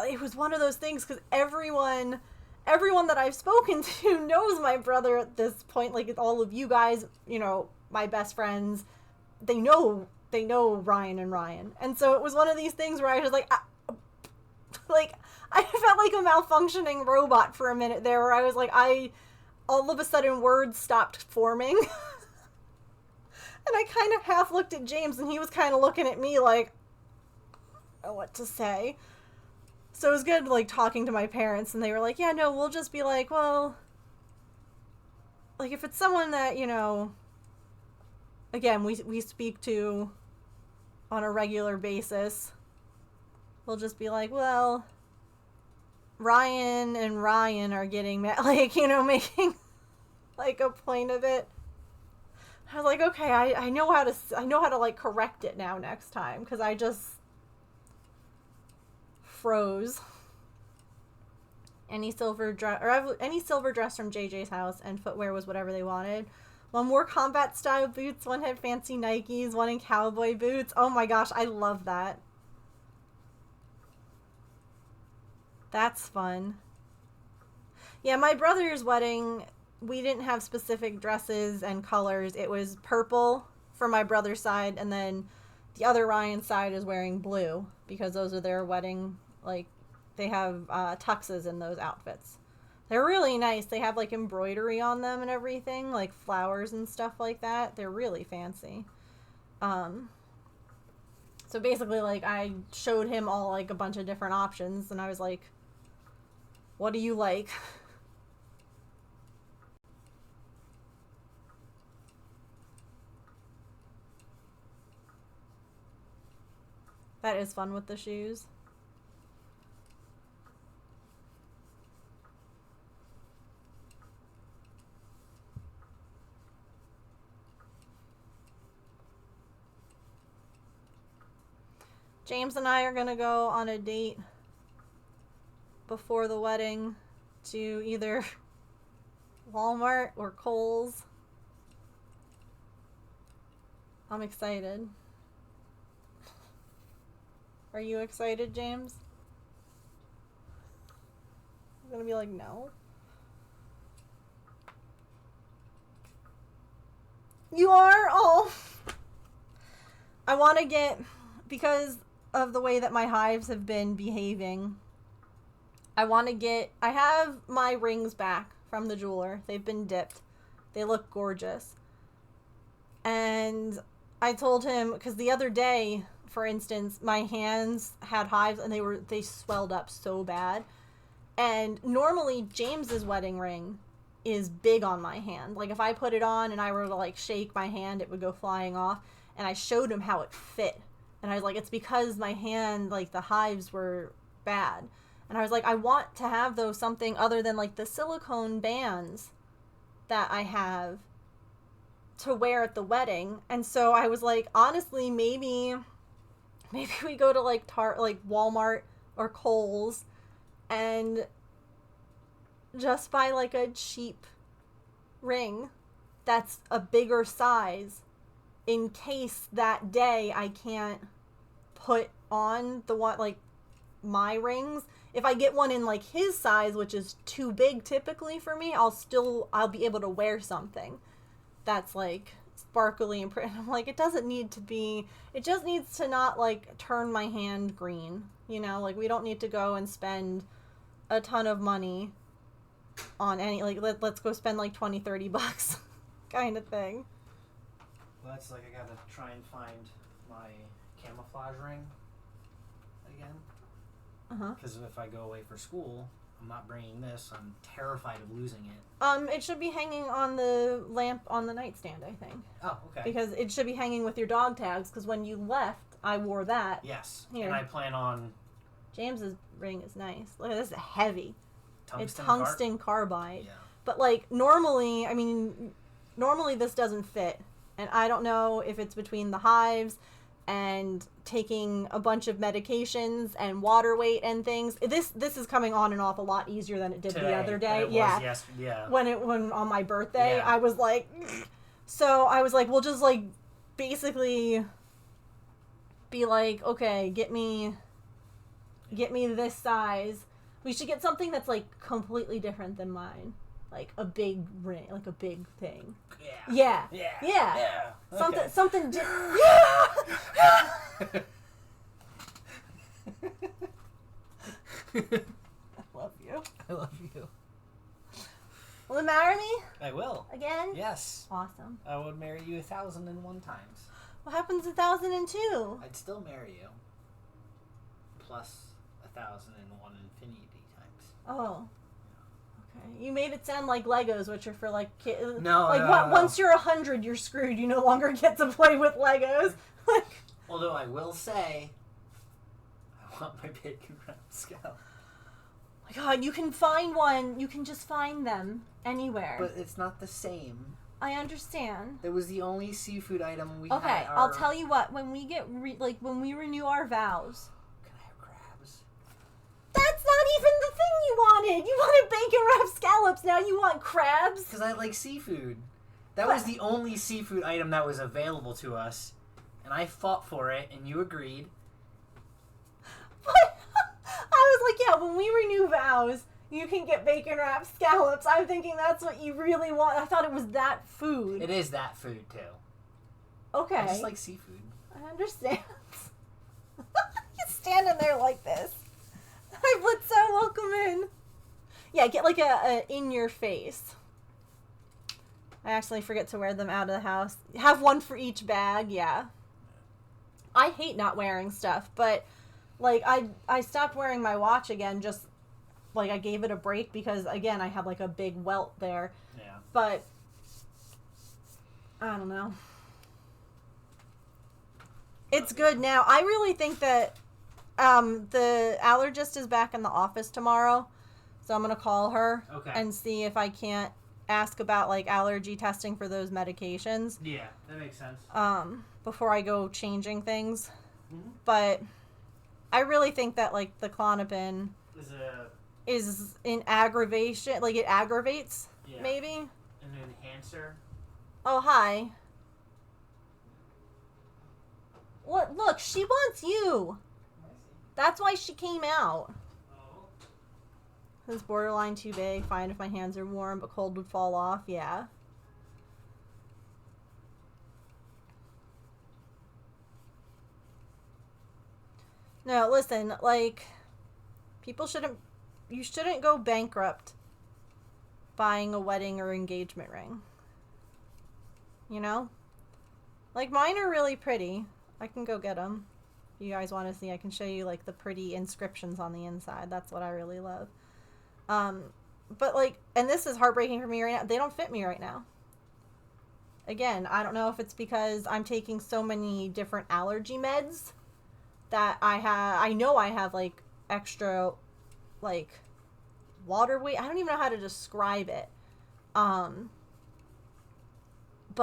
it was one of those things, because everyone that I've spoken to knows my brother at this point. Like, all of you guys, my best friends, they know Ryan and Ryan. And so it was one of these things where I was like, I felt like a malfunctioning robot for a minute there, where I was like, all of a sudden words stopped forming. And I kind of half looked at James, and he was kind of looking at me like, I don't know what to say. So it was good, like, talking to my parents, and they were like, yeah, no, we'll just be like, well, like, if it's someone that, again, we speak to on a regular basis, we'll just be like, well, Ryan and Ryan are getting mad, like, making, like, a point of it. I was like, okay, I know how to like correct it now next time, because I just froze. Any silver dress from JJ's house, and footwear was whatever they wanted. One wore combat style boots, one had fancy Nikes, one in cowboy boots. Oh my gosh, I love that. That's fun. Yeah, my brother's wedding, we didn't have specific dresses and colors. It was purple for my brother's side, and then the other Ryan side is wearing blue, because those are their wedding, like, they have tuxes in those outfits. They're really nice. They have, like, embroidery on them and everything, like flowers and stuff like that. They're really fancy. So basically, like, I showed him all, like, a bunch of different options, and I was like, what do you like? That is fun with the shoes. James and I are going to go on a date before the wedding to either Walmart or Kohl's. I'm excited. Are you excited, James? I'm gonna be like, no. You are? Oh. I want to get, because of the way that my hives have been behaving, I have my rings back from the jeweler. They've been dipped. They look gorgeous. And I told him, because the other day, for instance, my hands had hives and they swelled up so bad. And normally James's wedding ring is big on my hand. Like, if I put it on and I were to, like, shake my hand, it would go flying off. And I showed him how it fit. And I was like, it's because my hand, like, the hives were bad. And I was like, I want to have, though, something other than, like, the silicone bands that I have to wear at the wedding. And so I was like, honestly, maybe we go to, like, Walmart or Kohl's and just buy like a cheap ring that's a bigger size in case that day I can't put on the one, like, my rings. If I get one in like his size, which is too big typically for me, I'll be able to wear something that's like sparkly and pretty. I'm like, it doesn't need to be, it just needs to not like turn my hand green, you know, like we don't need to go and spend a ton of money on any, like, let's go spend like 20-30 bucks kind of thing. Well, that's like, I gotta try and find my camouflage ring again. Because if I go away for school, I'm not bringing this. I'm terrified of losing it. It should be hanging on the lamp on the nightstand, I think. Oh, okay. Because it should be hanging with your dog tags, because when you left, I wore that. Yes. Here. And I plan on... James's ring is nice. Look at this, is heavy. Tungsten It's tungsten carbide. Yeah. But, like, normally this doesn't fit. And I don't know if it's between the hives and taking a bunch of medications and water weight and things. This is coming on and off a lot easier than it did Today, the other day. it Yeah. Was, yes, yeah. When on my birthday, Yeah. I was like, so I was like, we'll just like basically be like, okay, get me this size. We should get something that's like completely different than mine. Like a big ring, like a big thing. Yeah. Okay. Something different. I love you. I love you. Will you marry me I will. again? Yes. Awesome. I would marry you 1,001 times. What happens 1,002? I'd still marry you. Plus 1,001 infinity times. Oh. Okay. You made it sound like Legos, which are for like kids. No, like no. Once you're 100, you're screwed. You no longer get to play with Legos. Like. Although I will say, I want my bacon wrapped scallop. My God, you can find one. You can just find them anywhere. But it's not the same. I understand. That was the only seafood item we had. Okay, I'll tell you what. When we get when we renew our vows. Can I have crabs? That's not even the thing you wanted. You wanted bacon wrapped scallops. Now you want crabs. Because I like seafood. That was the only seafood item that was available to us, and I fought for it, and you agreed. But I was like, yeah, when we renew vows, you can get bacon wrapped scallops. I'm thinking that's what you really want. I thought it was that food. It is that food too. Okay. I just like seafood. I understand. You're standing there like this. Hi, Blitzo, welcome in. Yeah, get like a in your face. I actually forget to wear them out of the house. Have one for each bag, yeah. I hate not wearing stuff, but like I stopped wearing my watch again, just like I gave it a break because again I had like a big welt there. Yeah. But I don't know. It's good now. I really think that the allergist is back in the office tomorrow, so I'm gonna call her and see if I can't ask about like allergy testing for those medications. Yeah, that makes sense. Before I go changing things. Mm-hmm. But I really think that like the Klonopin is in aggravation, like it aggravates, maybe. An enhancer. Oh, hi. What? Look, she wants you. That's why she came out. Oh. This is borderline too big. Fine if my hands are warm, but cold would fall off. Yeah. No, listen, like, you shouldn't go bankrupt buying a wedding or engagement ring. You know? Like, mine are really pretty. I can go get them. If you guys want to see, I can show you, like, the pretty inscriptions on the inside. That's what I really love. But, like, and this is heartbreaking for me right now. They don't fit me right now. Again, I don't know if it's because I'm taking so many different allergy meds that I know I have, like, extra, like, water weight. I don't even know how to describe it. But,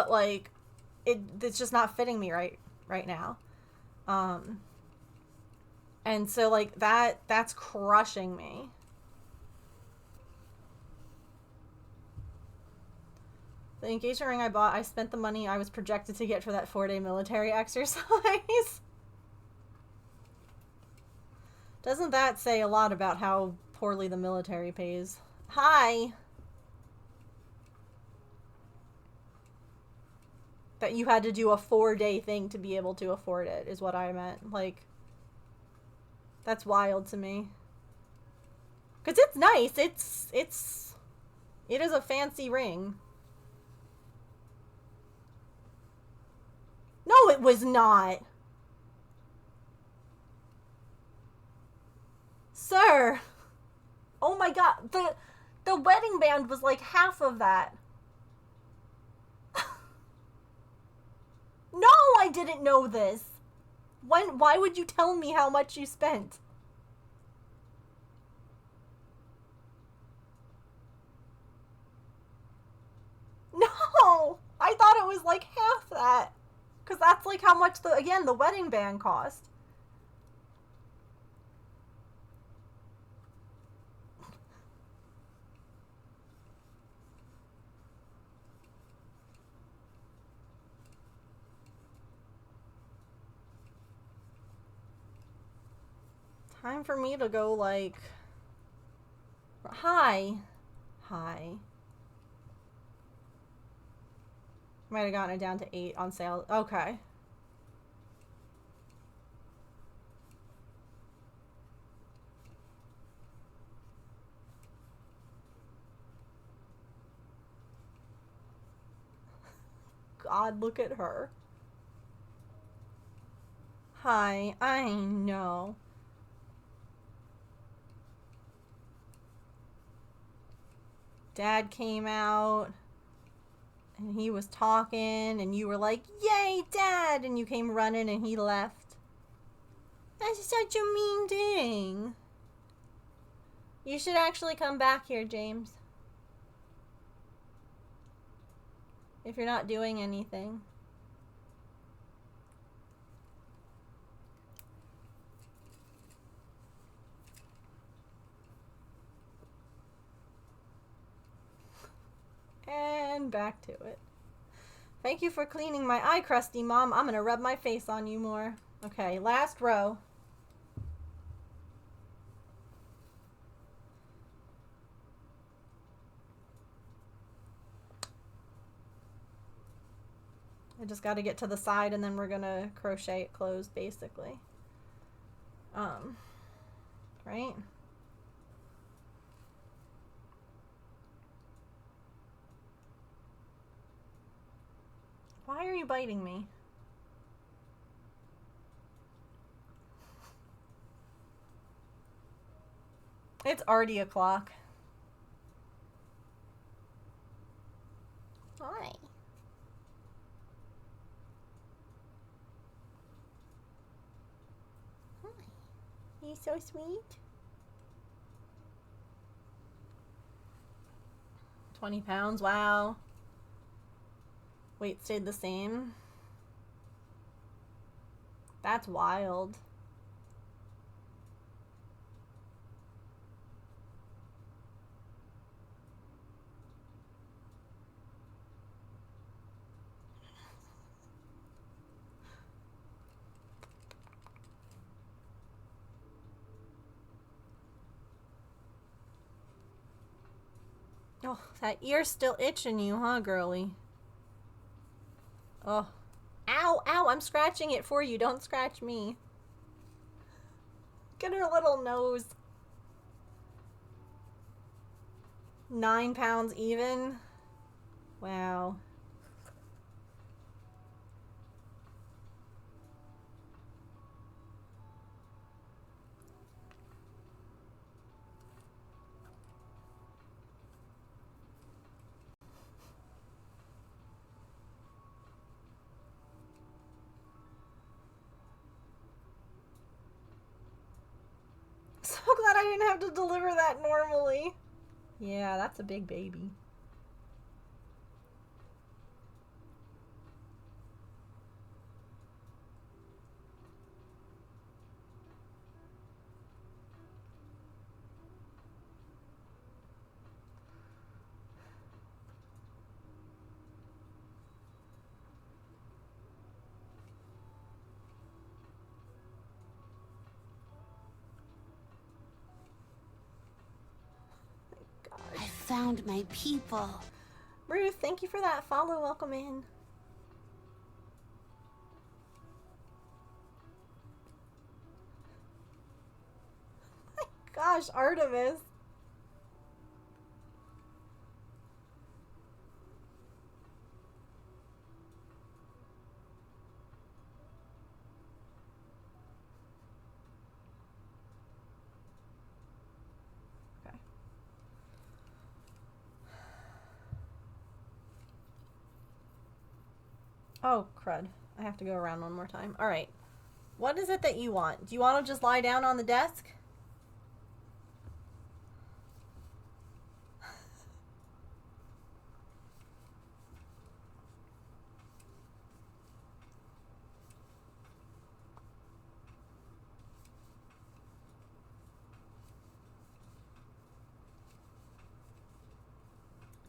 like, it's just not fitting me right now. And so, like, that's crushing me. The engagement ring I bought, I spent the money I was projected to get for that 4-day military exercise. Doesn't that say a lot about how poorly the military pays? Hi! That you had to do a 4-day thing to be able to afford it, is what I meant. Like, that's wild to me. Because it's nice. It is a fancy ring. No, it was not. Sir. Oh my god. The wedding band was like half of that. No, I didn't know this. Why would you tell me how much you spent? No, I thought it was like half that. Because that's like how much, the wedding band cost. Time for me to go, like... Hi. Hi. Might have gotten it down to 8 on sale. Okay. God, look at her. Hi, I know. Dad came out, and he was talking, and you were like, "Yay, Dad!" And you came running, and he left. That's such a mean thing. You should actually come back here, James. If you're not doing anything. And back to it. Thank you for cleaning my eye crusty, Mom. I'm gonna rub my face on you more. Okay, last row. I just gotta get to the side and then we're gonna crochet it closed, basically. Right? Why are you biting me? It's already o'clock. Hi. Hi. You so sweet. 20 pounds, wow. Weight stayed the same. That's wild. Oh, that ear's still itching you, huh, girly? Oh. Ow, ow, I'm scratching it for you. Don't scratch me. Get her little nose. 9 pounds even? Wow. So glad I didn't have to deliver that normally. Yeah, that's a big baby. found my people. Ruth, thank you for that follow. Welcome in. My gosh, Artemis. Oh, crud. I have to go around one more time. Alright. What is it that you want? Do you want to just lie down on the desk?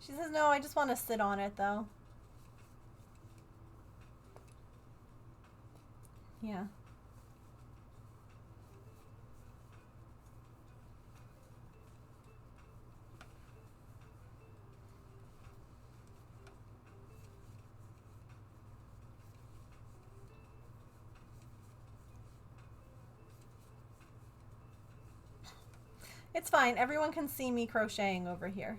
She says, no, I just want to sit on it, though. Yeah. It's fine. Everyone can see me crocheting over here.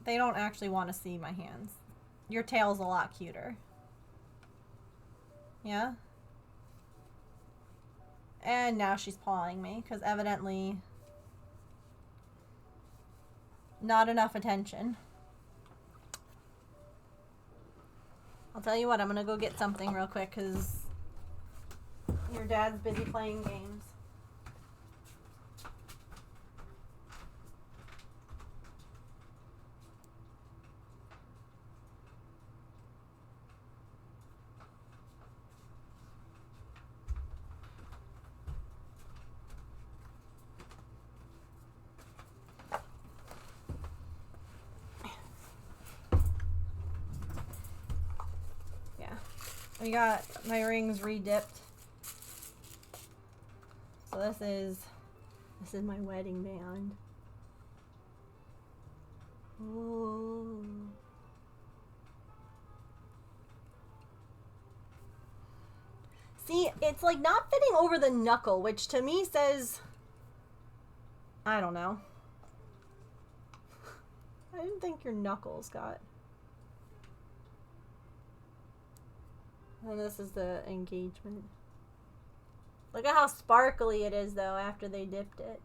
They don't actually want to see my hands. Your tail's a lot cuter. Yeah? And now she's pawing me, because evidently not enough attention. I'll tell you what, I'm going to go get something real quick, because your dad's busy playing games. We got my rings re-dipped. So this is my wedding band. Ooh. See, it's like not fitting over the knuckle, which to me says, I don't know. I didn't think your knuckles got. And this is the engagement. Look at how sparkly it is, though, after they dipped it.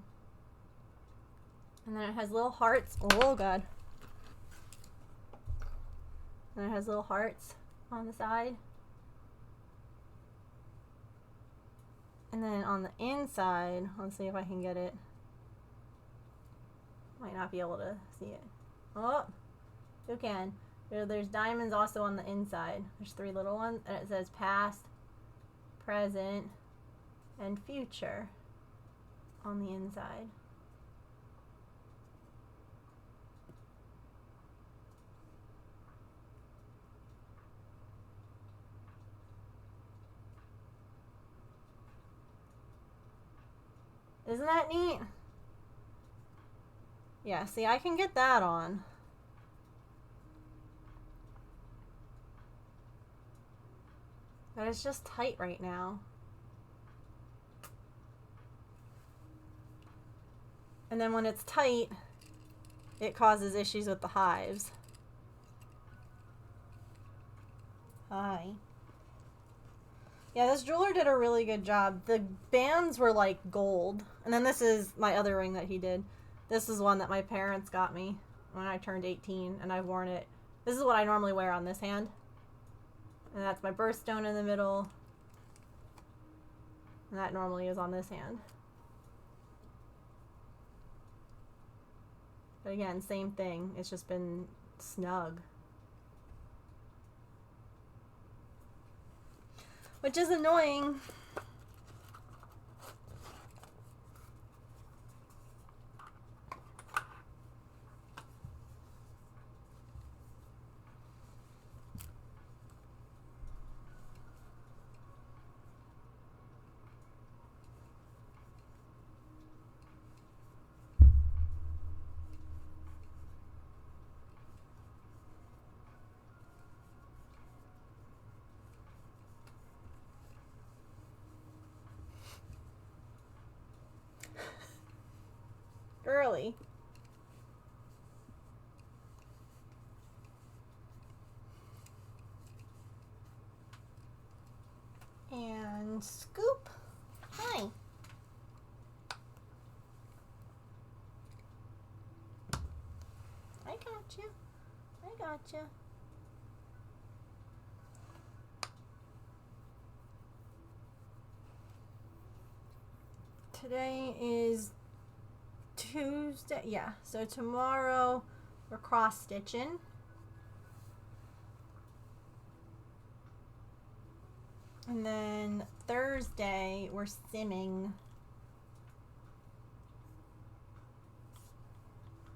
And then it has little hearts. Oh, God. And it has little hearts on the side. And then on the inside, let's see if I can get it. Might not be able to see it. Oh, who can? There's diamonds also on the inside. There's 3 little ones, and it says past, present, and future on the inside. Isn't that neat? Yeah, see, I can get that on. But it's just tight right now. And then when it's tight, it causes issues with the hives. Hi. Yeah, this jeweler did a really good job. The bands were like gold. And then this is my other ring that he did. This is one that my parents got me when I turned 18, and I've worn it. This is what I normally wear on this hand. And that's my birthstone in the middle. And that normally is on this hand. But again, same thing. It's just been snug. Which is annoying. Exactly. And scoop. Hi. I got you. I got you. Today is Tuesday. Yeah, so tomorrow we're cross stitching. And then Thursday we're simming.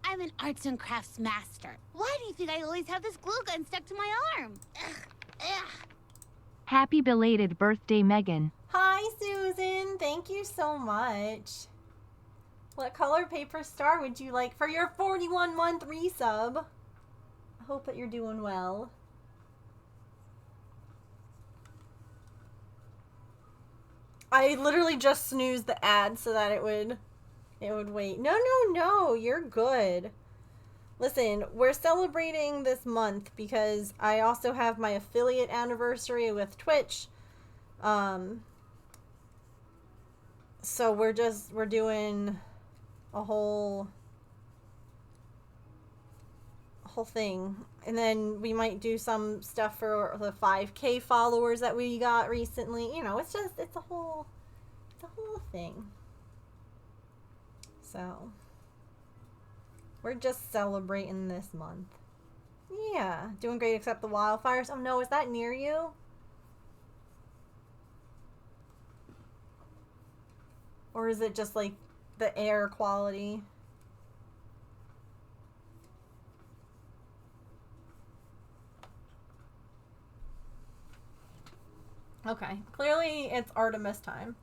I'm an arts and crafts master. Why do you think I always have this glue gun stuck to my arm? Ugh, ugh. Happy belated birthday, Megan. Hi, Susan. Thank you so much. What color paper star would you like for your 41-month resub? I hope that you're doing well. I literally just snoozed the ad so that it would wait. No, you're good. Listen, we're celebrating this month because I also have my affiliate anniversary with Twitch. So we're doing a whole thing. And then we might do some stuff for the 5K followers that we got recently. You know, it's a whole thing. So we're just celebrating this month. Yeah, doing great except the wildfires. Oh no, is that near you? Or is it just like the air quality? Okay, clearly it's Artemis time.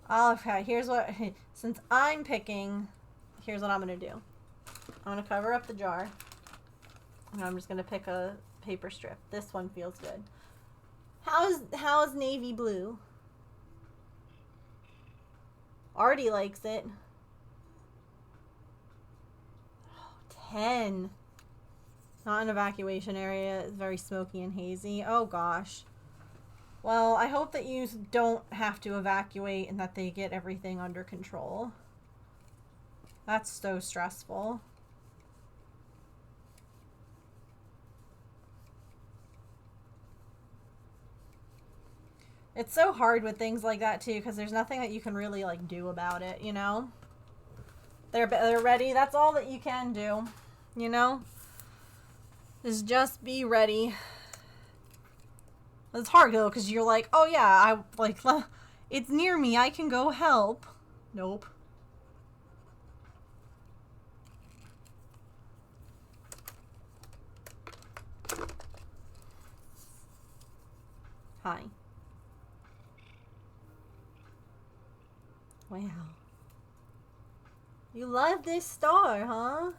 Okay, here's what, since I'm picking, here's what I'm going to do. I'm going to cover up the jar. And I'm just going to pick a paper strip. This one feels good. How's navy blue? Artie likes it. 10. Not an evacuation area. It's very smoky and hazy. Oh gosh. Well, I hope that you don't have to evacuate and that they get everything under control. That's so stressful. It's so hard with things like that too, because there's nothing that you can really like do about it, you know? They're ready. That's all that you can do, you know? Is just be ready. It's hard though, because you're like, oh yeah, I like, it's near me. I can go help. Nope. Hi. Wow. You love this star, huh?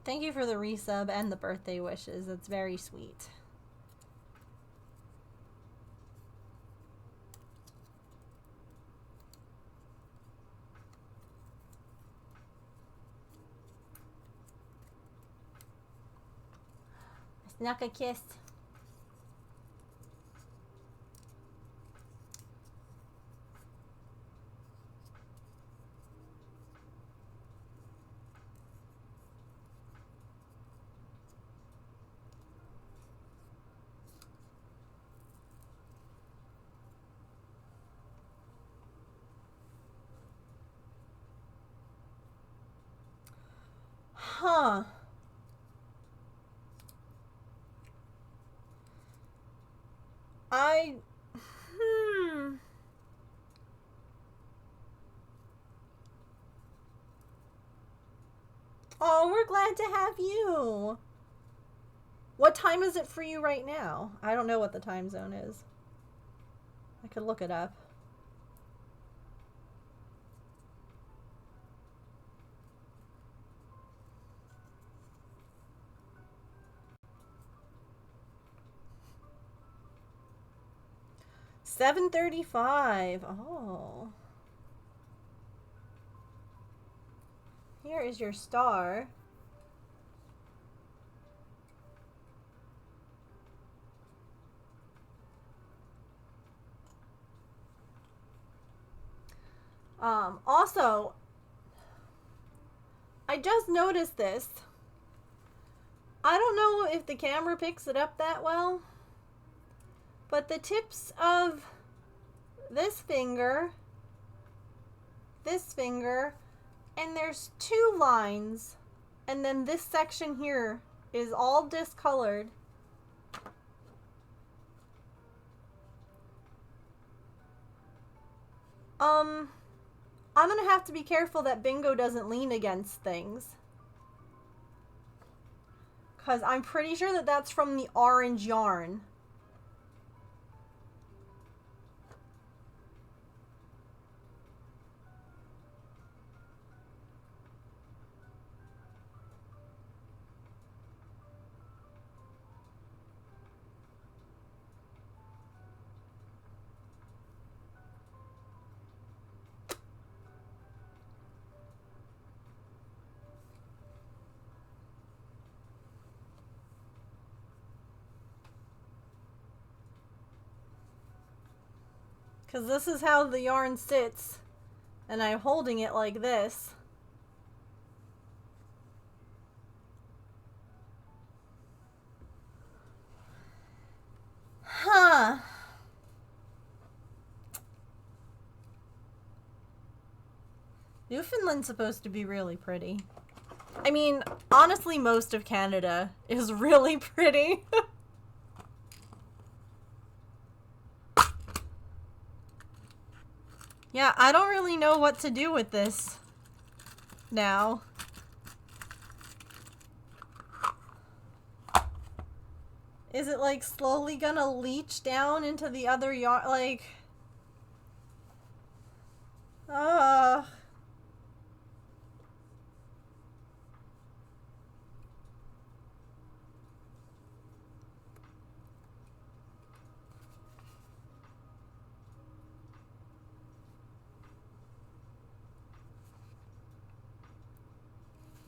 Thank you for the resub and the birthday wishes. That's very sweet. I snuck a kiss. Huh. Oh, we're glad to have you. What time is it for you right now? I don't know what the time zone is. I could look it up. $7:35. Oh. Here is your star. Also, I just noticed this. I don't know if the camera picks it up that well, but the tips of this finger, and there's 2 lines, and then this section here is all discolored. I'm gonna have to be careful that Bingo doesn't lean against things. Because I'm pretty sure that that's from the orange yarn. Because this is how the yarn sits, and I'm holding it like this. Huh. Newfoundland's supposed to be really pretty. I mean, honestly, most of Canada is really pretty. Yeah, I don't really know what to do with this now. Is it like slowly gonna leach down into the other yarn? Like,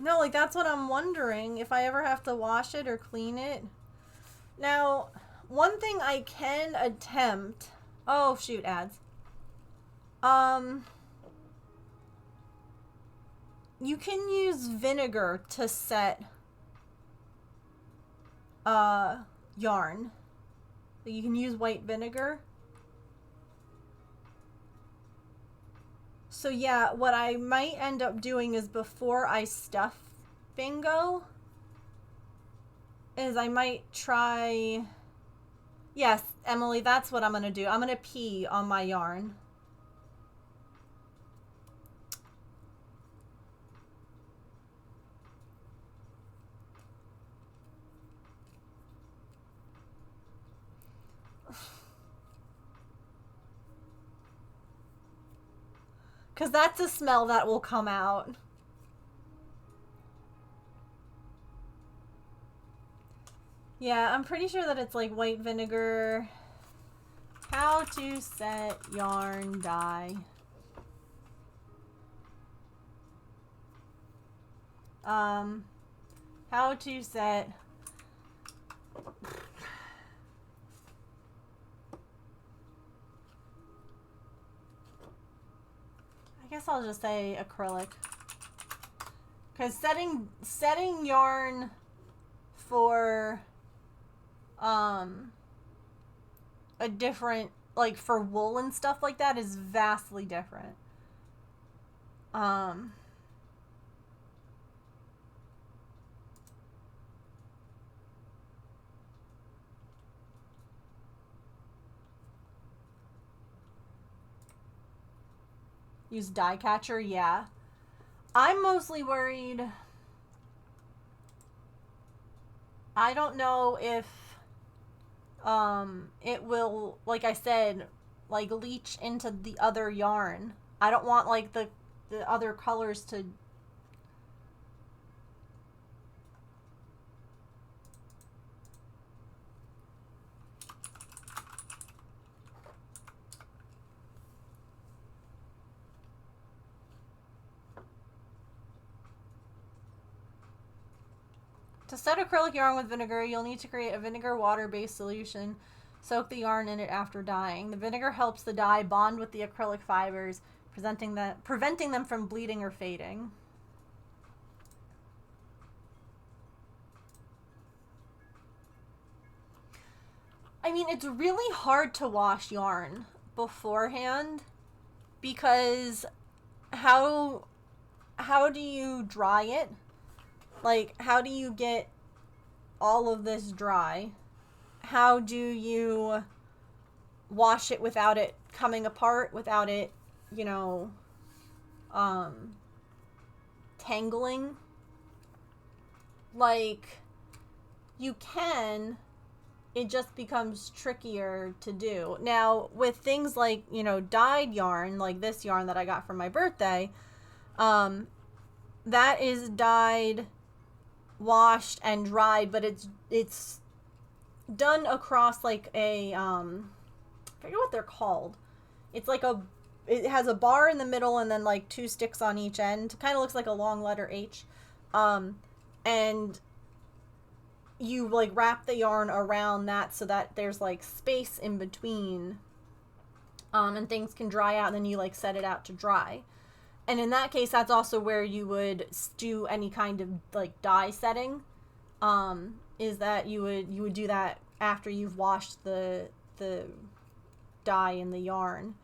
no, like that's what I'm wondering, if I ever have to wash it or clean it. Now, one thing I can attempt... Oh, shoot, ads. You can use vinegar to set yarn. You can use white vinegar. So yeah, what I might end up doing is before I stuff Bingo, is I might try... Yes, Emily, that's what I'm going to do. I'm going to pee on my yarn. Because that's a smell that will come out. Yeah, I'm pretty sure that it's like white vinegar. How to set yarn dye. How to set... I guess I'll just say acrylic. Because setting yarn for a different, like for wool and stuff like that, is vastly different. Use die catcher, yeah. I'm mostly worried I don't know if it will, like I said, like leach into the other yarn. I don't want like the other colors to. To set acrylic yarn with vinegar, you'll need to create a vinegar water-based solution. Soak the yarn in it after dyeing. The vinegar helps the dye bond with the acrylic fibers, preventing them from bleeding or fading. I mean, it's really hard to wash yarn beforehand because how do you dry it? Like, how do you get all of this dry? How do you wash it without it coming apart, without it, you know, tangling? Like, you can, it just becomes trickier to do. Now, with things like, you know, dyed yarn, like this yarn that I got for my birthday, that is dyed, washed, and dried, but it's done across like a I forget what they're called. It's like it has a bar in the middle and then like 2 sticks on each end. Kind of looks like a long letter H. And you like wrap the yarn around that so that there's like space in between, and things can dry out, and then you like set it out to dry. And in that case, that's also where you would do any kind of like dye setting. Is that you would do that after you've washed the dye in the yarn.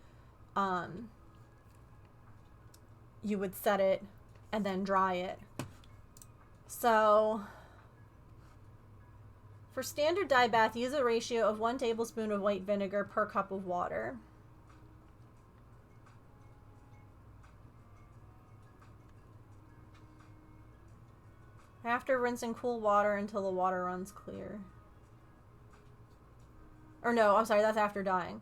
You would set it and then dry it. So for standard dye bath, use a ratio of 1 tablespoon of white vinegar per cup of water. After, rinse in cool water until the water runs clear. Or no, I'm sorry, that's after dyeing.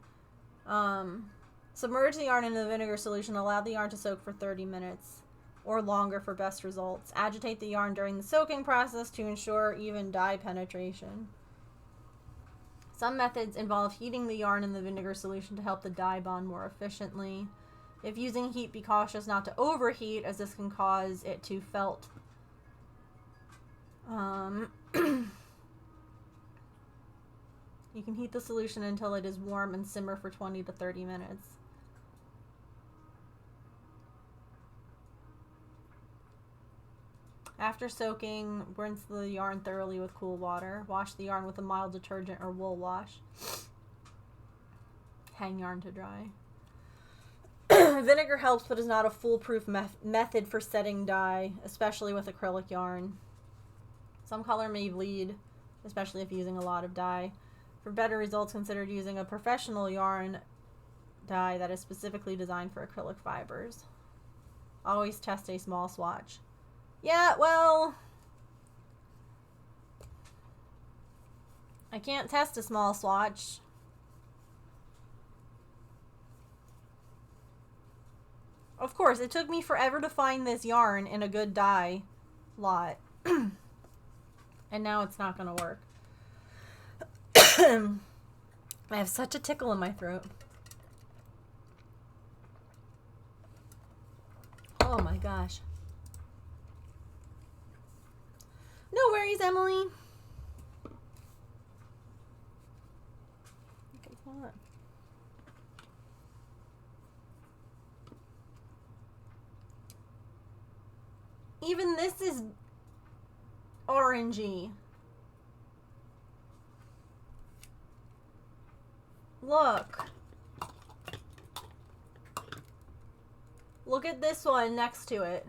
Submerge the yarn into the vinegar solution. Allow the yarn to soak for 30 minutes or longer for best results. Agitate the yarn during the soaking process to ensure even dye penetration. Some methods involve heating the yarn in the vinegar solution to help the dye bond more efficiently. If using heat, be cautious not to overheat, as this can cause it to felt. You can heat the solution until it is warm and simmer for 20 to 30 minutes. After soaking, rinse the yarn thoroughly with cool water. Wash the yarn with a mild detergent or wool wash. Hang yarn to dry. Vinegar helps, but is not a foolproof method for setting dye, especially with acrylic yarn. Some color may bleed, especially if using a lot of dye. For better results, consider using a professional yarn dye that is specifically designed for acrylic fibers. Always test a small swatch. Yeah, well, I can't test a small swatch. Of course, it took me forever to find this yarn in a good dye lot. And now it's not going to work. I have such a tickle in my throat. Oh my gosh. No worries, Emily. Okay, hold on. Even this is orangey. Look. Look at this one next to it.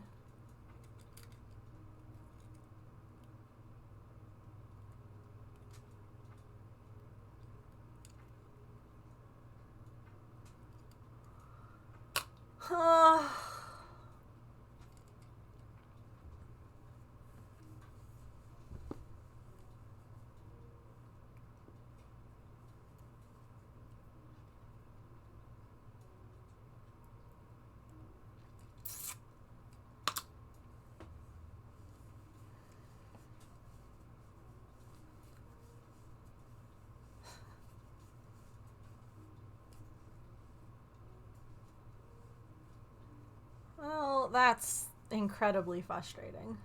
Well, that's incredibly frustrating.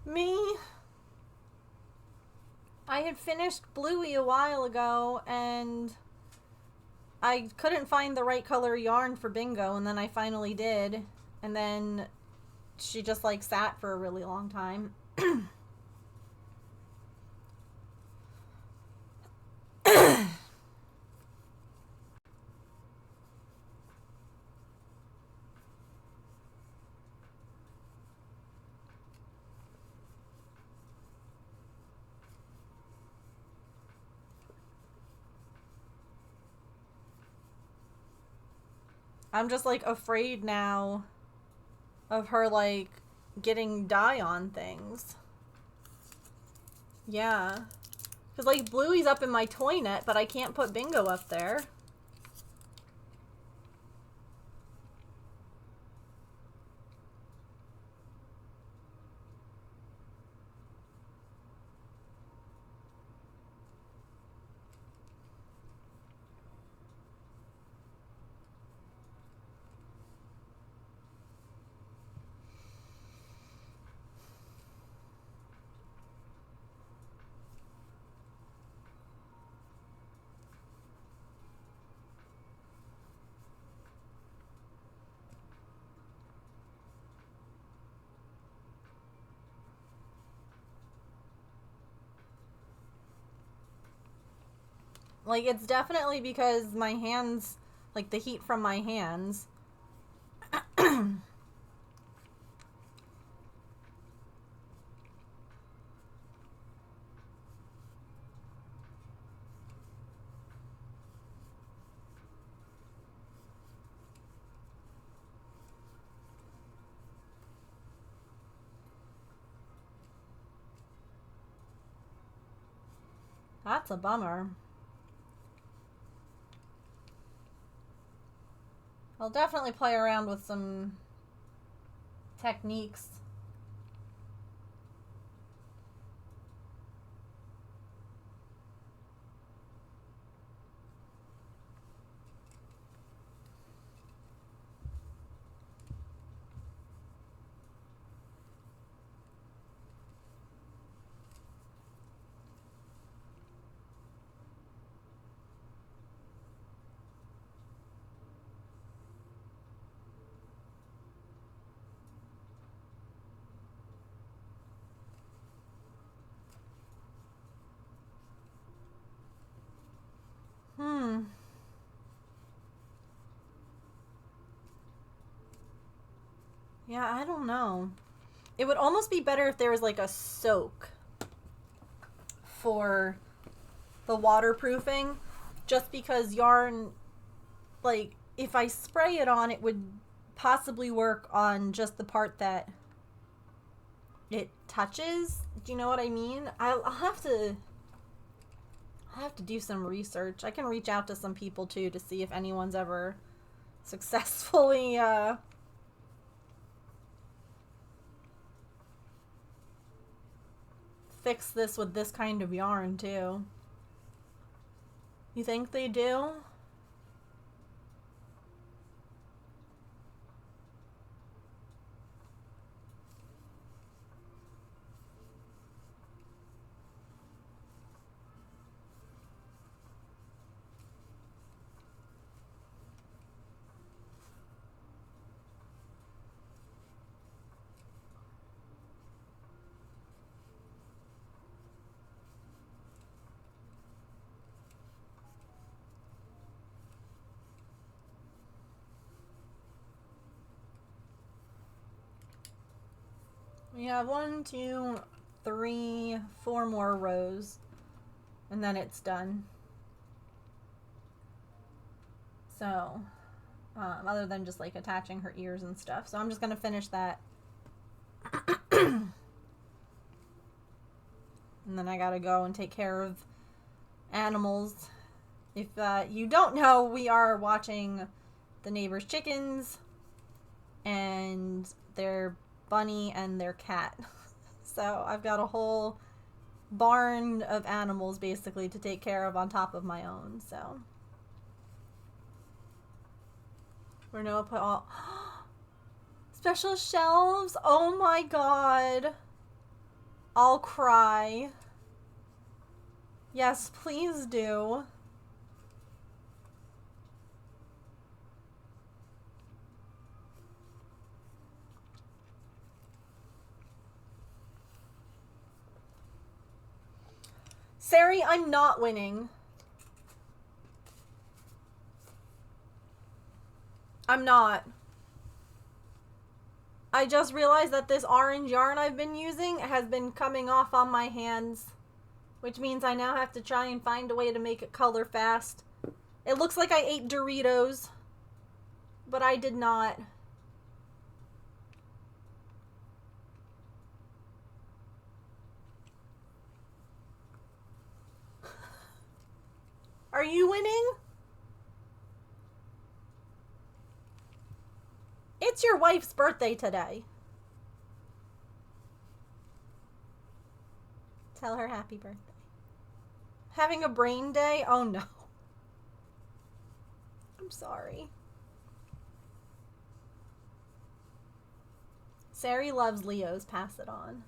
Me, I had finished Bluey a while ago, and I couldn't find the right color yarn for Bingo, and then I finally did, and then she just like sat for a really long time. I'm just like afraid now of her like getting dye on things. Yeah. Because like Bluey's up in my toy net, but I can't put Bingo up there. Like, it's definitely because my hands, like, the heat from my hands. That's a bummer. I'll definitely play around with some techniques. Yeah, I don't know. It would almost be better if there was like a soak for the waterproofing, just because yarn, like, if I spray it on, it would possibly work on just the part that it touches. Do you know what I mean? I'll have to do some research. I can reach out to some people too to see if anyone's ever successfully fix this with this kind of yarn too. You think they do? We have 1, 2, 3, 4 more rows. And then it's done. So, other than just like attaching her ears and stuff. So I'm just going to finish that. And then I got to go and take care of animals. If you don't know, we are watching the neighbor's chickens and their bunny and their cat. So I've got a whole barn of animals basically to take care of on top of my own. So we're gonna put all special shelves. Oh my god, I'll cry. Yes, please do. Sari, I'm not winning. I'm not. I just realized that this orange yarn I've been using has been coming off on my hands, which means I now have to try and find a way to make it color fast. It looks like I ate Doritos, but I did not. Are you winning? It's your wife's birthday today. Tell her happy birthday. Having a brain day? Oh no. I'm sorry. Sari loves Leos. Pass it on.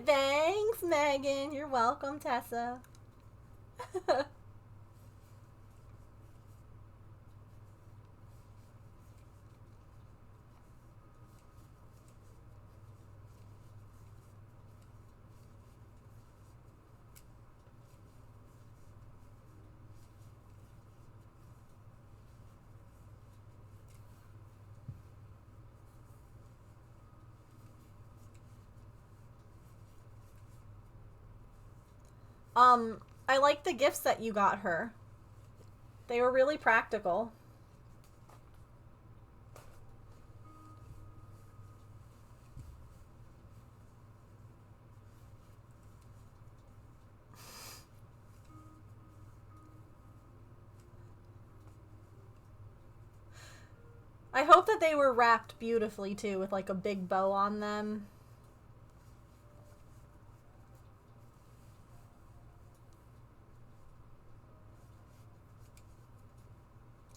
Thanks, Megan. You're welcome, Tessa. I like the gifts that you got her. They were really practical. I hope that they were wrapped beautifully too, with like a big bow on them.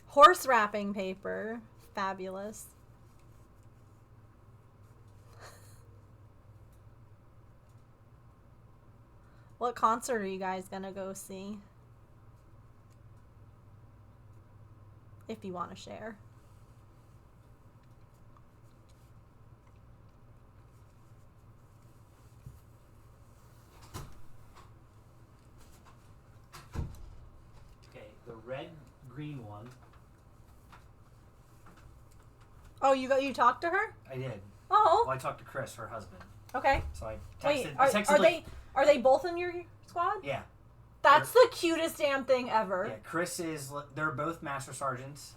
Horse wrapping paper. Fabulous. What concert are you guys gonna go see? If you want to share. Okay, the red green one. Oh, you talked to her? I did. Oh. Well, I talked to Chris, her husband. Okay. So I texted. Wait, I texted are they both in your squad? Yeah. That's the cutest damn thing ever. Yeah, Chris is. They're both master sergeants.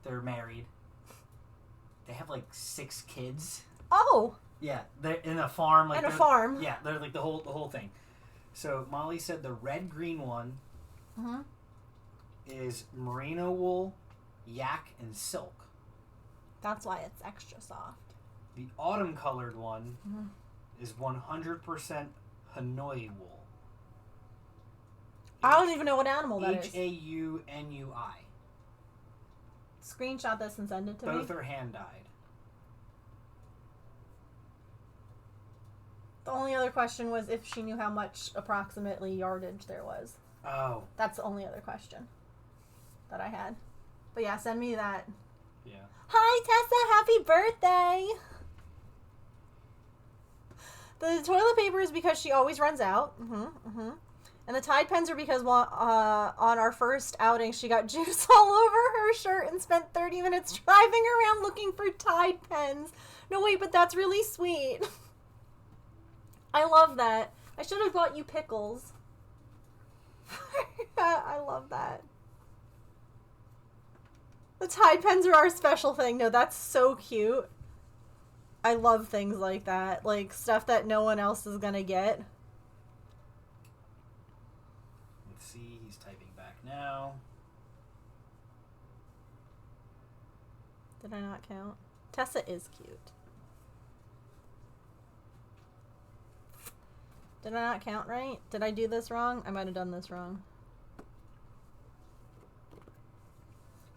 They're married. They have like 6 kids. Oh. Yeah, they're in a farm. Like in a farm. Yeah, they're like the whole thing. So Molly said the red green one is merino wool, yak, and silk. That's why it's extra soft. The autumn colored one is 100% Hanoi wool. I don't even know what animal that is. Haunui. Screenshot this and send it to me. Both are hand dyed. The only other question was if she knew how much approximately yardage there was. Oh. That's the only other question that I had. But yeah, send me that. Yeah. Hi, Tessa. Happy birthday. The toilet paper is because she always runs out. And the Tide pens are because on our first outing, she got juice all over her shirt and spent 30 minutes driving around looking for Tide pens. No, wait, but that's really sweet. I love that. I should have bought you pickles. I love that. The Tide pens are our special thing. No, that's so cute. I love things like that. Like, stuff that no one else is gonna get. Let's see, he's typing back now. Did I not count? Tessa is cute. Did I not count right? Did I do this wrong? I might have done this wrong.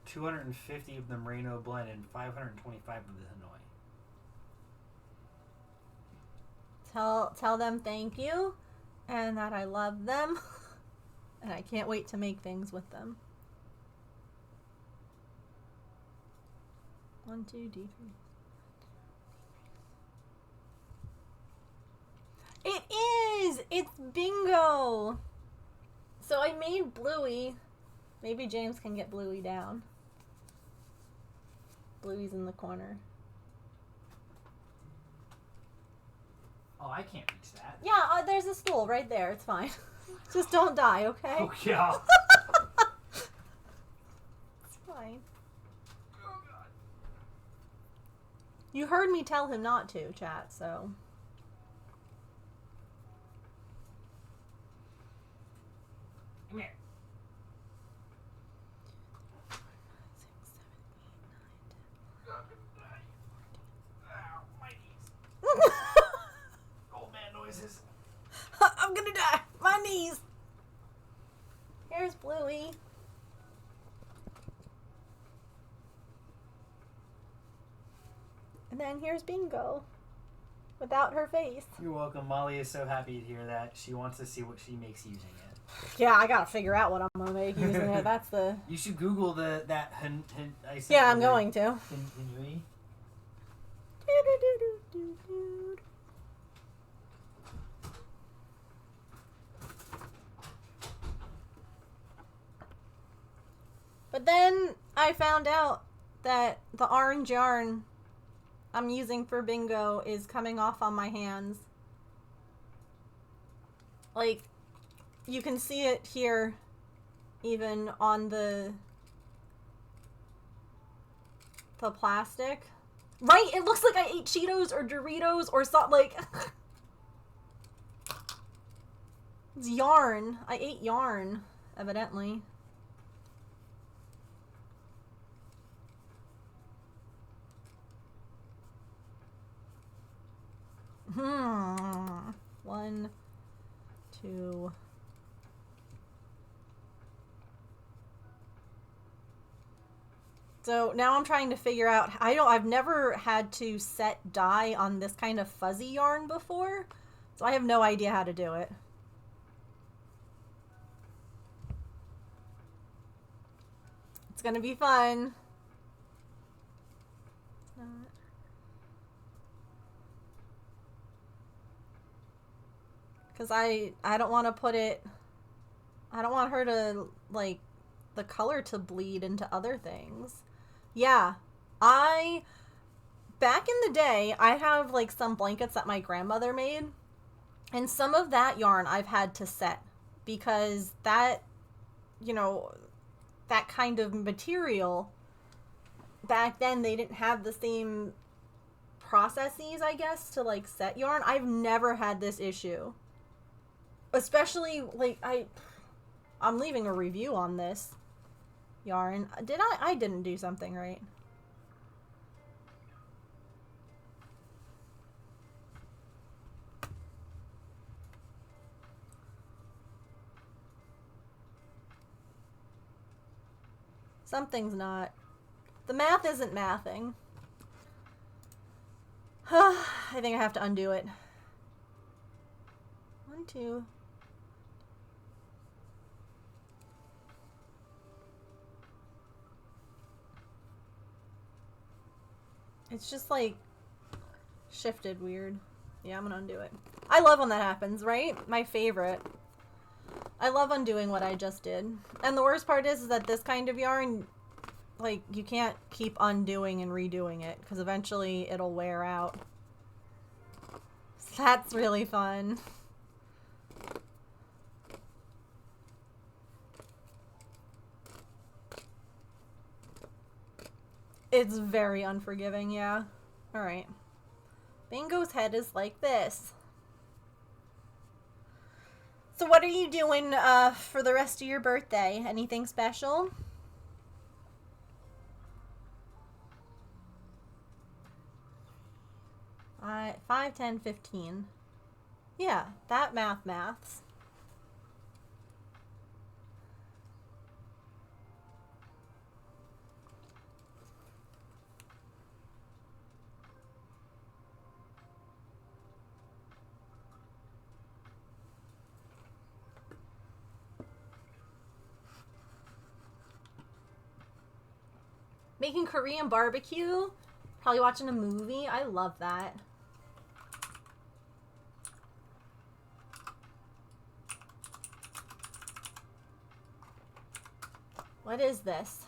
250 of the Merino blend and 525 of the Hanoi. Tell them thank you and that I love them and I can't wait to make things with them. 1, 2, D3. It is! It's bingo! So I made Bluey. Maybe James can get Bluey down. Bluey's in the corner. Oh, I can't reach that. Yeah, there's a stool right there. It's fine. Just don't die, okay? Oh, yeah. It's fine. Oh, God. You heard me tell him not to, chat, so... Come here. 5, 6, 7, 8, 9, 10. Ow, my knees. Old man noises. I'm gonna die. My knees. Here's Bluey. And then here's Bingo. Without her face. You're welcome. Molly is so happy to hear that. She wants to see what she makes using it. Yeah, I gotta figure out what I'm gonna make using it. That's the... You should Google that I sent Yeah, you I'm going to. Hanoi. But then I found out that the orange yarn I'm using for Bingo is coming off on my hands. Like, you can see it here, even on the plastic. Right? It looks like I ate Cheetos or Doritos or something, like... It's yarn. I ate yarn, evidently. One, two. So now I'm trying to figure out, I've never had to set dye on this kind of fuzzy yarn before, so I have no idea how to do it. It's gonna be fun. It's not. Because I don't want to put it, I don't want her to, like, the color to bleed into other things. Yeah, back in the day, I have, like, some blankets that my grandmother made, and some of that yarn I've had to set, because that, you know, that kind of material, back then they didn't have the same processes, I guess, to, like, set yarn. I've never had this issue. Especially, like, I'm leaving a review on this yarn. Did I? I didn't do something right. Something's not. The math isn't mathing. I think I have to undo it. 1, 2. It's just like shifted weird. Yeah, I'm gonna undo it. I love when that happens, right? My favorite. I love undoing what I just did. And the worst part is that this kind of yarn, like, you can't keep undoing and redoing it, because eventually it'll wear out. So that's really fun. It's very unforgiving, yeah. Alright. Bingo's head is like this. So what are you doing for the rest of your birthday? Anything special? Uh, 5, 10, 15. Yeah, that maths. Making Korean barbecue? Probably watching a movie? I love that. What is this?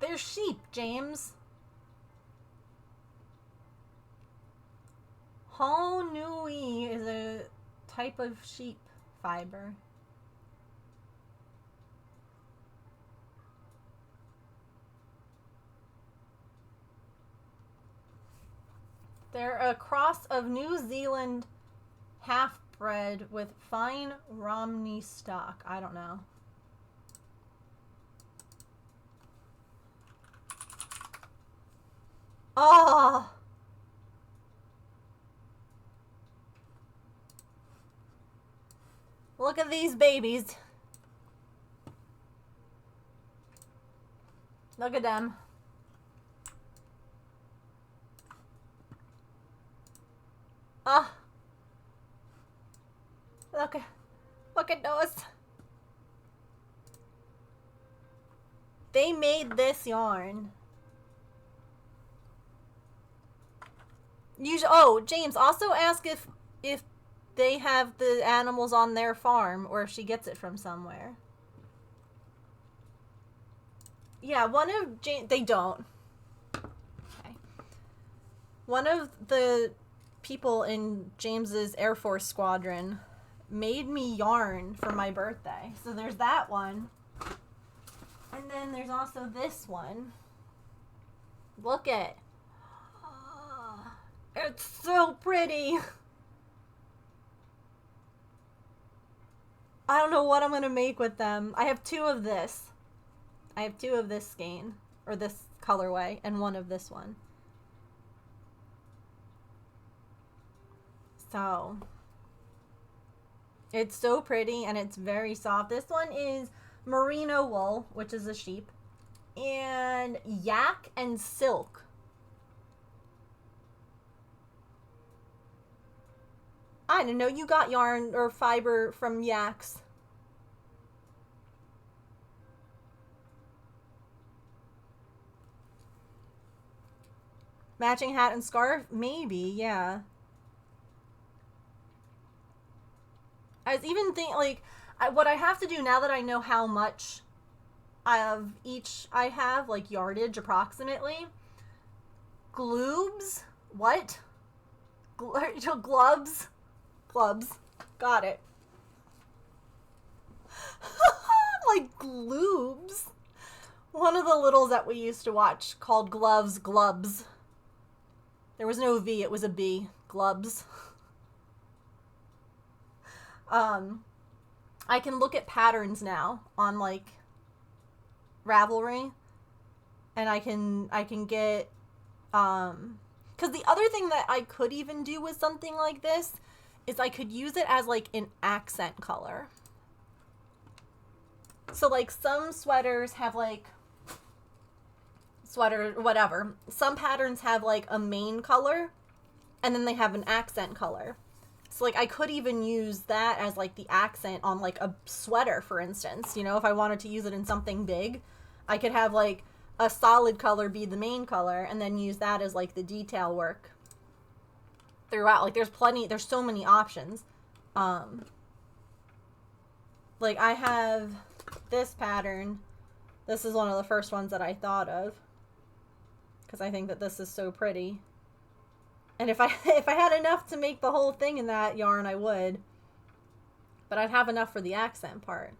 They're sheep, James. Honui is a type of sheep fiber. They're a cross of New Zealand half-bred with fine Romney stock. I don't know. Oh! Look at these babies. Look at them. Ah. Look at those. They made this yarn. Oh, James, also ask if they have the animals on their farm or if she gets it from somewhere. Yeah, they don't. Okay. One of the people in James's Air Force squadron made me yarn for my birthday. So there's that one. And then there's also this one. Look it. It's so pretty. I don't know what I'm going to make with them. I have 2 of this. I have 2 of this skein, or this colorway, and 1 of this one. So, it's so pretty and it's very soft. This one is merino wool, which is a sheep, and yak and silk. I didn't know you got yarn or fiber from yaks. Matching hat and scarf? Maybe, yeah. I was even thinking, like, what I have to do now that I know how much of each I have, like, yardage approximately. Gloobs? What? Glubs? Glubs. Got it. Like, gloobs? One of the littles that we used to watch called Gloves, Glubs. There was no V, it was a B. Glubs. I can look at patterns now on, like, Ravelry, and I can get, because the other thing that I could even do with something like this is I could use it as, like, an accent color. So, like, some sweaters have, like, whatever. Some patterns have, like, a main color, and then they have an accent color. So, like, I could even use that as, like, the accent on, like, a sweater, for instance. You know, if I wanted to use it in something big, I could have, like, a solid color be the main color and then use that as like the detail work throughout. Like there's so many options. Like I have this pattern. This is one of the first ones that I thought of because I think that this is so pretty. And if I had enough to make the whole thing in that yarn, I would. But I'd have enough for the accent part.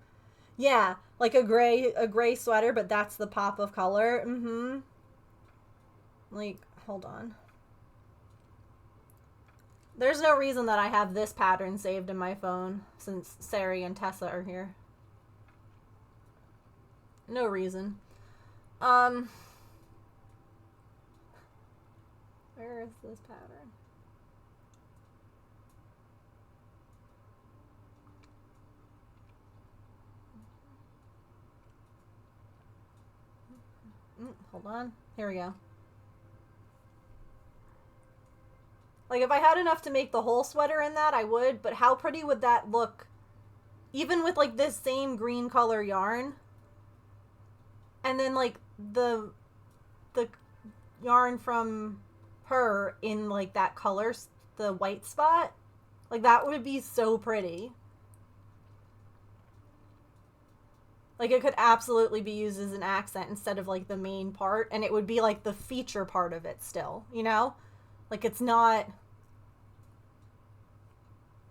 Yeah, like a gray sweater, but that's the pop of color. Mm-hmm. Like, hold on. There's no reason that I have this pattern saved in my phone since Sari and Tessa are here. No reason. Where is this pattern? Hold on. Here we go. Like, if I had enough to make the whole sweater in that, I would. But how pretty would that look? Even with, like, this same green color yarn. And then, like, the yarn from her in, like, that color, the white spot. Like, that would be so pretty. Like, it could absolutely be used as an accent instead of, like, the main part. And it would be, like, the feature part of it still, you know? Like, it's not...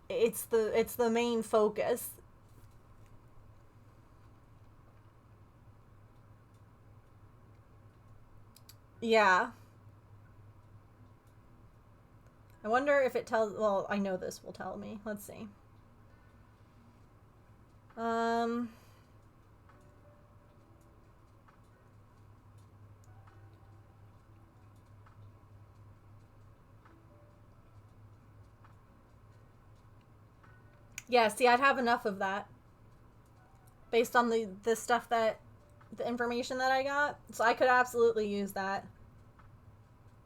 It's the main focus. Yeah. I wonder if it tells... Well, I know this will tell me. Let's see. Yeah, see, I'd have enough of that. Based on the stuff that... The information that I got. So I could absolutely use that.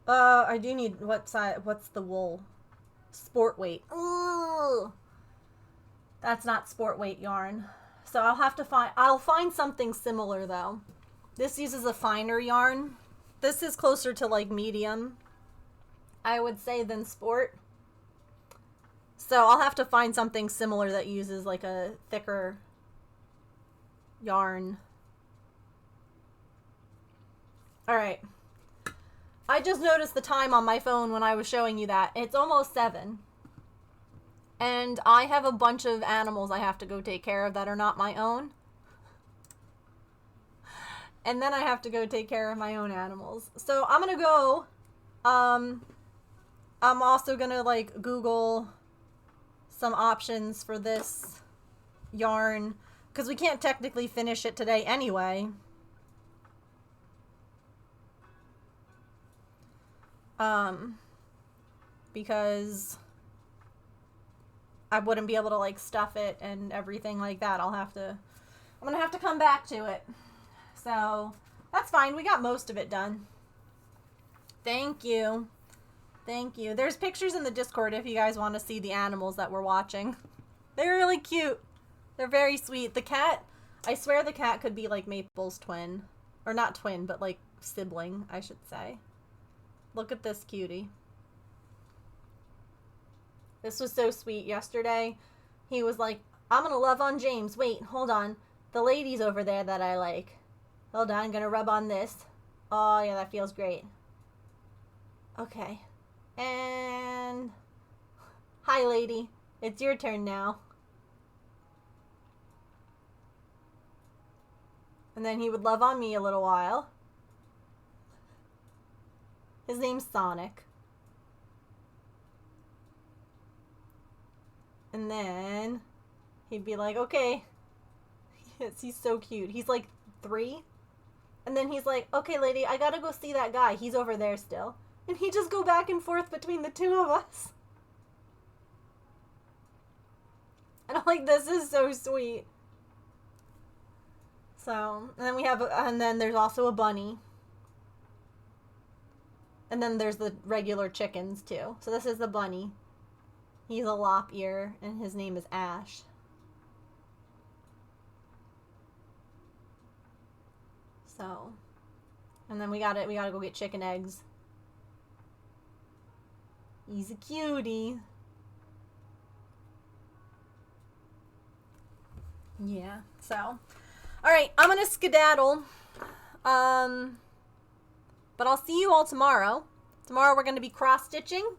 I do need... What's the wool? Sport weight. Ooh! That's not sport weight yarn. So I'll have to find... I'll find something similar, though. This uses a finer yarn. This is closer to, like, medium, I would say, than sport. So I'll have to find something similar that uses, like, a thicker yarn. Alright. I just noticed the time on my phone when I was showing you that. It's almost 7. And I have a bunch of animals I have to go take care of that are not my own. And then I have to go take care of my own animals. So I'm gonna go. I'm also gonna, like, Google some options for this yarn. Because we can't technically finish it today anyway. Because I wouldn't be able to, like, stuff it and everything like that. I'm gonna have to come back to it. So, that's fine. We got most of it done. Thank you. Thank you. There's pictures in the Discord if you guys want to see the animals that we're watching. They're really cute. They're very sweet. The cat, I swear the cat could be, like, Maple's twin. Or not twin, but, like, sibling, I should say. Look at this cutie. This was so sweet. Yesterday, he was like, I'm gonna love on James. Wait, hold on. The lady's over there that I like. Hold on, I'm gonna rub on this. Oh, yeah, that feels great. Okay. And... Hi, lady. It's your turn now. And then he would love on me a little while. His name's Sonic. And then he'd be like, okay. Yes, he's so cute. He's like 3. And then he's like, okay, lady, I gotta go see that guy. He's over there still. And he'd just go back and forth between the two of us. And I'm like, this is so sweet. So, and then there's also a bunny. And then there's the regular chickens, too. So this is the bunny. He's a lop ear, and his name is Ash. So, And then we gotta go get chicken eggs. He's a cutie. Yeah, so. Alright, I'm gonna skedaddle. But I'll see you all tomorrow. Tomorrow we're gonna be cross-stitching.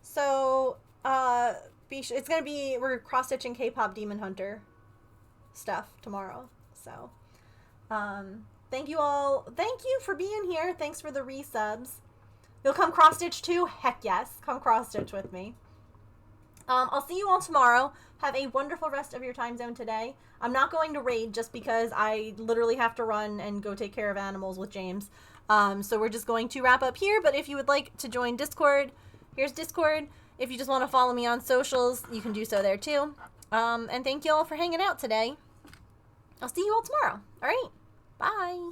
So, it's gonna be, we're cross-stitching K-pop Demon Hunter stuff tomorrow. So, thank you all. Thank you for being here. Thanks for the resubs. You'll come cross-stitch too? Heck yes. Come cross-stitch with me. I'll see you all tomorrow. Have a wonderful rest of your time zone today. I'm not going to raid just because I literally have to run and go take care of animals with James. So we're just going to wrap up here. But if you would like to join Discord, here's Discord. If you just want to follow me on socials, you can do so there too. And thank you all for hanging out today. I'll see you all tomorrow. All right. Bye.